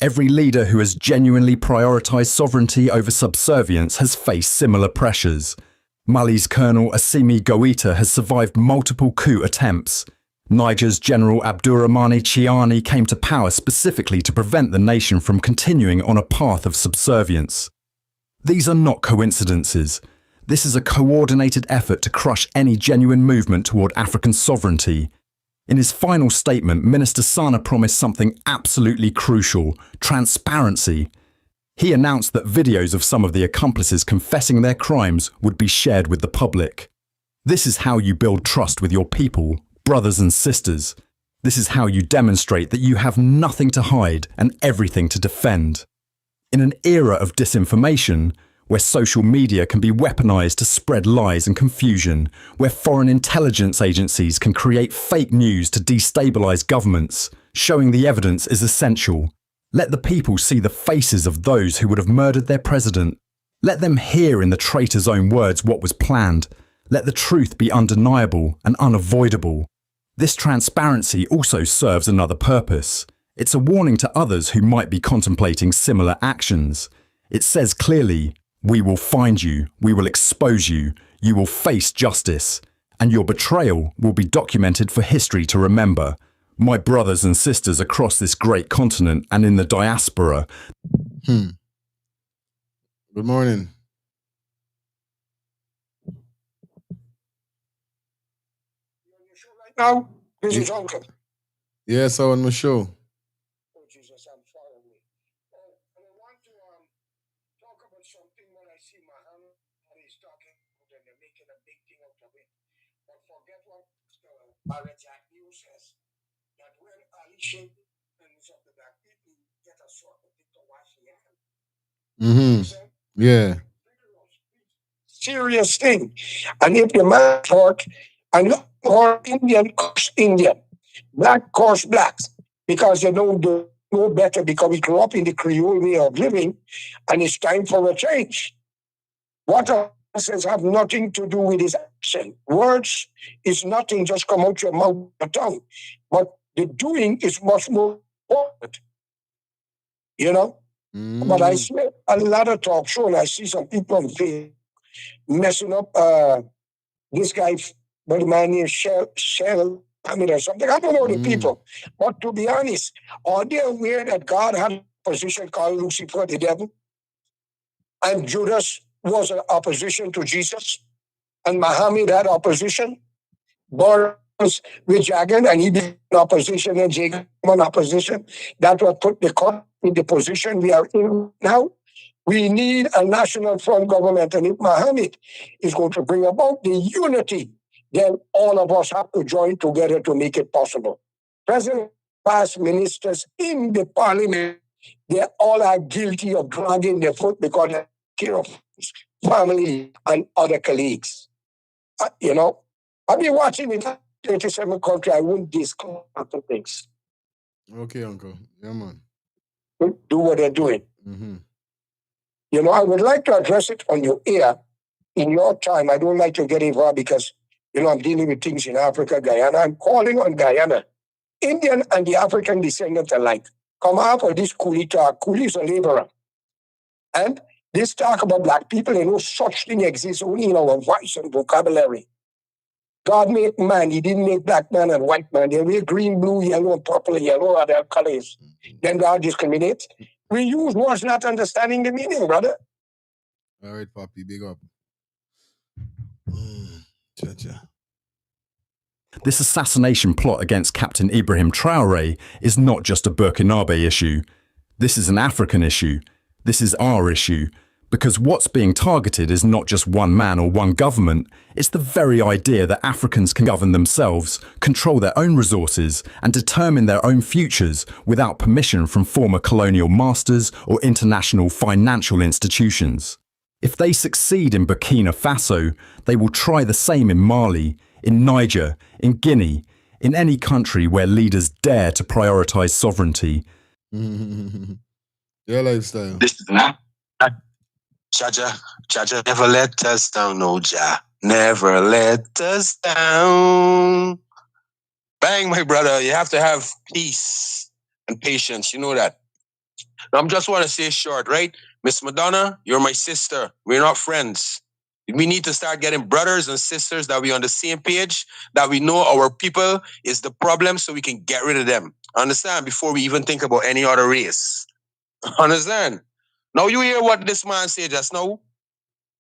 Every leader who has genuinely prioritized sovereignty over subservience has faced similar pressures. Mali's Colonel Assimi Goïta has survived multiple coup attempts. Niger's General Abdourahmane Chiani came to power specifically to prevent the nation from continuing on a path of subservience. These are not coincidences. This is a coordinated effort to crush any genuine movement toward African sovereignty. In his final statement, Minister Sana promised something absolutely crucial: transparency. He announced that videos of some of the accomplices confessing their crimes would be shared with the public. This is how you build trust with your people, brothers and sisters. This is how you demonstrate that you have nothing to hide and everything to defend. In an era of disinformation, where social media can be weaponized to spread lies and confusion, where foreign intelligence agencies can create fake news to destabilize governments, showing the evidence is essential. Let the people see the faces of those who would have murdered their president. Let them hear in the traitor's own words what was planned. Let the truth be undeniable and unavoidable. This transparency also serves another purpose. It's a warning to others who might be contemplating similar actions. It says clearly, we will find you, we will expose you, you will face justice, and your betrayal will be documented for history to remember. My brothers and sisters across this great continent and in the diaspora. Good morning. Now, this is Uncle. Yes, on my show. Oh, Jesus, I'm far away. And I want to talk about something when I see Muhammad and he's talking and they're making a big thing out of it. But forget what Jack News says. That when Ali Sheikh and some of the black people get a sort of thing to wash the hand. Yeah. Serious thing. And if the man talk and or Indian curse Indian, black curse blacks, because they don't know better because we grew up in the Creole way of living, and it's time for a change. What says have nothing to do with his action. Words is nothing, just come out your mouth or tongue. But the doing is much more important. You know? But I see a lot of talk show and I see some people on Facebook messing up this guy, but the man named Shell Hamid or something. I don't know the people. But to be honest, are they aware that God had a position called Lucifer the devil? And Judas was an opposition to Jesus? And Muhammad had opposition? Boris with Jagan and he did opposition and Jagan on opposition. That will put the court in the position we are in now. We need a national front government, and if Muhammad is going to bring about the unity, then all of us have to join together to make it possible. President, past ministers in the parliament, they all are guilty of dragging their foot because they care of family and other colleagues. You know, I've been watching in 37 countries. I wouldn't discuss other things. Okay, Uncle. Yeah, man. Do what they're doing. You know, I would like to address it on your air in your time. I don't like to get involved because, you know, I'm dealing with things in Africa, Guyana. I'm calling on Guyana. Indian and the African descendants alike. Come out of this coolie talk. Coolie is a laborer. And this talk about black people, and no such thing exists only in our voice and vocabulary. God made man. He didn't make black man and white man. They wear green, blue, yellow, and purple, and yellow are their colors. Then God discriminates. We use words not understanding the meaning, brother. All right, Papi, big up. This assassination plot against Captain Ibrahim Traore is not just a Burkinabe issue. This is an African issue. This is our issue. Because what's being targeted is not just one man or one government, it's the very idea that Africans can govern themselves, control their own resources, and determine their own futures without permission from former colonial masters or international financial institutions. If they succeed in Burkina Faso, they will try the same in Mali, in Niger, in Guinea, in any country where leaders dare to prioritize sovereignty. Your lifestyle. This is not. Jaja, never let us down, no Jah. Never let us down. Bang, my brother. You have to have peace and patience. You know that. Now, I'm just want to say short, right? Miss Madonna, you're my sister. We're not friends. We need to start getting brothers and sisters that we're on the same page, that we know our people is the problem so we can get rid of them. Understand? Before we even think about any other race. Understand? Now you hear what this man said just now?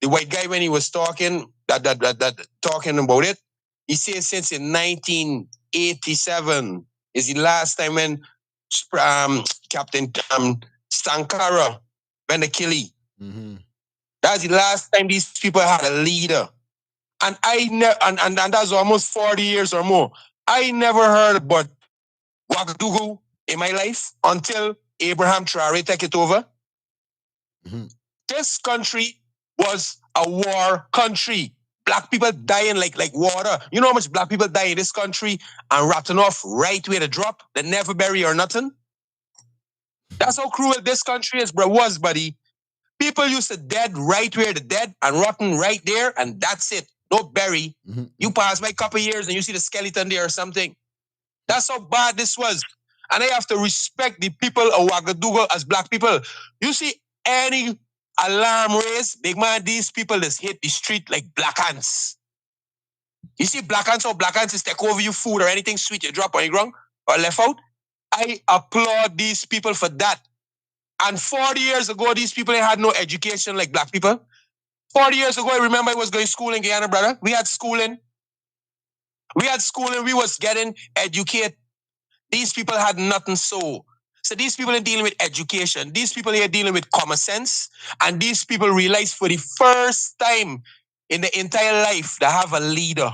The white guy, when he was talking, talking about it, he said since in 1987 is the last time when Captain Sankara went to Kili. That's the last time these people had a leader. And and that's almost 40 years or more. I never heard about Ouagadougou in my life until Abraham Traore took it over. This country was a war country. Black people dying like water. You know how much black people die in this country and rotting off right where the drop? They never bury or nothing. That's how cruel this country is, bro. Was, buddy. People used to dead right where the dead and rotten right there, and that's it. No bury. You pass by a couple years and you see the skeleton there or something. That's how bad this was. And I have to respect the people of Ouagadougou as black people. You see any alarm raised, big man, these people just hit the street like black ants. You see black ants, or black ants is take over your food or anything sweet you drop on your ground or left out. I applaud these people for that. And 40 years ago, these people had no education like black people. 40 years ago, I remember I was going to school in Guyana, brother. We had schooling. We was getting educated. These people had nothing so these people are dealing with education. These people here dealing with common sense. And these people realize for the first time in the entire life, they have a leader.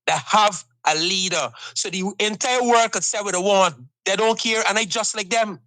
They have a leader. So the entire world could say what they want. They don't care, and I just like them.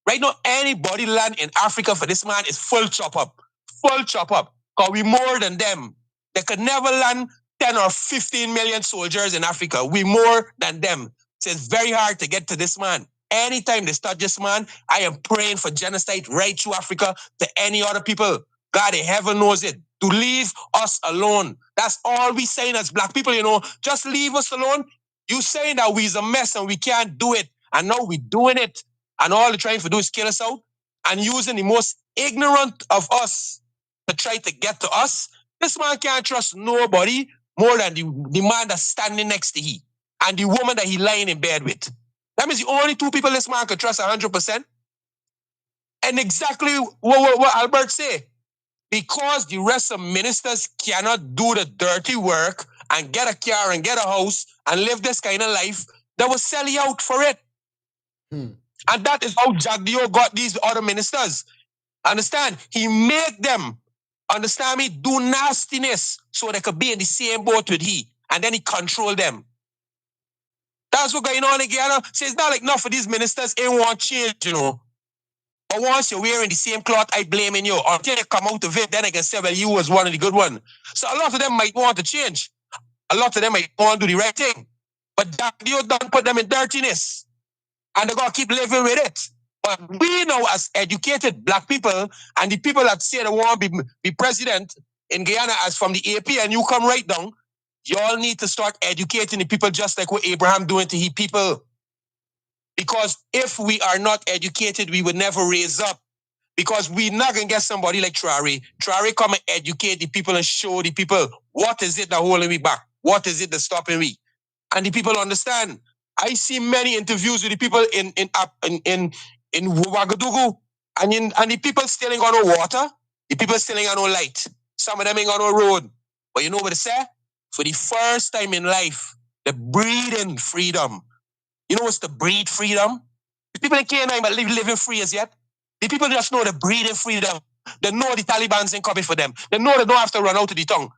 Right now, anybody land in Africa for this man is full chop up. Full chop up. Because we more than them. They could never land 10 or 15 million soldiers in Africa. We more than them. So it's very hard to get to this man. Anytime they start this man, I am praying for genocide right through Africa to any other people. God in heaven knows it. To leave us alone. That's all we saying as black people, you know. Just leave us alone. You saying that we's a mess and we can't do it. And now we're doing it. And all they're trying to do is kill us out. And using the most ignorant of us to try to get to us. This man can't trust nobody more than the man that's standing next to he. And the woman that he lying in bed with. That means the only two people this man could trust 100%. And exactly what Albert say. Because the rest of ministers cannot do the dirty work and get a car and get a house and live this kind of life, they will sell you out for it. And that is how Jack Dio got these other ministers. Understand? He made them, understand me, do nastiness so they could be in the same boat with he. And then he controlled them. That's what's going on again. So it's not like enough of these ministers ain't want change, you know. But once you're wearing the same cloth, I blaming you. Until you come out of it, then I can say, well, you was one of the good ones. So a lot of them might want to change. A lot of them might want to do the right thing. But Jack Dio don't put them in dirtiness. And they're going to keep living with it. But we know as educated black people, and the people that say they want to be president in Guyana as from the AP, and you come right down, y'all need to start educating the people just like what Abraham doing to his people. Because if we are not educated, we would never raise up. Because we're not going to get somebody like Traore. Traore come and educate the people and show the people what is it that holding me back? What is it that's stopping me? And the people understand. I see many interviews with the people in Ouagadougou, and the people still ain't got no water. The people still ain't got no light. Some of them ain't got no road. But you know what they say? For the first time in life, the breathing freedom. You know what's the breed freedom? The people in Canada but living free as yet. The people just know the breathing freedom. They know the Taliban's ain't coming for them. They know they don't have to run out of the tongue.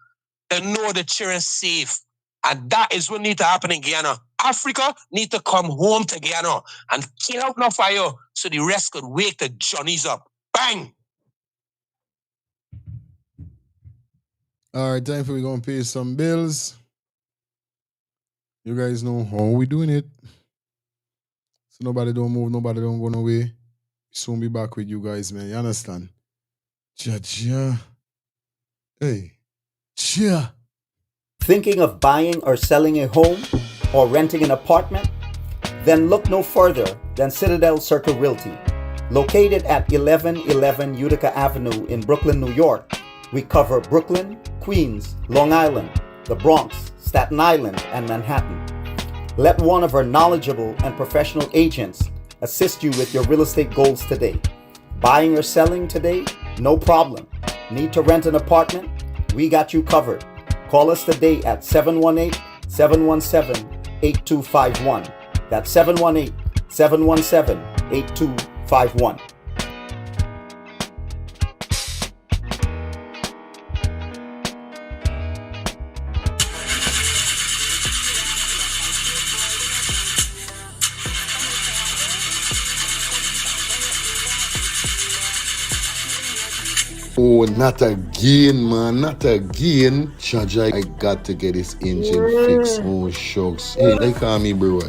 They know the children's safe. And that is what needs to happen in Guyana. Africa need to come home to Guyana and kill out no fire so the rest could wake the Johnnies up. Bang! All right, time for we gonna pay some bills. You guys know how we doing it. So nobody don't move, nobody don't go nowhere. Soon be back with you guys, man. You understand? Ja. Hey. Ja. Thinking of buying or selling a home or renting an apartment? Then look no further than Citadel Circle Realty. Located at 1111 Utica Avenue in Brooklyn, New York, we cover Brooklyn, Queens, Long Island, the Bronx, Staten Island, and Manhattan. Let one of our knowledgeable and professional agents assist you with your real estate goals today. Buying or selling today? No problem. Need to rent an apartment? We got you covered. Call us today at 718-717-8251. That's 718-717-8251. Oh, not again, man. Not again. Chaja, I got to get this engine fixed. Oh, shucks. Hey, they call me bro.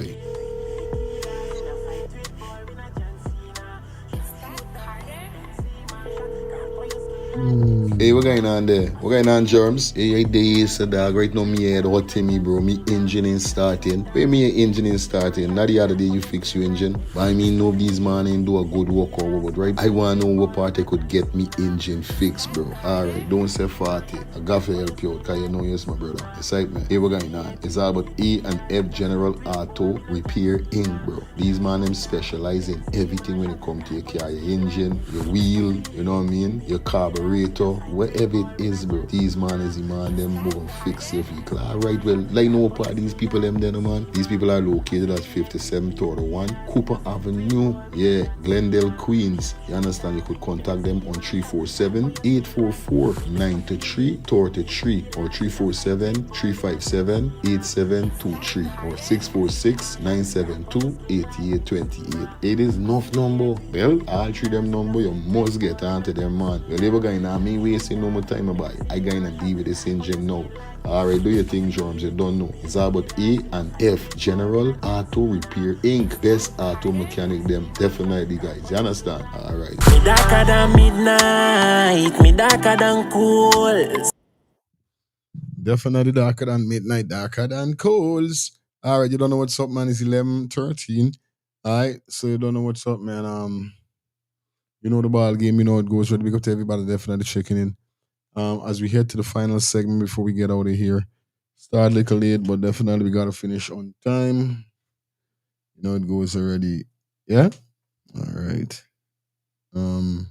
Hey, what going on there? What going on, Germs? Hey, days, dog. Right now, me head hot to me, bro. Me engine ain't starting. Where me engine ain't starting? Not the other day you fix your engine. But I mean, nobody's man ain't do a good work or what, right? I want to know what part I could get me engine fixed, bro. Alright, don't say 40. I got to help you out, because you know yes, my brother. Excitement. Hey, what going on? It's all about E and F General Auto Repair Inc., bro. These man, them specialize in everything when it comes to your car, your engine, your wheel, you know what I mean? Your carburetor, whatever it is, bro. These man is the man, them go and fix your vehicle. Alright, well, like no part these people, them there, man. These people are located at 5731 Cooper Avenue. Yeah, Glendale, Queens. You understand? You could contact them on 347-844-9333 or 347-357-8723 or 646-972-8828. It is enough number. Well, all three them number, you must get onto them, man. Well, never going to me wasting no more time about it. I gonna deal with this engine now. Alright, do your thing, Germs. You don't know. It's all about A and F General Auto Repair Inc. Best auto mechanic them. Definitely, guys. You understand? Alright. Me darker than midnight, me darker than coal. Definitely darker than midnight, darker than coals. Alright, you don't know what's up, man. It's 11:13. Alright, so you don't know what's up, man. You know the ball game, you know it goes. Ready to big up to everybody definitely checking in. As we head to the final segment before we get out of here. Start a little late, but definitely we gotta finish on time. You know it goes already. Yeah? Alright. No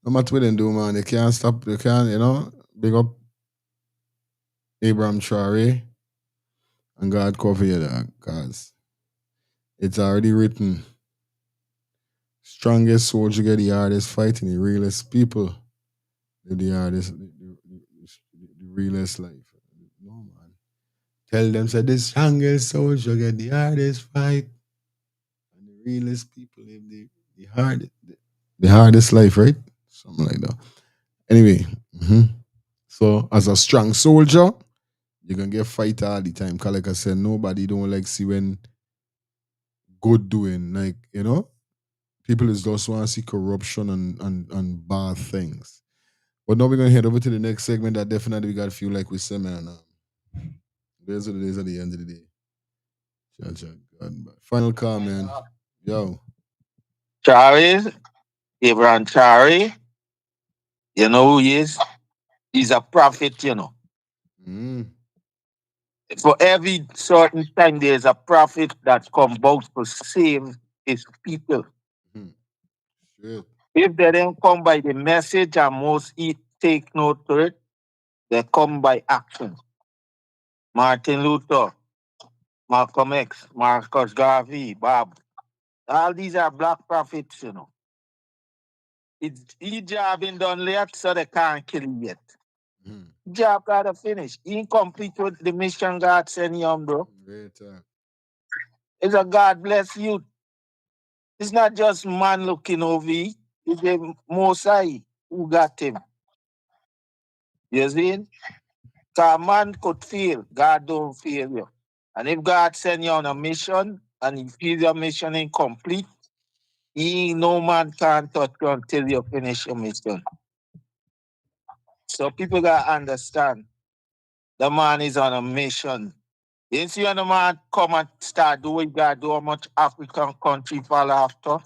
matter what they do, man, they can't stop, they can't, you know, big up Abraham Traore and God cover you there, because it's already written. Strongest soldier get the hardest fighting, the realest people live the hardest, the realest life. No, man. Tell them, say, the strongest soldier get the hardest fight, and the realest people live the hardest life, right? Something like that. Anyway, so as a strong soldier, you're gonna get fight all the time. Cause like I said, nobody don't like see when good doing. Like, you know, people is just want to see corruption and bad things. But now we're gonna head over to the next segment that definitely we gotta feel like we say, man. Those are the days at the end of the day. God. Final call, man. Yo. Traore, Abraham Traore, you know who he is? He's a prophet, you know. For every certain time, there's a prophet that comes out to save his people. If they don't come by the message and most take note to it, they come by action. Martin Luther, Malcolm X, Marcus Garvey, Bob. All these are black prophets, you know. His job ain't done yet, so they can't kill him yet. Job gotta finish. He ain't complete with the mission God sent him, bro. It's a God bless you. It's not just man looking over you. It's the Most High who got him. You see? Because man could fail. God don't fail you. And if God send you on a mission and you feel your mission incomplete, no man can touch you until you finish your mission. So people gotta understand the man is on a mission. You see when the man come and start doing God, do how much African country fall after?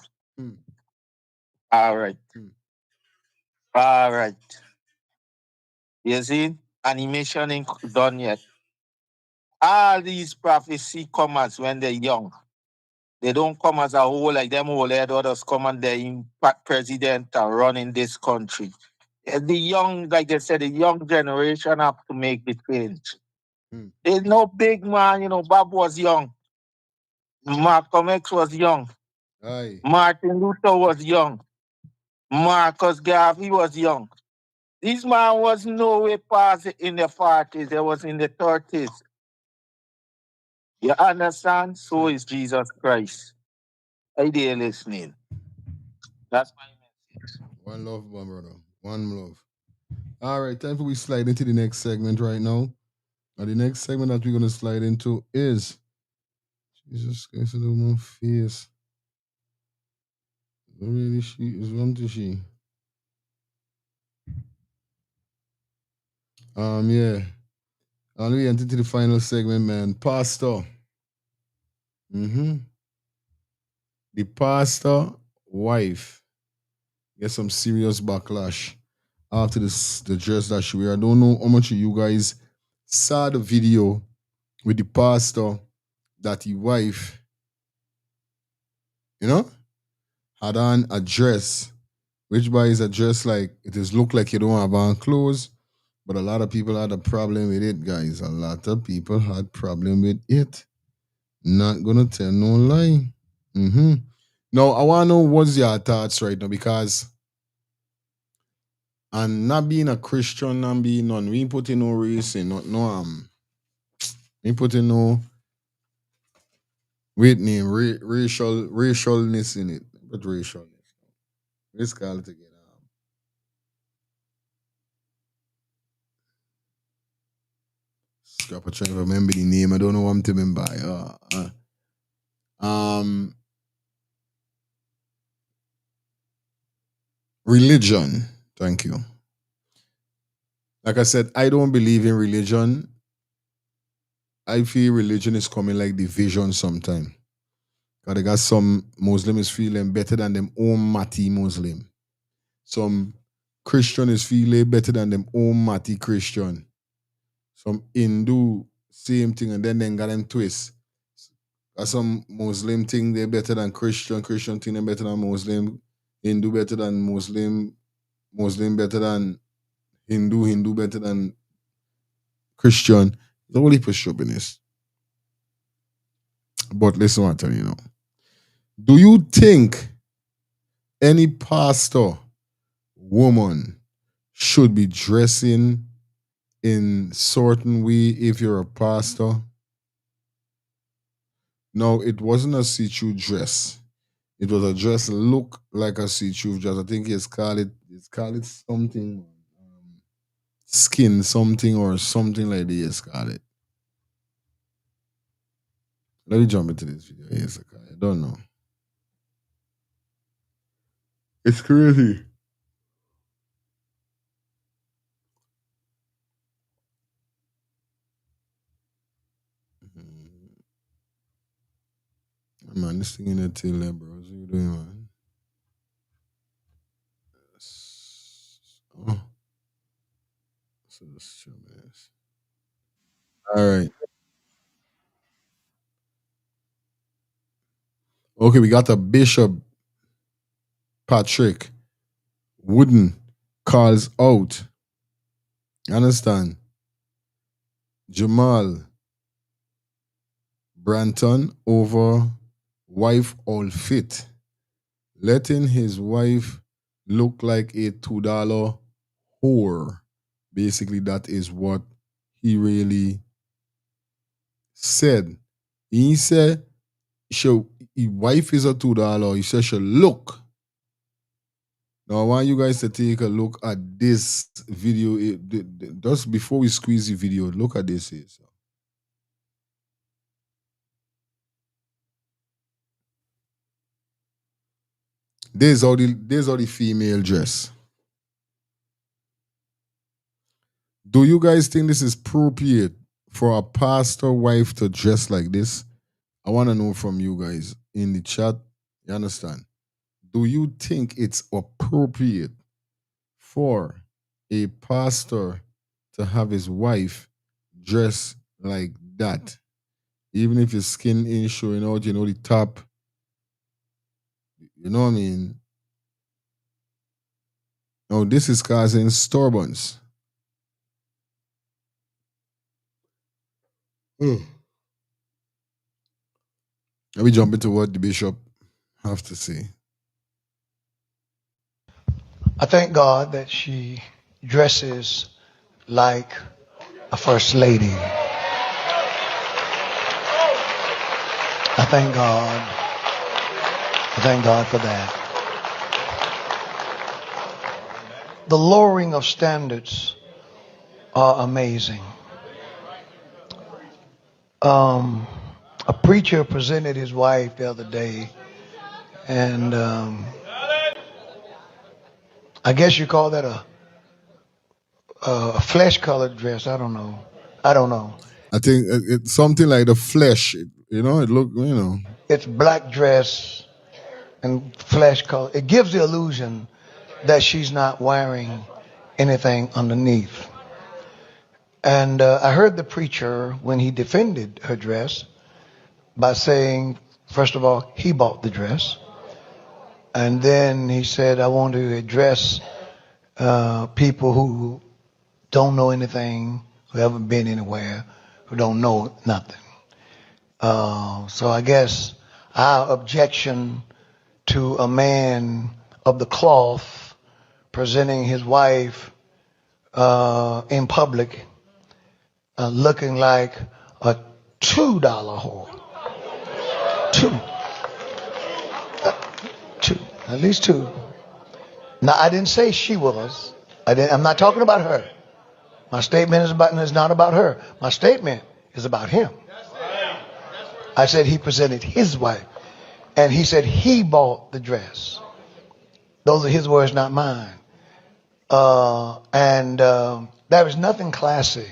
All right. All right. You see? Animation ain't done yet. All these prophecy come as when they're young. They don't come as a whole, like them whole head others come and they're impact president and running this country. The young, like they said, the young generation have to make the change. There's no big man, you know, Bob was young. Malcolm X was young. Martin Luther was young. Marcus Garvey was young. This man was nowhere past in the 40s. They was in the 30s. You understand? So is Jesus Christ. I did listening. That's my message. One love, my brother. One love. All right, time for we slide into the next segment right now. Now, the next segment that we're gonna slide into is Jesus Christ, I don't know face. Really, she is one to she. Yeah. And we enter to the final segment, man. Pastor. Mm-hmm. The pastor wife get some serious backlash after this the dress that she wear. I don't know how much of you guys saw the video with the pastor that the wife, you know, had on a dress, which by is a dress like it is look like you don't have on clothes, but a lot of people had a problem with it, guys. A lot of people had problem with it. Not gonna tell no lie. Mm-hmm. Now I wanna know what's your thoughts right now because and not being a Christian and being none, we ain't putting no race in, we ain't putting no wait name, racialness in it. But racialness. Let's call it again. Scrap, I trying to remember the name. I don't know what I'm to remember. Religion. Thank you. Like I said, I don't believe in religion. I feel religion is coming like division sometime. Because they got some Muslims feeling better than them own Mati Muslim. Some Christian is feeling better than them own Mati Christian. Some Hindu, same thing, and then they got them twist. Some Muslim thing they're better than Christian, Christian thing they're better than Muslim, Hindu better than Muslim, Muslim better than Hindu, Hindu better than Christian. The only for chauvinist. But listen what I tell you now. Do you think any pastor woman should be dressing in certain way if you're a pastor? No, it wasn't a see-through dress. It was a dress look like a see-through dress. I think it's called it something skin something or something like this. Call it. Let me jump into this video. Yes, I don't know. It's crazy. Man, this thing in the tail there, bro. What you doing, man? Oh. So that's true, man. All right. Okay, we got a Bishop Patrick Wooden calls out. You understand? Jamal Branton over wife all fit, letting his wife look like a $2 whore. Basically, that is what he really said. He said, "His wife is a $2." He said, "She look." Now, I want you guys to take a look at this video. Just before we squeeze the video, look at this. There's all the female dress. Do you guys think this is appropriate for a pastor wife to dress like this? I want to know from you guys in the chat. You understand? Do you think it's appropriate for a pastor to have his wife dress like that? Even if his skin ain't showing out, you know, the top. You know what I mean? Now, this is causing disturbance. Let me jump into what the bishop have to say. I thank God that she dresses like a first lady. I thank God I thank God for that. The lowering of standards are amazing. A preacher presented his wife the other day, and I guess you call that a flesh-colored dress. I don't know. I think it's something like the flesh. It look. It's black dress and flesh color. It gives the illusion that she's not wearing anything underneath. And I heard the preacher when he defended her dress by saying, first of all, he bought the dress. And then he said, I want to address people who don't know anything, who haven't been anywhere, who don't know nothing. So I guess our objection to a man of the cloth presenting his wife in public looking like a $2 whore. Two. At least two. Now, I didn't say she was. I'm not talking about her. My statement is not about her. My statement is about him. I said he presented his wife. And he said he bought the dress. Those are his words, not mine. And there is nothing classy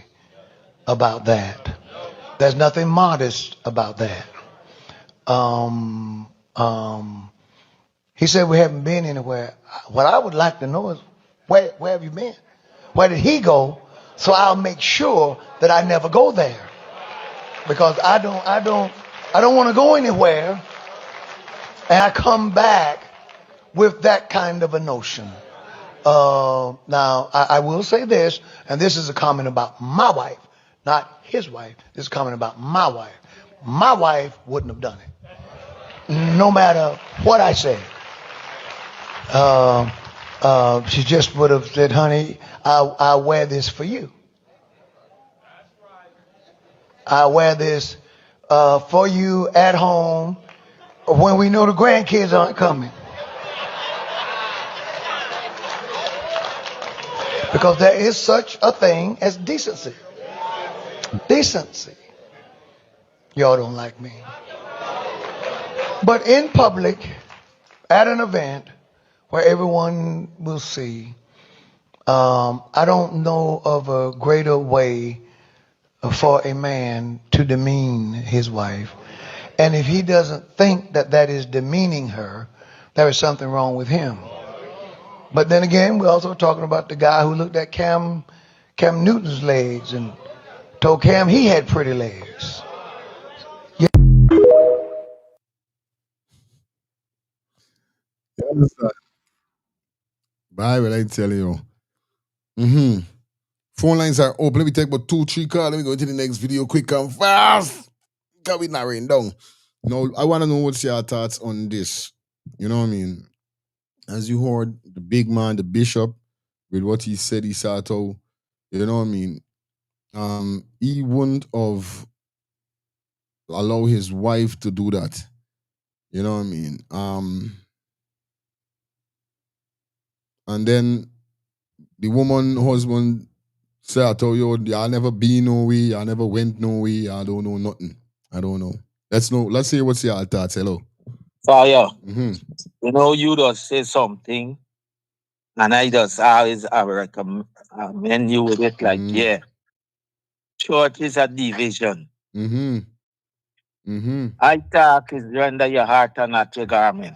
about that. There's nothing modest about that. He said we haven't been anywhere. What I would like to know is where have you been? Where did he go? So I'll make sure that I never go there. Because I don't want to go anywhere and I come back with that kind of a notion. Now, I will say this, and this is a comment about my wife, not his wife. This is a comment about my wife. My wife wouldn't have done it, no matter what I said. She just would have said, honey, I'll wear this for you. I'll wear this for you at home when we know the grandkids aren't coming. Because there is such a thing as decency. Decency. Y'all don't like me. But in public, at an event where everyone will see, I don't know of a greater way for a man to demean his wife. And if he doesn't think that that is demeaning her, there is something wrong with him. But then again, we're also talking about the guy who looked at Cam Newton's legs and told Cam he had pretty legs. Yeah. You understand? Bible, I tell you. Phone lines are open. Let me take about 2-3 calls. Let me go to the next video quick and fast. Because we're narrowing down. Now, I want to know what's your thoughts on this. You know what I mean? As you heard, the big man, the bishop, with what he said, he sat out. You know what I mean? He wouldn't have allowed his wife to do that. You know what I mean? And then the woman husband said, I told you, I never been no way, I never went no way, I don't know nothing. I don't know. Let's see what's your thoughts. Hello. Fire. You know, you just say something, and I just always recommend you with it like, yeah, church is a division. I talk is render your heart and not your garment.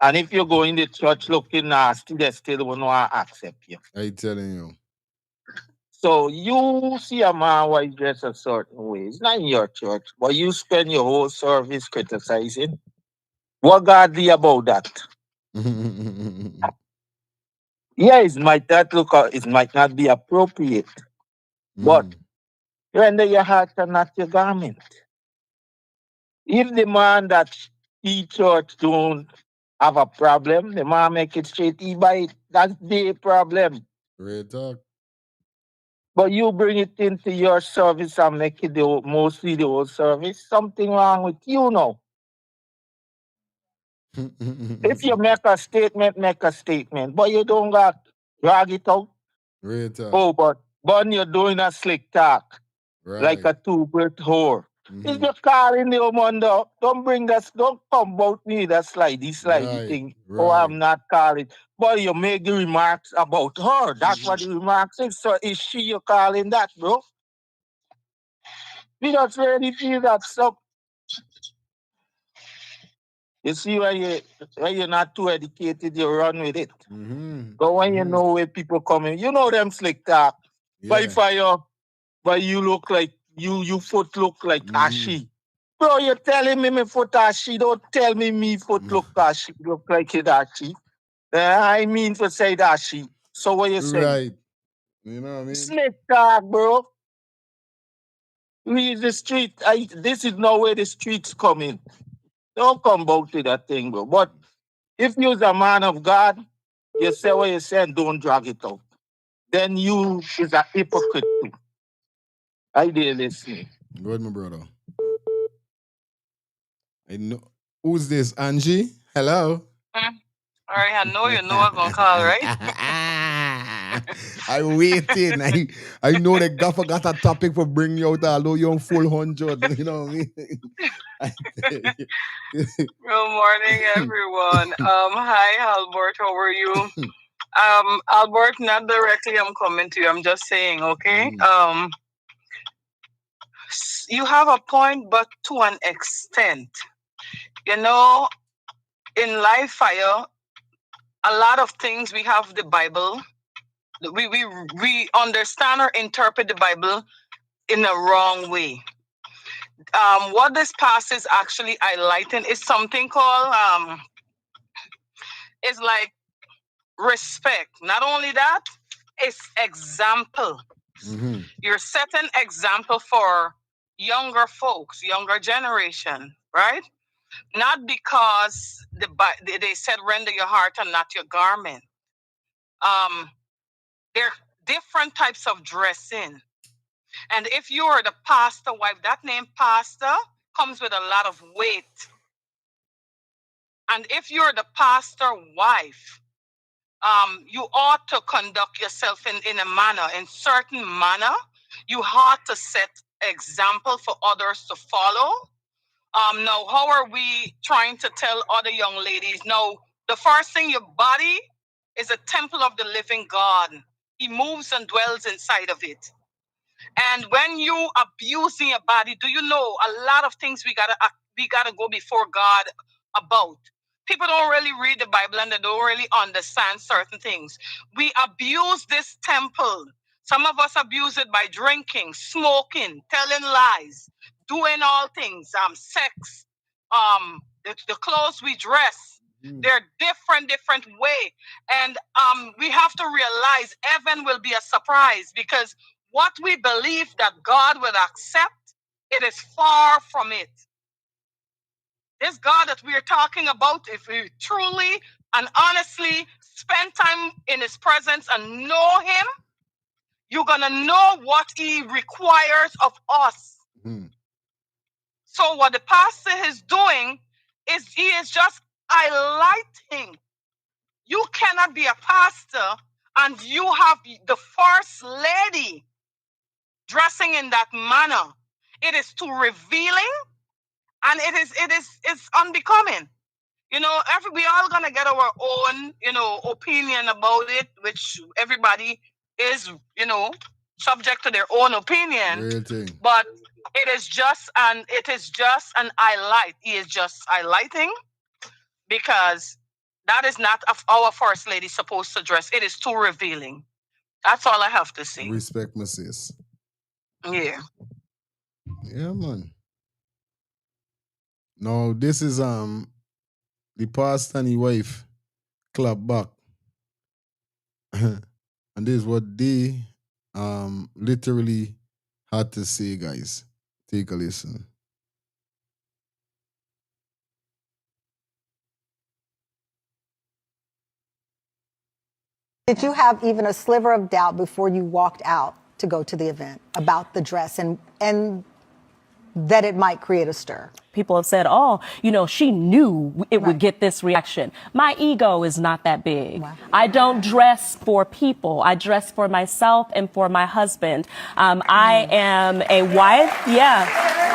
And if you go in the church looking nasty, they still won't want to accept you. I telling you. So you see a man who is dressed a certain way. It's not in your church, but you spend your whole service criticizing. What godly about that? Yeah, it might not be appropriate, but render your heart and not your garment. If the man that he church don't have a problem, the man make it straight, he buy it. That's the problem. Real talk. But you bring it into your service and make it mostly the whole service. Something wrong with you now. If you make a statement, make a statement. But you don't got drag it out. Right. Oh, but when you're doing a slick talk, like a two-bit whore. If you're calling the woman, don't bring that, don't come about me that slidey thing. Oh, I'm not calling. But you make the remarks about her. That's what the remarks is. So is she you calling that, bro? We just really feel that stuff. You see, when you're not too educated, you run with it. But when you know where people coming, you know them slick talk. But if but you look like you foot look like ashy. Bro, you're telling me my foot ashy. Don't tell me foot look ashy. Look like it ashy. I mean to say that ashy. So what you saying? Right. You know what I mean? Slick talk, bro. Leave the street. This is not where the streets come in. Don't come about to that thing, bro. But if you're a man of God, you say what you say and don't drag it out. Then you is a hypocrite too. I did listen. Good, my brother. I know. Who's this? Angie? Hello? All right, I know you know I'm gonna call, right? I'm waiting. I know the gaffer got a topic for bring you out, although you're on full 100. You know what I mean? Good morning, everyone. Hi, Albert. How are you? Albert, not directly. I'm coming to you. I'm just saying, okay. You have a point, but to an extent, you know, in live fire, a lot of things we have the Bible. We understand or interpret the Bible in a wrong way. What this pass is actually highlighting is something called it's like respect. Not only that, it's example. You're setting example for younger folks, younger generation, right? Not because they said render your heart and not your garment. There are different types of dressing. And if you're the pastor wife, that name pastor comes with a lot of weight. And if you're the pastor wife, you ought to conduct yourself in a manner, in certain manner. You ought to set example for others to follow. Now, how are we trying to tell other young ladies? No, the first thing, your body is a temple of the living God. He moves and dwells inside of it. And when you abusing your body, do you know a lot of things we gotta go before God about? People don't really read the Bible and they don't really understand certain things. We abuse this temple. Some of us abuse it by drinking, smoking, telling lies, doing all things, sex, the clothes we dress. They're different way. And we have to realize heaven will be a surprise because what we believe that God will accept, it is far from it. This God that we are talking about, if we truly and honestly spend time in his presence and know him, you're going to know what he requires of us. So what the pastor is doing is he is just highlighting. You cannot be a pastor and you have the first lady dressing in that manner. It is too revealing and it's unbecoming. You know, we all gonna get our own, opinion about it, which everybody is, subject to their own opinion. But it is just an highlight. He is just highlighting because that is not our first lady supposed to dress. It is too revealing. That's all I have to say. Respect my sis. Yeah. Yeah, man. Now this is the pastor and his wife clap back. And this is what they literally had to say, guys. Take a listen. Did you have even a sliver of doubt before you walked out to go to the event about the dress and that it might create a stir? People have said, oh, she knew it would get this reaction. My ego is not that big. Wow. I don't dress for people. I dress for myself and for my husband. I am a wife. Yeah.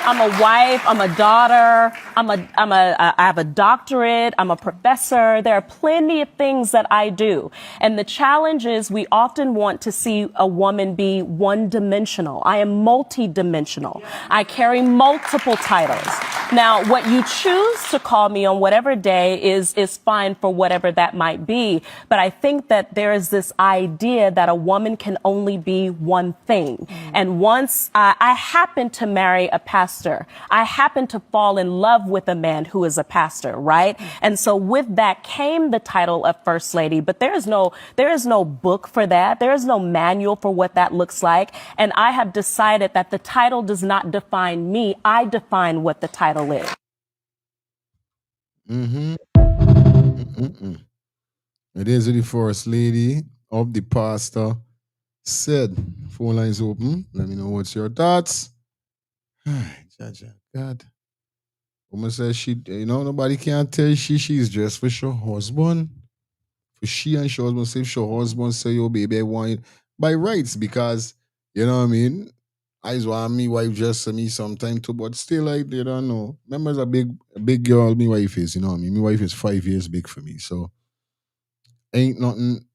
I'm a wife, I'm a daughter, I have a doctorate, I'm a professor. There are plenty of things that I do. And the challenge is we often want to see a woman be one-dimensional. I am multi-dimensional. I carry multiple titles. Now, what you choose to call me on whatever day is fine for whatever that might be. But I think that there is this idea that a woman can only be one thing. And once I happen to marry a pastor, I happen to fall in love with a man who is a pastor, right? And so with that came the title of First Lady. But there is no book for that. There is no manual for what that looks like. And I have decided that the title does not define me. I define what the title is. It is the First Lady of the pastor said. Phone lines open. Let me know what's your thoughts. God. Woman says nobody can tell she's dressed for her husband. For she and her husband say if her husband say, yo, baby, I want it by rights, because you know what I mean? I want me wife dress for me sometime too, but still like they don't know. Remember, as a big girl, my wife is, you know what I mean? My wife is 5 years big for me. So ain't nothing.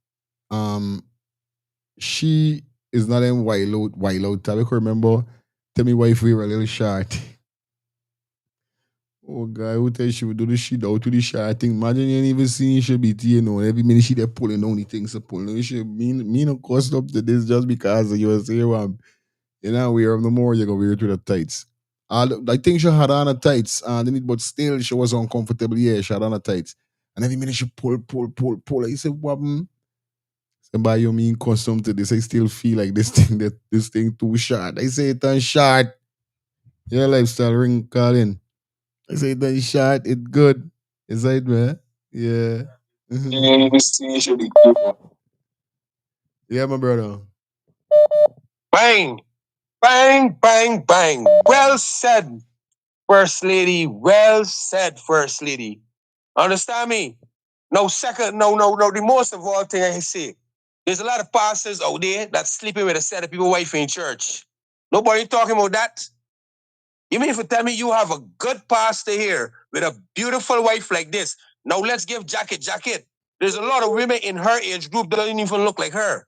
She is not in wild out type. I can remember tell me wife we were a little short. Oh God, who tell she would do the shit out to the short thing? Imagine you ain't even seeing she be every minute she there pulling down the things to pull. You should me no cost up to this just because you say you know wear them no more, you're gonna wear it with the tights. I think she had on the tights but still she was uncomfortable. Yeah, she had on the tights. And every minute she pull. I said, what? Somebody you mean custom to this? I still feel like this thing too short. I say it on short. Your lifestyle ring calling. I say it on short. It good. Is that man? Yeah. Yeah, my brother. Bang, bang, bang, bang. Well said, First Lady. Well said, First Lady. Understand me? No, the most of all thing I say, there's a lot of pastors out there that's sleeping with a set of people wife in church. Nobody talking about that. You mean if you tell me you have a good pastor here with a beautiful wife like this, now let's give jacket. There's a lot of women in her age group that don't even look like her.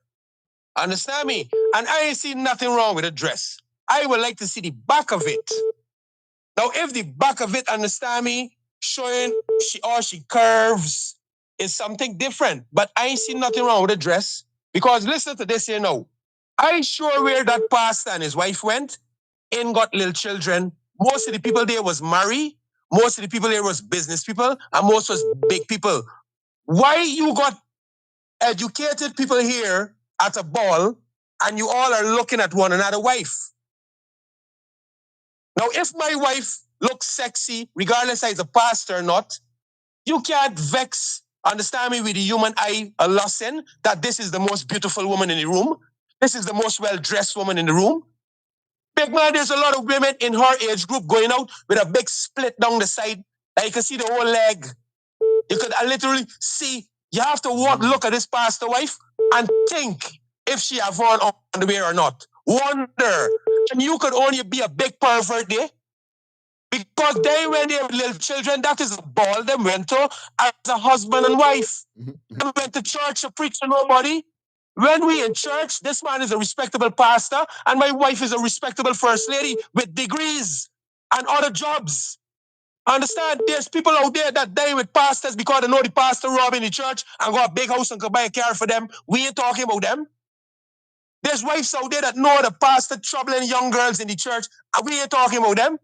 Understand me? And I ain't see nothing wrong with a dress. I would like to see the back of it. Now, if the back of it, understand me, showing she curves is something different. But I ain't seen nothing wrong with a dress. Because listen to this here now. I sure where that pastor and his wife went, ain't got little children. Most of the people there was married. Most of the people there was business people. And most was big people. Why you got educated people here at a ball and you all are looking at one another wife? Now, if my wife looks sexy, regardless if it's a pastor or not, you can't vex, understand me, with the human eye a lesson that this is the most beautiful woman in the room. This is the most well-dressed woman in the room. Big man, there's a lot of women in her age group going out with a big split down the side. Like you can see the whole leg. You could literally see, you have to look at this pastor wife and think if she have on underwear or not. Wonder. And you could only be a big pervert there. Because they, when they have little children, that is a ball they went to as a husband and wife. They went to church to preach to nobody. When we in church, this man is a respectable pastor and my wife is a respectable first lady with degrees and other jobs. Understand? There's people out there that die with pastors because they know the pastor rob in the church and got a big house and can buy a car for them. We ain't talking about them. There's wives out there that know the pastor troubling young girls in the church and we ain't talking about them.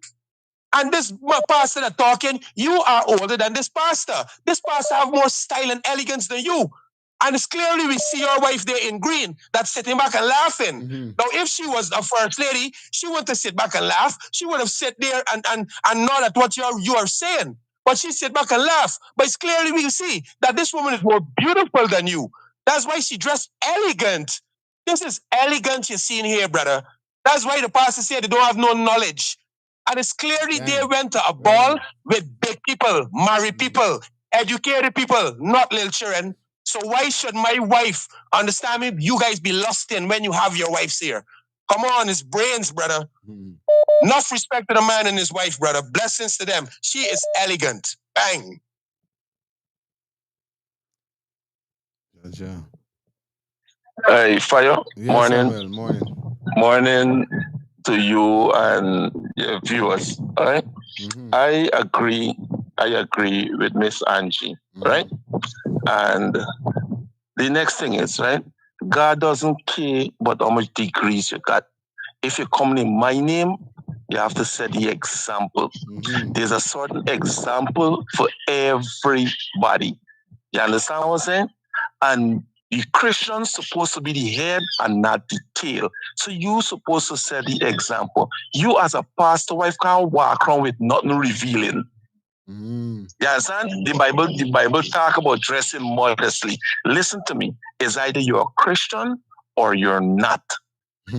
And this pastor that talking, you are older than this pastor. This pastor have more style and elegance than you. And it's clearly we see your wife there in green that's sitting back and laughing. Now, if she was a first lady, she wouldn't have sit back and laugh. She would have sit there and nod at what you are saying. But she sit back and laugh. But it's clearly we see that this woman is more beautiful than you. That's why she dressed elegant. This is elegant you're seeing here, brother. That's why the pastor said they don't have no knowledge. And it's clearly they went to a ball with big people, married people, educated people, not little children. So why should my wife, understand me, you guys be lusting when you have your wives here? Come on, it's brains, brother. Enough respect to the man and his wife, brother. Blessings to them. She is elegant. Bang. Yeah. Hey, Fire. Yes, Morning. Samuel, morning. Morning to you and your viewers. All right. I agree with Miss Angie, right? And the next thing is, right, God doesn't care about how much degrees you got. If you come in my name, you have to set the example. There's a certain example for everybody. You understand what I'm saying? And the Christian's supposed to be the head and not the tail. So you're supposed to set the example. You as a pastor wife can't walk around with nothing revealing. You understand? The Bible talk about dressing modestly. Listen to me. It's either you're a Christian or you're not.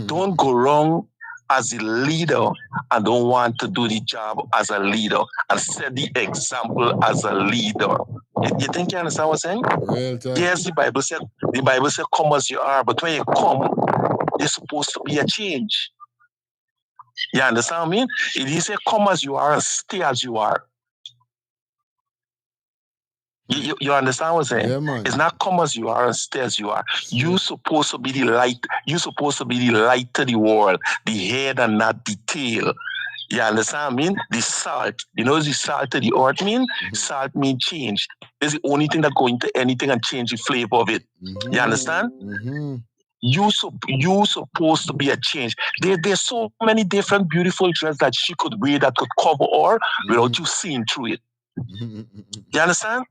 Don't go wrong as a leader and don't want to do the job as a leader and set the example as a leader. You think you understand what I'm saying? Yes, the Bible said, come as you are, but when you come, there's supposed to be a change. You understand what I mean? It is say come as you are and stay as you are. You understand what I'm saying? Yeah, man. It's not come as you are and stay as you are. You're supposed to be the light. You're supposed to be the light to the world, the head and not the tail. You understand what I mean? The salt. You know the salt to the earth mean? Salt mean change. It's the only thing that go into anything and change the flavor of it. You understand? You supposed to be a change. There's so many different beautiful dresses that she could wear that could cover her without you seeing through it. You understand?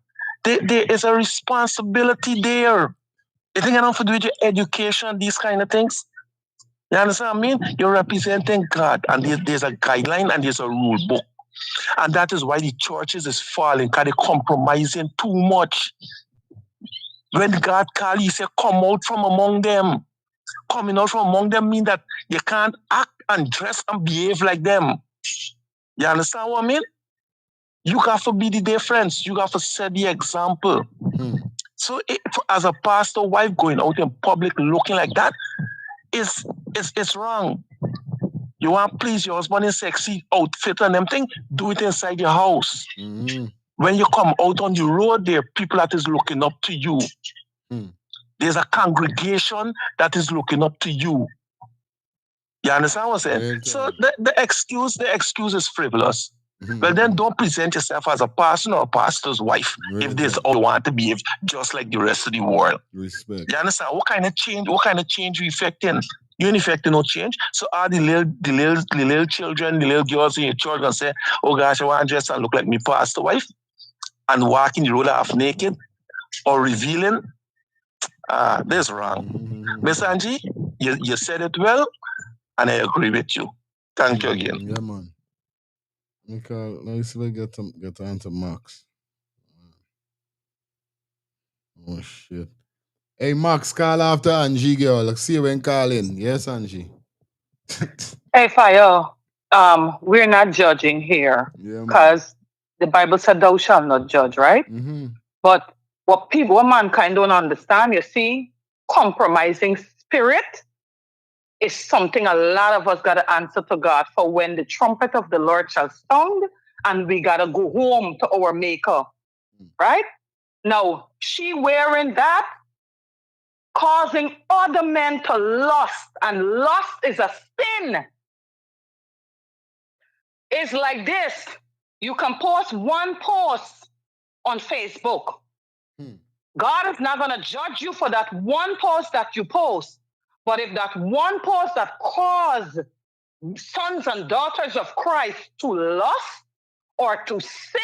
There is a responsibility there. You think enough to do with your education, these kind of things? You understand what I mean? You're representing God, and there's a guideline and there's a rule book. And that is why the churches is falling, because they're compromising too much. When God called you, he said, come out from among them. Coming out from among them means that you can't act and dress and behave like them. You understand what I mean? You have to be the difference. You have to set the example. So as a pastor wife going out in public looking like that, it's wrong. You want to please your husband in sexy outfit and them thing, do it inside your house. When you come out on the road, there are people that is looking up to you. There's a congregation that is looking up to you. You understand what I'm saying? So the excuse is frivolous. Well, then don't present yourself as a pastor or a pastor's wife if this all want to behave just like the rest of the world. Respect. You understand? What kind of change you effecting? You ain't effecting no change. So all the little children, the little girls in your church gonna say, oh gosh, I want to dress and look like me pastor wife and walk in the road half naked or revealing. This is wrong. Miss Angie, you said it well, and I agree with you. Thank you again. Yeah, man. Let me see if I get on to Max. Oh, shit. Hey, Max, call after Angie, girl. Let's see when calling. Yes, Angie. Hey, Fire. We're not judging here because the Bible said thou shalt not judge, right? But what mankind don't understand, you see, compromising spirit is something a lot of us got to answer to God for when the trumpet of the Lord shall sound and we got to go home to our maker, right? Now, she wearing that, causing other men to lust, and lust is a sin. It's like this. You can post one post on Facebook. God is not going to judge you for that one post that you post. But if that one post that caused sons and daughters of Christ to lust or to sin,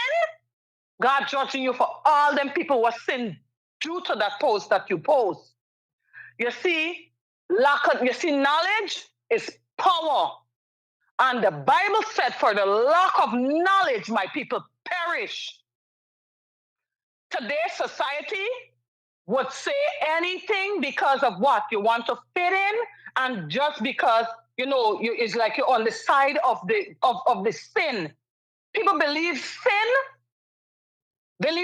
God judging you for all them people who sin due to that post that you post. You see, knowledge is power. And the Bible said, for the lack of knowledge, my people perish. Today's society would say anything because of what? You want to fit in, and just because You know, it's like you're on the side of the sin. People believe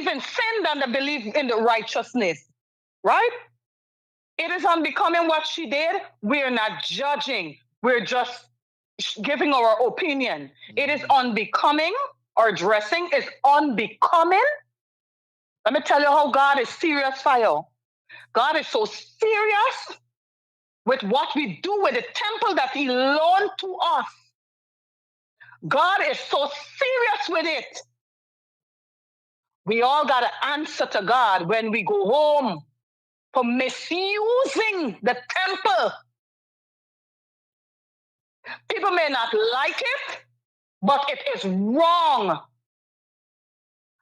in sin than they believe in the righteousness, right? It is unbecoming what she did. We're not judging. We're just giving our opinion. It is unbecoming. Our dressing is unbecoming. Let me tell you how God is serious for you. God is so serious with what we do with the temple that He loaned to us. God is so serious with it. We all got to answer to God when we go home for misusing the temple. People may not like it, but it is wrong.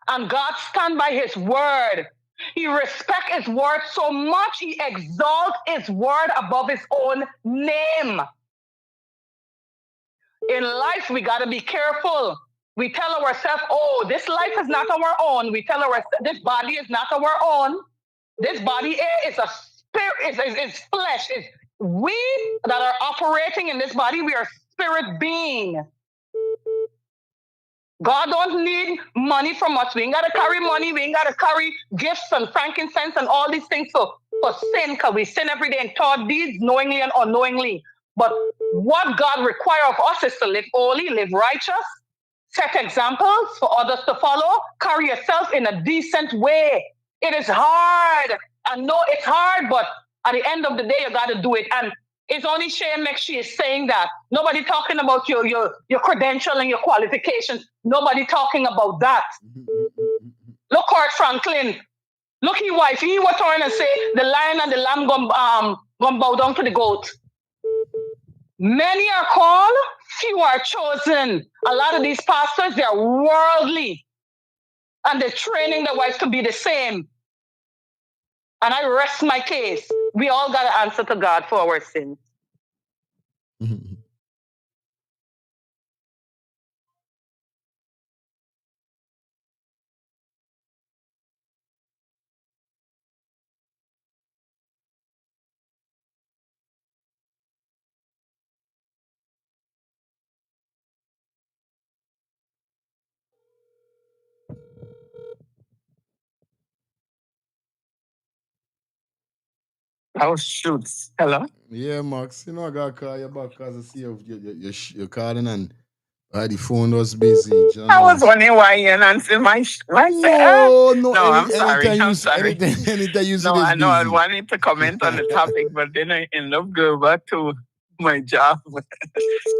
And God stand by His word. He respects His word so much, He exalts His word above His own name. In life, we got to be careful. We tell ourselves, oh, this life is not our own. We tell ourselves, this body is not our own. This body is a spirit, is flesh. It's we that are operating in this body, we are spirit being. God don't need money from us. We ain't got to carry money. We ain't got to carry gifts and frankincense and all these things for sin, because we sin every day in thought, deeds, knowingly and unknowingly. But what God requires of us is to live holy, live righteous, set examples for others to follow, carry yourself in a decent way. It is hard. I know it's hard, but at the end of the day, you got to do it. And it's only shame she is saying that. Nobody talking about your credential and your qualifications. Nobody talking about that. Look, Kurt Franklin. Look, his wife. He was trying to say the lion and the lamb gonna bow down to the goat. Many are called, few are chosen. A lot of these pastors, they're worldly. And they're training their wives to be the same. And I rest my case. We all got to answer to God for our sins. Oh, shoots. Hello? Yeah, Max. You know, I got to call you back because I see you're calling and the phone was busy. I was wondering why you didn't answer my No, I'm sorry. Anytime I'm you sorry. anytime you see No, this I know I busy. wanted to comment on the topic, but then I end up going back to my job.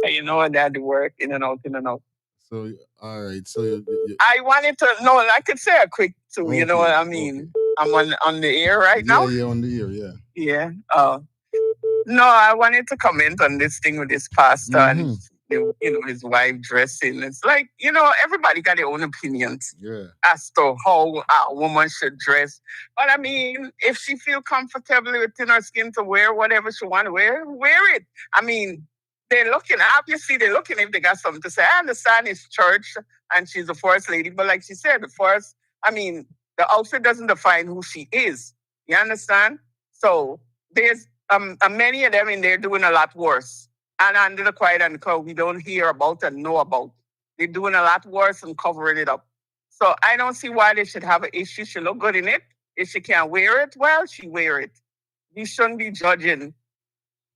You know, I had to work in and out, in and out. So, all right. So, I wanted to know, I could say a quick too, you know what I mean? I'm on the air right now? Yeah, on the air, yeah. Yeah. No, I wanted to comment on this thing with this pastor and his wife dressing. It's like, everybody got their own opinions as to how a woman should dress. But I mean, if she feel comfortable within her skin to wear whatever she want to wear it. I mean, obviously they're looking if they got something to say. I understand it's church and she's the first lady, but like she said, the outfit doesn't define who she is. You understand? So there's many of them in there doing a lot worse. And under the quiet and the crowd, we don't hear about and know about. They're doing a lot worse and covering it up. So I don't see why they should have an issue. She look good in it. If she can't wear it, well, she wear it. We shouldn't be judging.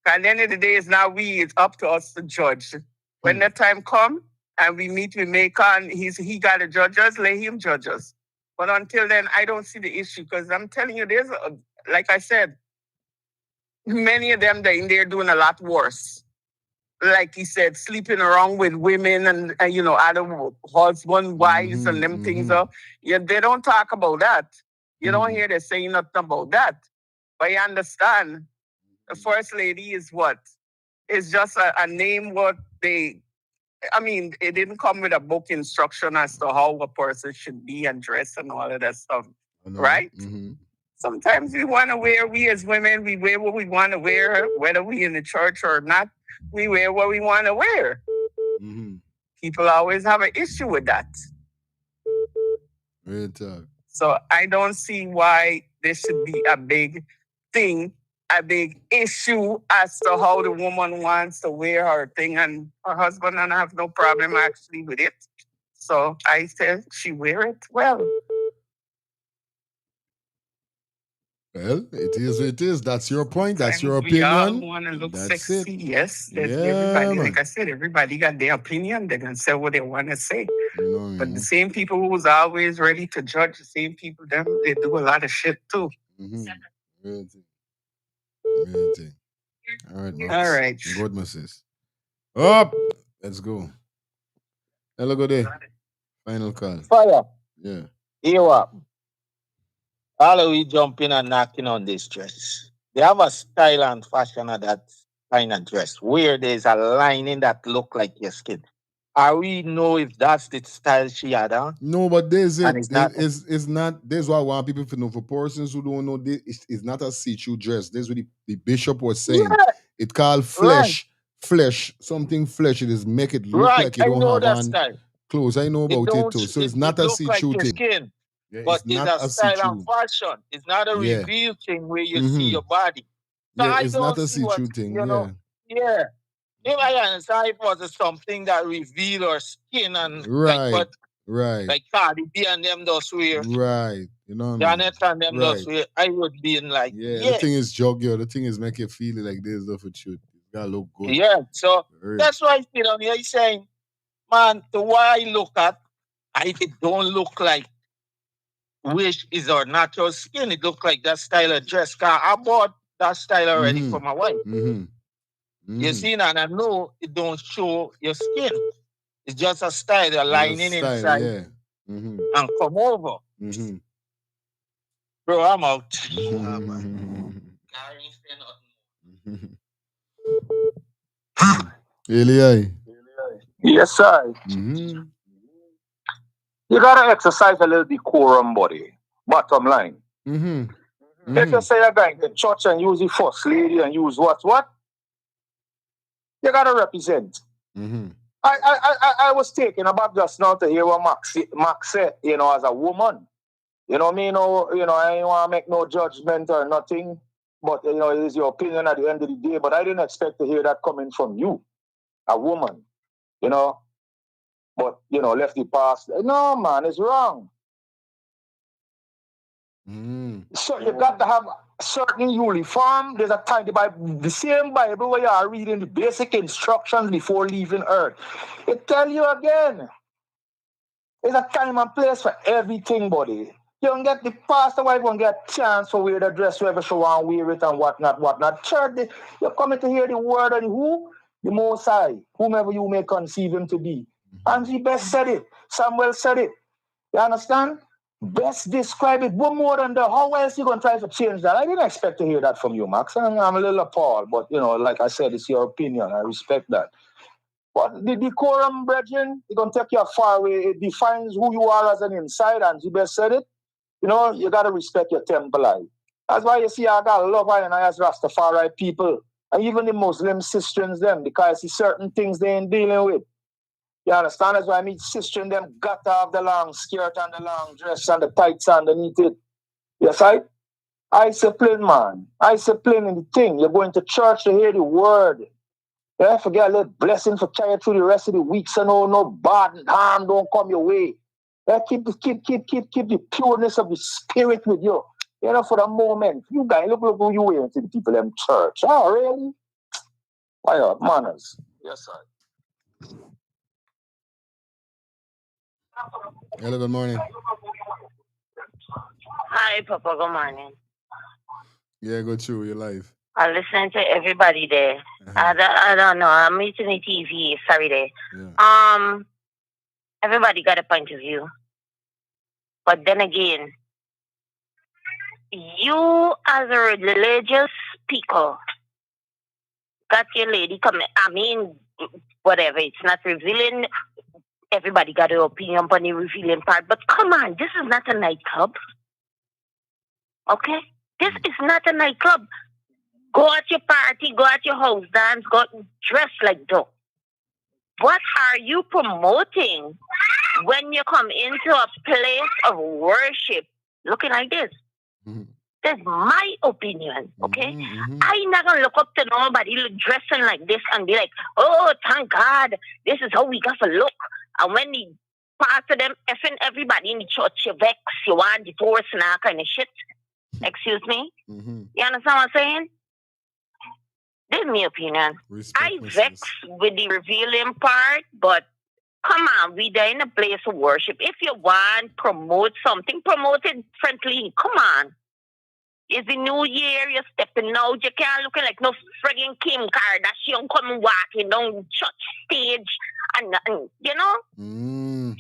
At the end of the day, it's up to us to judge. When the time comes and we meet with Maker and he got to judge us, let him judge us. But until then, I don't see the issue because I'm telling you, like I said, many of them they're in there doing a lot worse. Like he said, sleeping around with women and other husband, wives, and them things up. Yeah, they don't talk about that. You don't hear they saying nothing about that. But you understand, the first lady is what? It's just a name it didn't come with a book instruction as to how a person should be and dress and all of that stuff. Right? Sometimes we as women, we wear what we want to wear, whether we in the church or not, we wear what we want to wear. People always have an issue with that. Real talk. So I don't see why this should be a big thing a big issue as to how the woman wants to wear her thing, and her husband and I have no problem actually with it. So I said she wear it well. Well, it is what it is. That's your point. That's your We all opinion. want to look That's sexy. it. Yes, Yeah, everybody, man. like I said, everybody got their opinion. They're gonna say what they want to say. You know what I mean? But the same people who's always ready to judge, the same people, them they do a lot of shit too. Mm-hmm. Real thing. Real thing. All right, Max. All right. Good, Mrs. Up. Let's go. Hello, good day. Final call. Fire. Yeah. Here up. All of we jumping and knocking on this dress. They have a style and fashion of that kind of dress where there's a lining that look like your skin. Are we know if that's the style she had on? No, but there's it. And it's not. It's not. There's what I want people to know. For persons who don't know, this it's not a see-through dress. This is what the bishop was saying. Yeah. It called flesh. Flesh. Something flesh. It is make it look Right. like you I don't know have that on style. clothes. I know about it too. So it's not a look like see-through your thing. skin. Yeah, But it's it's not a a style and see-through. fashion. It's not a Yeah. reveal thing where you see Mm-hmm. your body. So Yeah, I it's don't not a see what, see-through thing. you know. Yeah. If I understand it was something that reveal her skin and Right. like what Right. like Cardi B and them does wear. Right. You know what I mean? Janet and them does Right. wear. I would be in like, Yeah. yeah. The thing is jugular. The thing is make you feel it like this stuff it should. It gotta look good. Yeah. So For real. that's why I feel on here. He's saying, man, the way I look at, it don't look like which is our natural skin. It look like that style of dress. Cause I bought that style already for my wife. Mm-hmm. You see, and I know it don't show your skin. It's just a style, a lining style, inside yeah. Mm-hmm. and come over. Mm-hmm. Bro, I'm out. Eli. Yes, sir. Mm-hmm. You gotta exercise a little decorum, buddy. Bottom line. Mm-hmm. If you say you're going to church and use the first lady and use what? You gotta represent. Mm-hmm. I was taken aback just now to hear what Max said, you know, as a woman. You know me, I don't want to make no judgment or nothing, but, you know, it is your opinion at the end of the day, but I didn't expect to hear that coming from you, a woman, you know, but, you know, left the past. No, man, it's wrong. So you got to have a certain uniform. There's a time, the same Bible where you are reading the basic instructions before leaving earth. It tell you again, there's a time and place for everything, buddy. You don't get the pastor wife won't get a chance for wear the dress wherever she want wear it and whatnot. Church, you're coming to hear the word of who? The Most High, whomever you may conceive him to be. And he best said it. Samuel said it. You understand? Best describe it. One more than that. How else you going to try to change that? I didn't expect to hear that from you, Max. I'm a little appalled, but, you know, like I said, it's your opinion. I respect that. But the decorum, brethren, it's going to take you far away. It defines who you are as an insider, and Jibes said it. You know, you got to respect your temple life. That's why you see I got a love and I as Rastafari people, and even the Muslim sisters them, because see certain things they ain't dealing with. You understand? That's why I mean sisters them got to have the long skirt and the long dress and the tights underneath it. Yes, I discipline, man. I discipline in the thing. You're going to church to hear the word. Yeah, forget a little blessing for carry through the rest of the week, so no bad harm don't come your way. Yeah, keep the pureness of the spirit with you. You know, for the moment. You guys, look who you wearing to the people in church. Oh, really? Why are manners? Yes, sir. Hello, good morning. Hi, Papa. Good morning. Yeah, go through your life. I listen to everybody there. I don't know. I'm meeting the TV Friday. Yeah. Everybody got a point of view. But then again, you as a religious speaker got your lady coming. I mean, whatever. It's not revealing. Everybody got an opinion on the revealing part. But come on, this is not a nightclub. Okay? This is not a nightclub. Go at your party, go at your house dance, go dress like that. What are you promoting when you come into a place of worship looking like this? That's my opinion, okay? I not gonna look up to nobody dressing like this and be like, oh, thank God, this is how we got to look. And when they pass to them, effing everybody in the church, you vex, you want divorce and that kind of shit. Excuse me? You understand what I'm saying? This is my opinion. I vex with the revealing part, but come on, we there in a place of worship. If you want promote something, promote it differently. Come on. It's the new year, you're stepping out. You can't look like no friggin' Kim Kardashian coming walking down church stage and you know?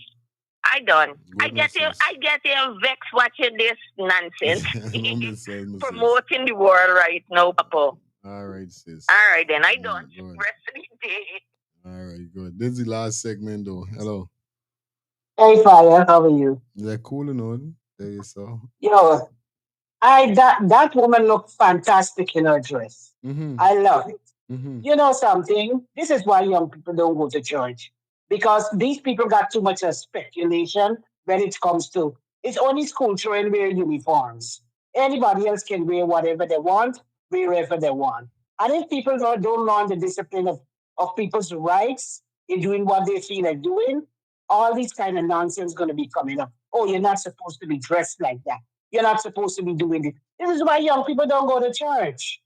I done. I get you vexed watching this nonsense. Promoting the world right now, Papa. All right, sis. All right, then I done. Rest of the day. All right, good. This is the last segment, though. Hello. Hey, Fire, how are you? Yeah, cool and all. There you so. Yo, that woman looked fantastic in her dress. I love it. You know something? This is why young people don't go to church. Because these people got too much speculation when it comes to it's only school children wear uniforms. Anybody else can wear whatever they want, wherever they want. And if people don't learn the discipline of people's rights in doing what they feel like doing, all these kind of nonsense going to be coming up. Oh, you're not supposed to be dressed like that. You're not supposed to be doing this. This is why young people don't go to church.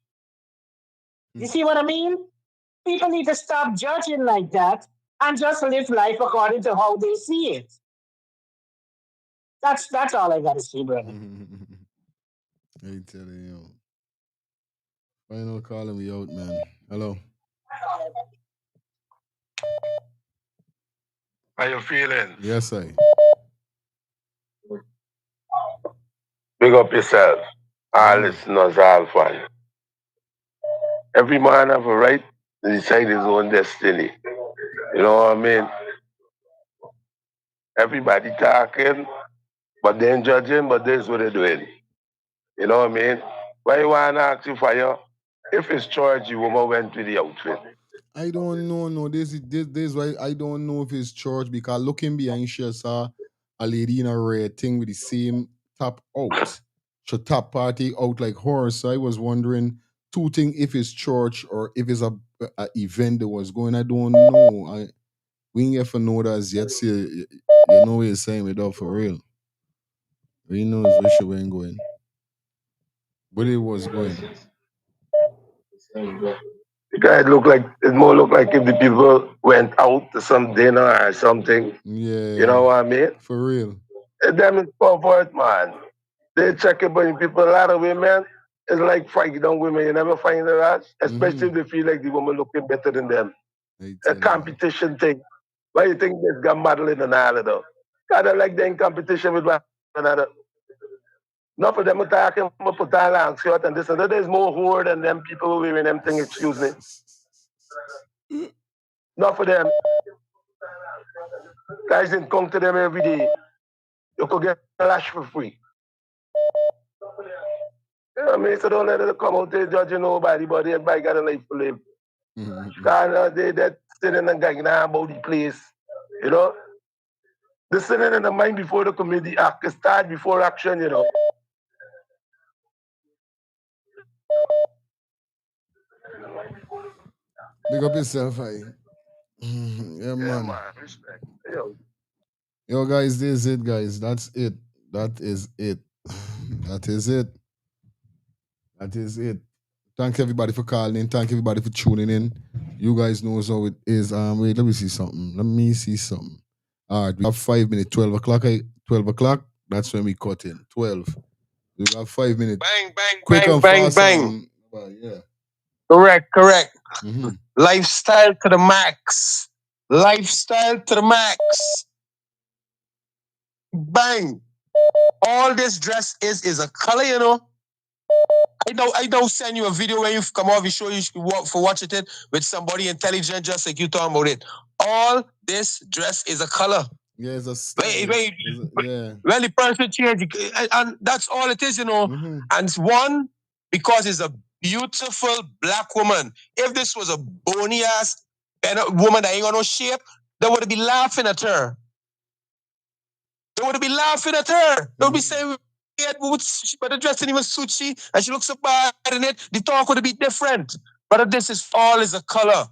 You see what I mean? People need to stop judging like that and just live life according to how they see it. That's all I gotta say, brother. I tell you. Final calling me out, man. Hello. How you feeling? Yes, I. Big up yourself. All listeners, all fans. Every man have a right to decide his own destiny. You know what I mean? Everybody talking, but they ain't judging, but this is what they're doing. You know what I mean? Why you want to ask you for you? If it's church, you woman went with the outfit. I don't know. No, this is why I don't know if it's church because looking behind she saw a lady in a red thing with the same top out. So top party out like her. So I was wondering two things if it's church or if it's a event that was going. I don't know. We ain't get for know that as yet. See, you know what you're saying without for real. We know where she went going. But it was going. It more look like if the people went out to some dinner or something. Yeah. You know what I mean? For real. Them is comfort, man. They check about people. A lot of women, it's like fighting down women. You never find that, especially if they feel like the woman looking better than them. A competition thing. Why you think there's got modeling and all of that? Kind of like they're in competition with one another. Not for them talking, put on long shirt and this and that. There's more whore than them people wearing them thing, excuse me. Not for them. Guys didn't come to them every day. You could get a lash for free. You know what I mean? So don't let it come out there judging nobody, but everybody got a life to live. Because they're sitting and gagging about the place. You know? They're sitting in the mind before the committee act. It start before action, you know. Big up yourself, I. Yeah, man. Respect. Yo, guys, this is it, guys. That's it. That is it. That is it. That is it. Thank everybody for calling. Thank everybody for tuning in. You guys know how it is. Wait, let me see something. All right, we have 5 minutes. 12 o'clock. 12 o'clock. That's when we cut in. 12. We have 5 minutes. Bang, bang, Quick bang, and bang, fast. bang. Yeah. Correct. Lifestyle to the max. Lifestyle to the max. Bang. All this dress is a color, you know. I don't send you a video when you come off, you show you for watching it with somebody intelligent just like you talking about it. All this dress is a color. Yeah, it's a style. Yeah. Well, the person change, and that's all it is, you know. And it's one, because it's a beautiful black woman. If this was a bony ass woman that ain't got no shape, they would be laughing at her. They would be laughing at her. They would be saying, had boots, but the dress didn't even suit she, and she looks so bad in it. The talk would be different. But this is all is a color.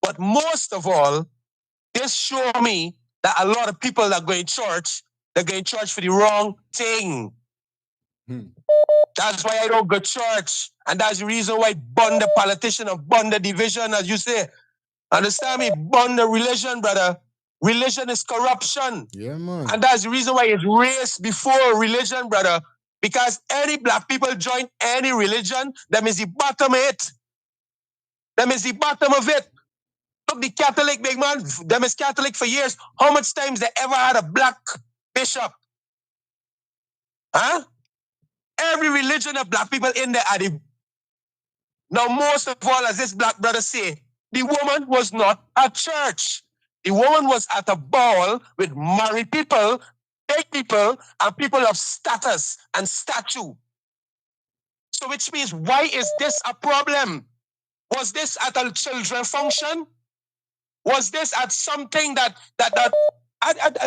But most of all, this show me that a lot of people that go in church, they're going to church for the wrong thing. That's why I don't go to church. And that's the reason why bond the politician and bond the division, as you say. Understand me? Bond the religion, brother. Religion is corruption. Yeah, man. And that's the reason why it's race before religion, brother. Because any black people join any religion, them is the bottom of it. Them is the bottom of it. Look, the Catholic, big man, them is Catholic for years. How much times they ever had a black bishop? Huh? Every religion of black people in there are the... Now, most of all, as this black brother say, the woman was not at church. The woman was at a ball with married people, big people, and people of status and stature. So which means, why is this a problem? Was this at a children function? Was this at something that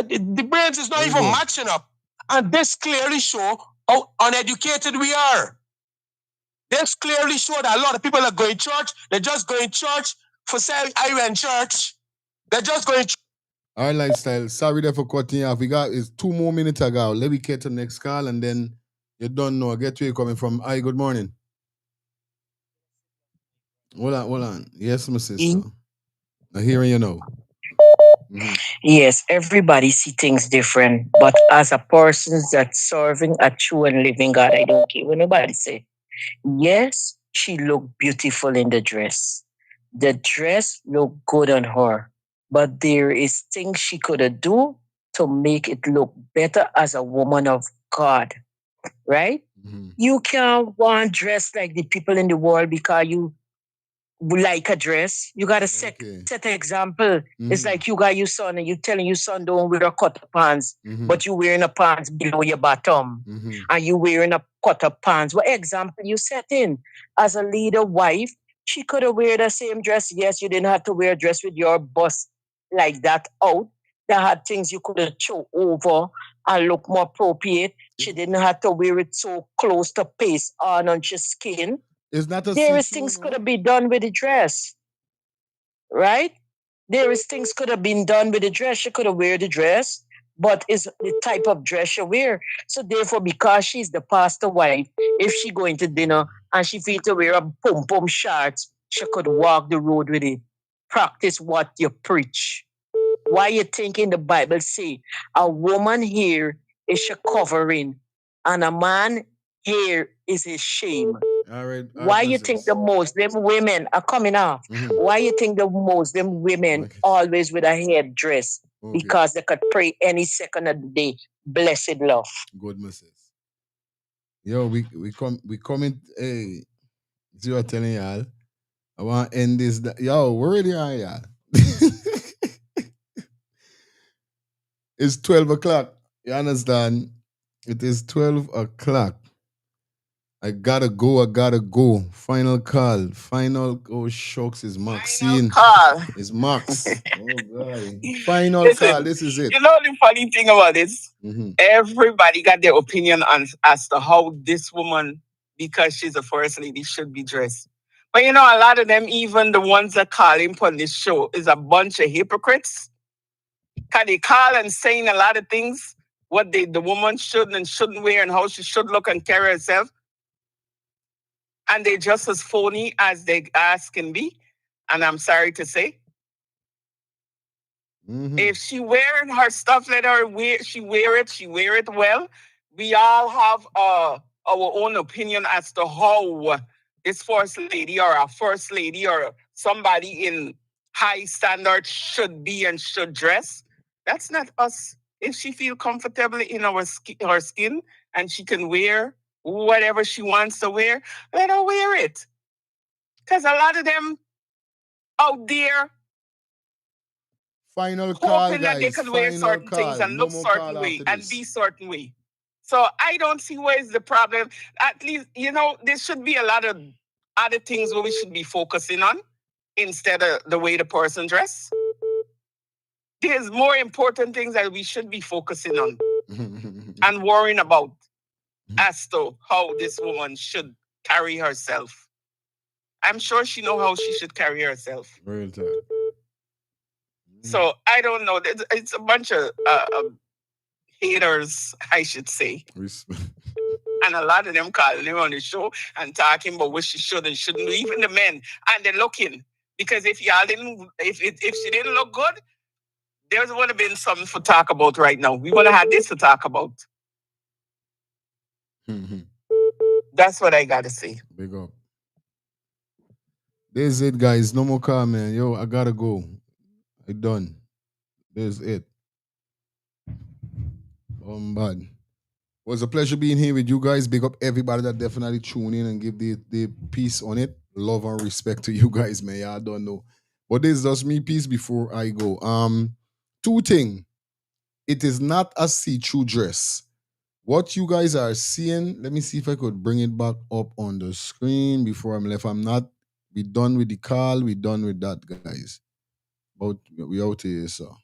the brains is not even matching up? And this clearly show how uneducated we are. This clearly show that a lot of people are going to church. They're just going to church for saying, I went church. They're just going to... All right, Lifestyle. Sorry there for cutting you off. We got it's 2 more minutes ago. Let me get to the next call and then you don't know. Get where you're coming from. Hi, good morning. Hold on. Yes, my sister. I'm hearing you now. Yes, everybody see things different, but as a person that's serving a true and living God, I don't care what nobody say. Yes, she looked beautiful in the dress. The dress looked good on her, but there is things she could have do to make it look better as a woman of God, right? You can't want dress like the people in the world because you like a dress. You got to set an example. It's like you got your son and you telling your son don't wear a cut pants, but you wearing a pants below your bottom and you wearing a cut pants. What example you setting? As a leader wife, she could have wear the same dress. Yes, you didn't have to wear a dress with your bust like that out. There had things you could have show over and look more appropriate. She didn't have to wear it so close to paste on your skin. There is things could have been done with the dress, right? There is things could have been done with the dress. She could have wear the dress, but it's the type of dress she wear. So therefore, because she's the pastor wife, if she going to dinner and she feel to wear a pom-pom shorts, she could walk the road with it. Practice what you preach. Why you think in the Bible say a woman here is she covering and a man here is his shame? All right, why you think the Muslim women are coming off? Why you think the Muslim women always with a headdress? Because they could pray any second of the day. Blessed love. Good message. Yo, we coming. Hey, see what I'm telling y'all. I want to end this. Yo, where are y'all? It's 12 o'clock. You understand? It is 12 o'clock. I gotta go. Final call. Oh, shucks, is Maxine. Call. It's Max. Oh, God. Final call. This is it. You know the funny thing about this? Everybody got their opinion on as to how this woman, because she's a first lady, should be dressed. But you know, a lot of them, even the ones that call him on this show, is a bunch of hypocrites. Can they call and saying a lot of things, what the woman should and shouldn't wear and how she should look and carry herself? And they just as phony as they can be. And I'm sorry to say. If she wearing her stuff, let her wear. She wear it well. We all have our own opinion as to how this first lady or a first lady or somebody in high standards should be and should dress. That's not us. If she feel comfortable in her skin and she can wear whatever she wants to wear, let her wear it. Because a lot of them out there final call, hoping guys. that they can wear certain things and look certain way and be certain way. So I don't see where is the problem. At least, you know, there should be a lot of other things where we should be focusing on instead of the way the person dress. There's more important things that we should be focusing on and worrying about. as to how this woman should carry herself. I'm sure she know how she should carry herself. Real time. So I don't know. It's a bunch of haters, I should say. And a lot of them calling him on the show and talking about what she should and shouldn't do, even the men. And they're looking. Because if y'all didn't, if she didn't look good, there would have been something for talk about right now. We would have had this to talk about. That's what I gotta say. Big up. There's it, guys. No more comment. Yo, I gotta go. I done. There's it. Bad. It was a pleasure being here with you guys. Big up everybody that definitely tune in and give the piece on it. Love and respect to you guys, man. I don't know. But this is just me piece before I go. Two things. It is not a see-through dress. What you guys are seeing, let me see if I could bring it back up on the screen before I'm left. I'm not. We done with the call. We done with that, guys. But we out here, so.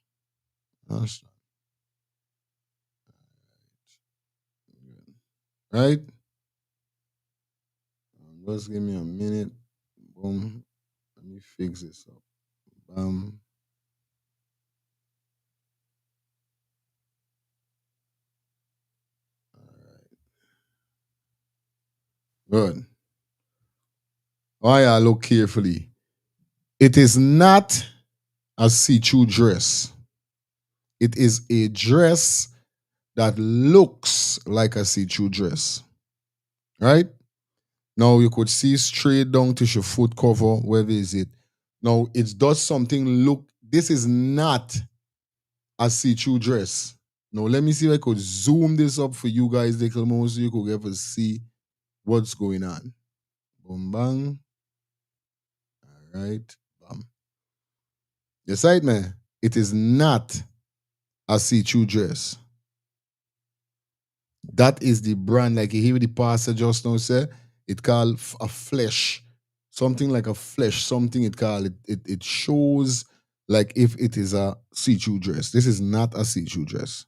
Right? Just give me a minute. Boom. Let me fix this up. Good. Oh, yeah, look carefully. It is not a see-through dress. It is a dress that looks like a see-through dress. Right? Now you could see straight down to your foot cover. Where is it? Now it does something look. This is not a see-through dress. Now let me see if I could zoom this up for you guys, little more, so you could ever see what's going on. Boom, bang. All right. Bam. You see it, man? It is not a see-through dress. That is the brand, like you hear the pastor just now say, it called a flesh. Something like a flesh, something it called. It shows like if it is a see-through dress. This is not a see-through dress.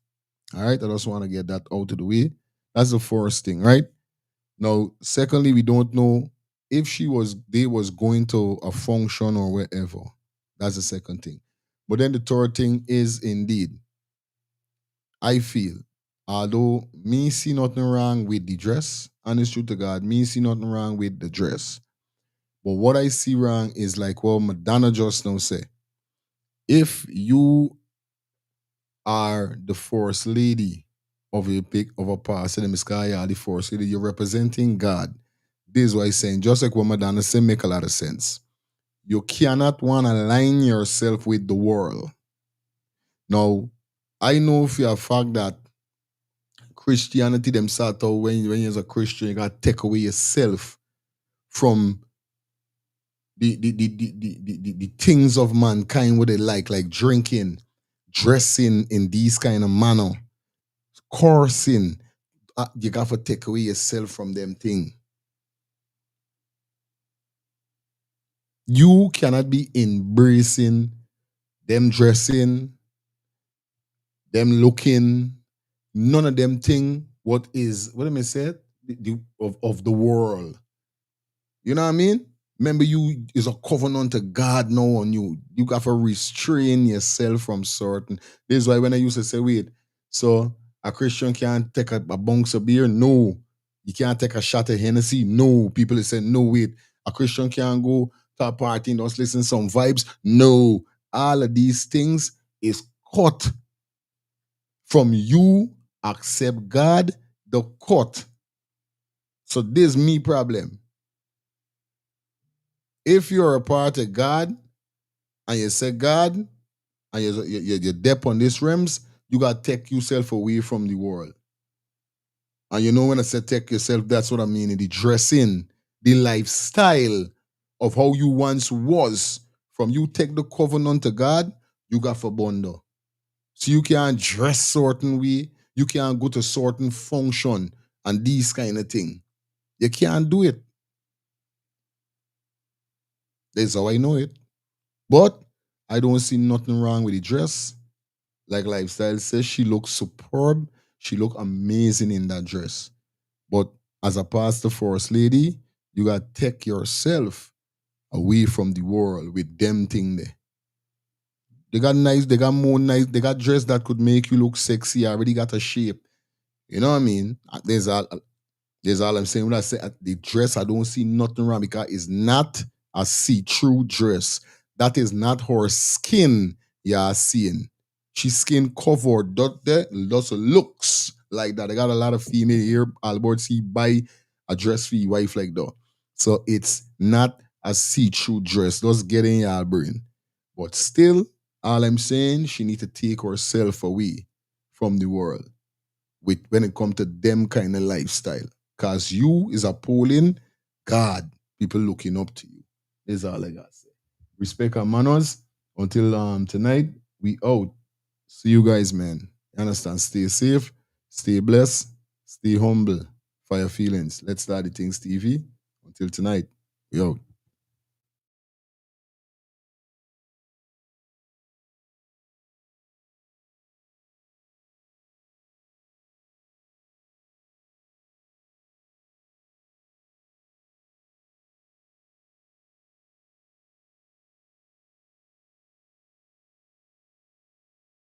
All right, I just want to get that out of the way. That's the first thing, right? Now, secondly, we don't know if they was going to a function or wherever. That's the second thing. But then the third thing is indeed, I feel, although me see nothing wrong with the dress, honest truth to God, me see nothing wrong with the dress. But what I see wrong is like what Madonna just now say. If you are the first lady of a pastor, the Messiah, the first lady, you're representing God. This is what I'm saying. Just like what Madonna said, make a lot of sense. You cannot want to align yourself with the world. Now, I know for a fact that Christianity themselves, when you're a Christian, you got to take away yourself from the things of mankind what they like drinking, dressing in these kind of manner, cursing. You got to take away yourself from them thing. You cannot be embracing them dressing, them looking, none of them thing. What am I say? Of the world. You know what I mean? Remember, you is a covenant to God now on you. You got to restrain yourself from certain. This is why when I used to say, wait, so a Christian can't take a bunks of beer? No. You can't take a shot of Hennessy? No. People say, no, wait. A Christian can't go to a party and just listen to some vibes? No. All of these things is cut from you accept God, the cut. So this is me problem. If you're a part of God and you say God and you're deep on these realms, you got to take yourself away from the world. And you know when I say take yourself, that's what I mean. The dressing, the lifestyle of how you once was. From you take the covenant to God, you got for bundle. So you can't dress certain way. You can't go to certain function and these kind of thing. You can't do it. That's how I know it. But I don't see nothing wrong with the dress. Like Lifestyle says, she looks superb. She look amazing in that dress. But as a pastor first lady, you got to take yourself away from the world with them thing there. They got nice, they got more nice, they got dress that could make you look sexy, already got a shape. You know what I mean? There's all I'm saying. When I say the dress, I don't see nothing wrong because it's not a see-through dress. That is not her skin you are seeing. She's skin covered, lots of looks like that. I got a lot of female here, Albert see buy a dress for your wife like that. So it's not a see-through dress. Just get in your brain. But still, all I'm saying, she need to take herself away from the world with when it comes to them kind of lifestyle. Cause you is appalling God, people looking up to you. Is all I got to say. Respect our manners. Until tonight, we out. See you guys, man. You understand? Stay safe, stay blessed, stay humble for your feelings. Let's start the thing, Stevie. Until tonight, we out.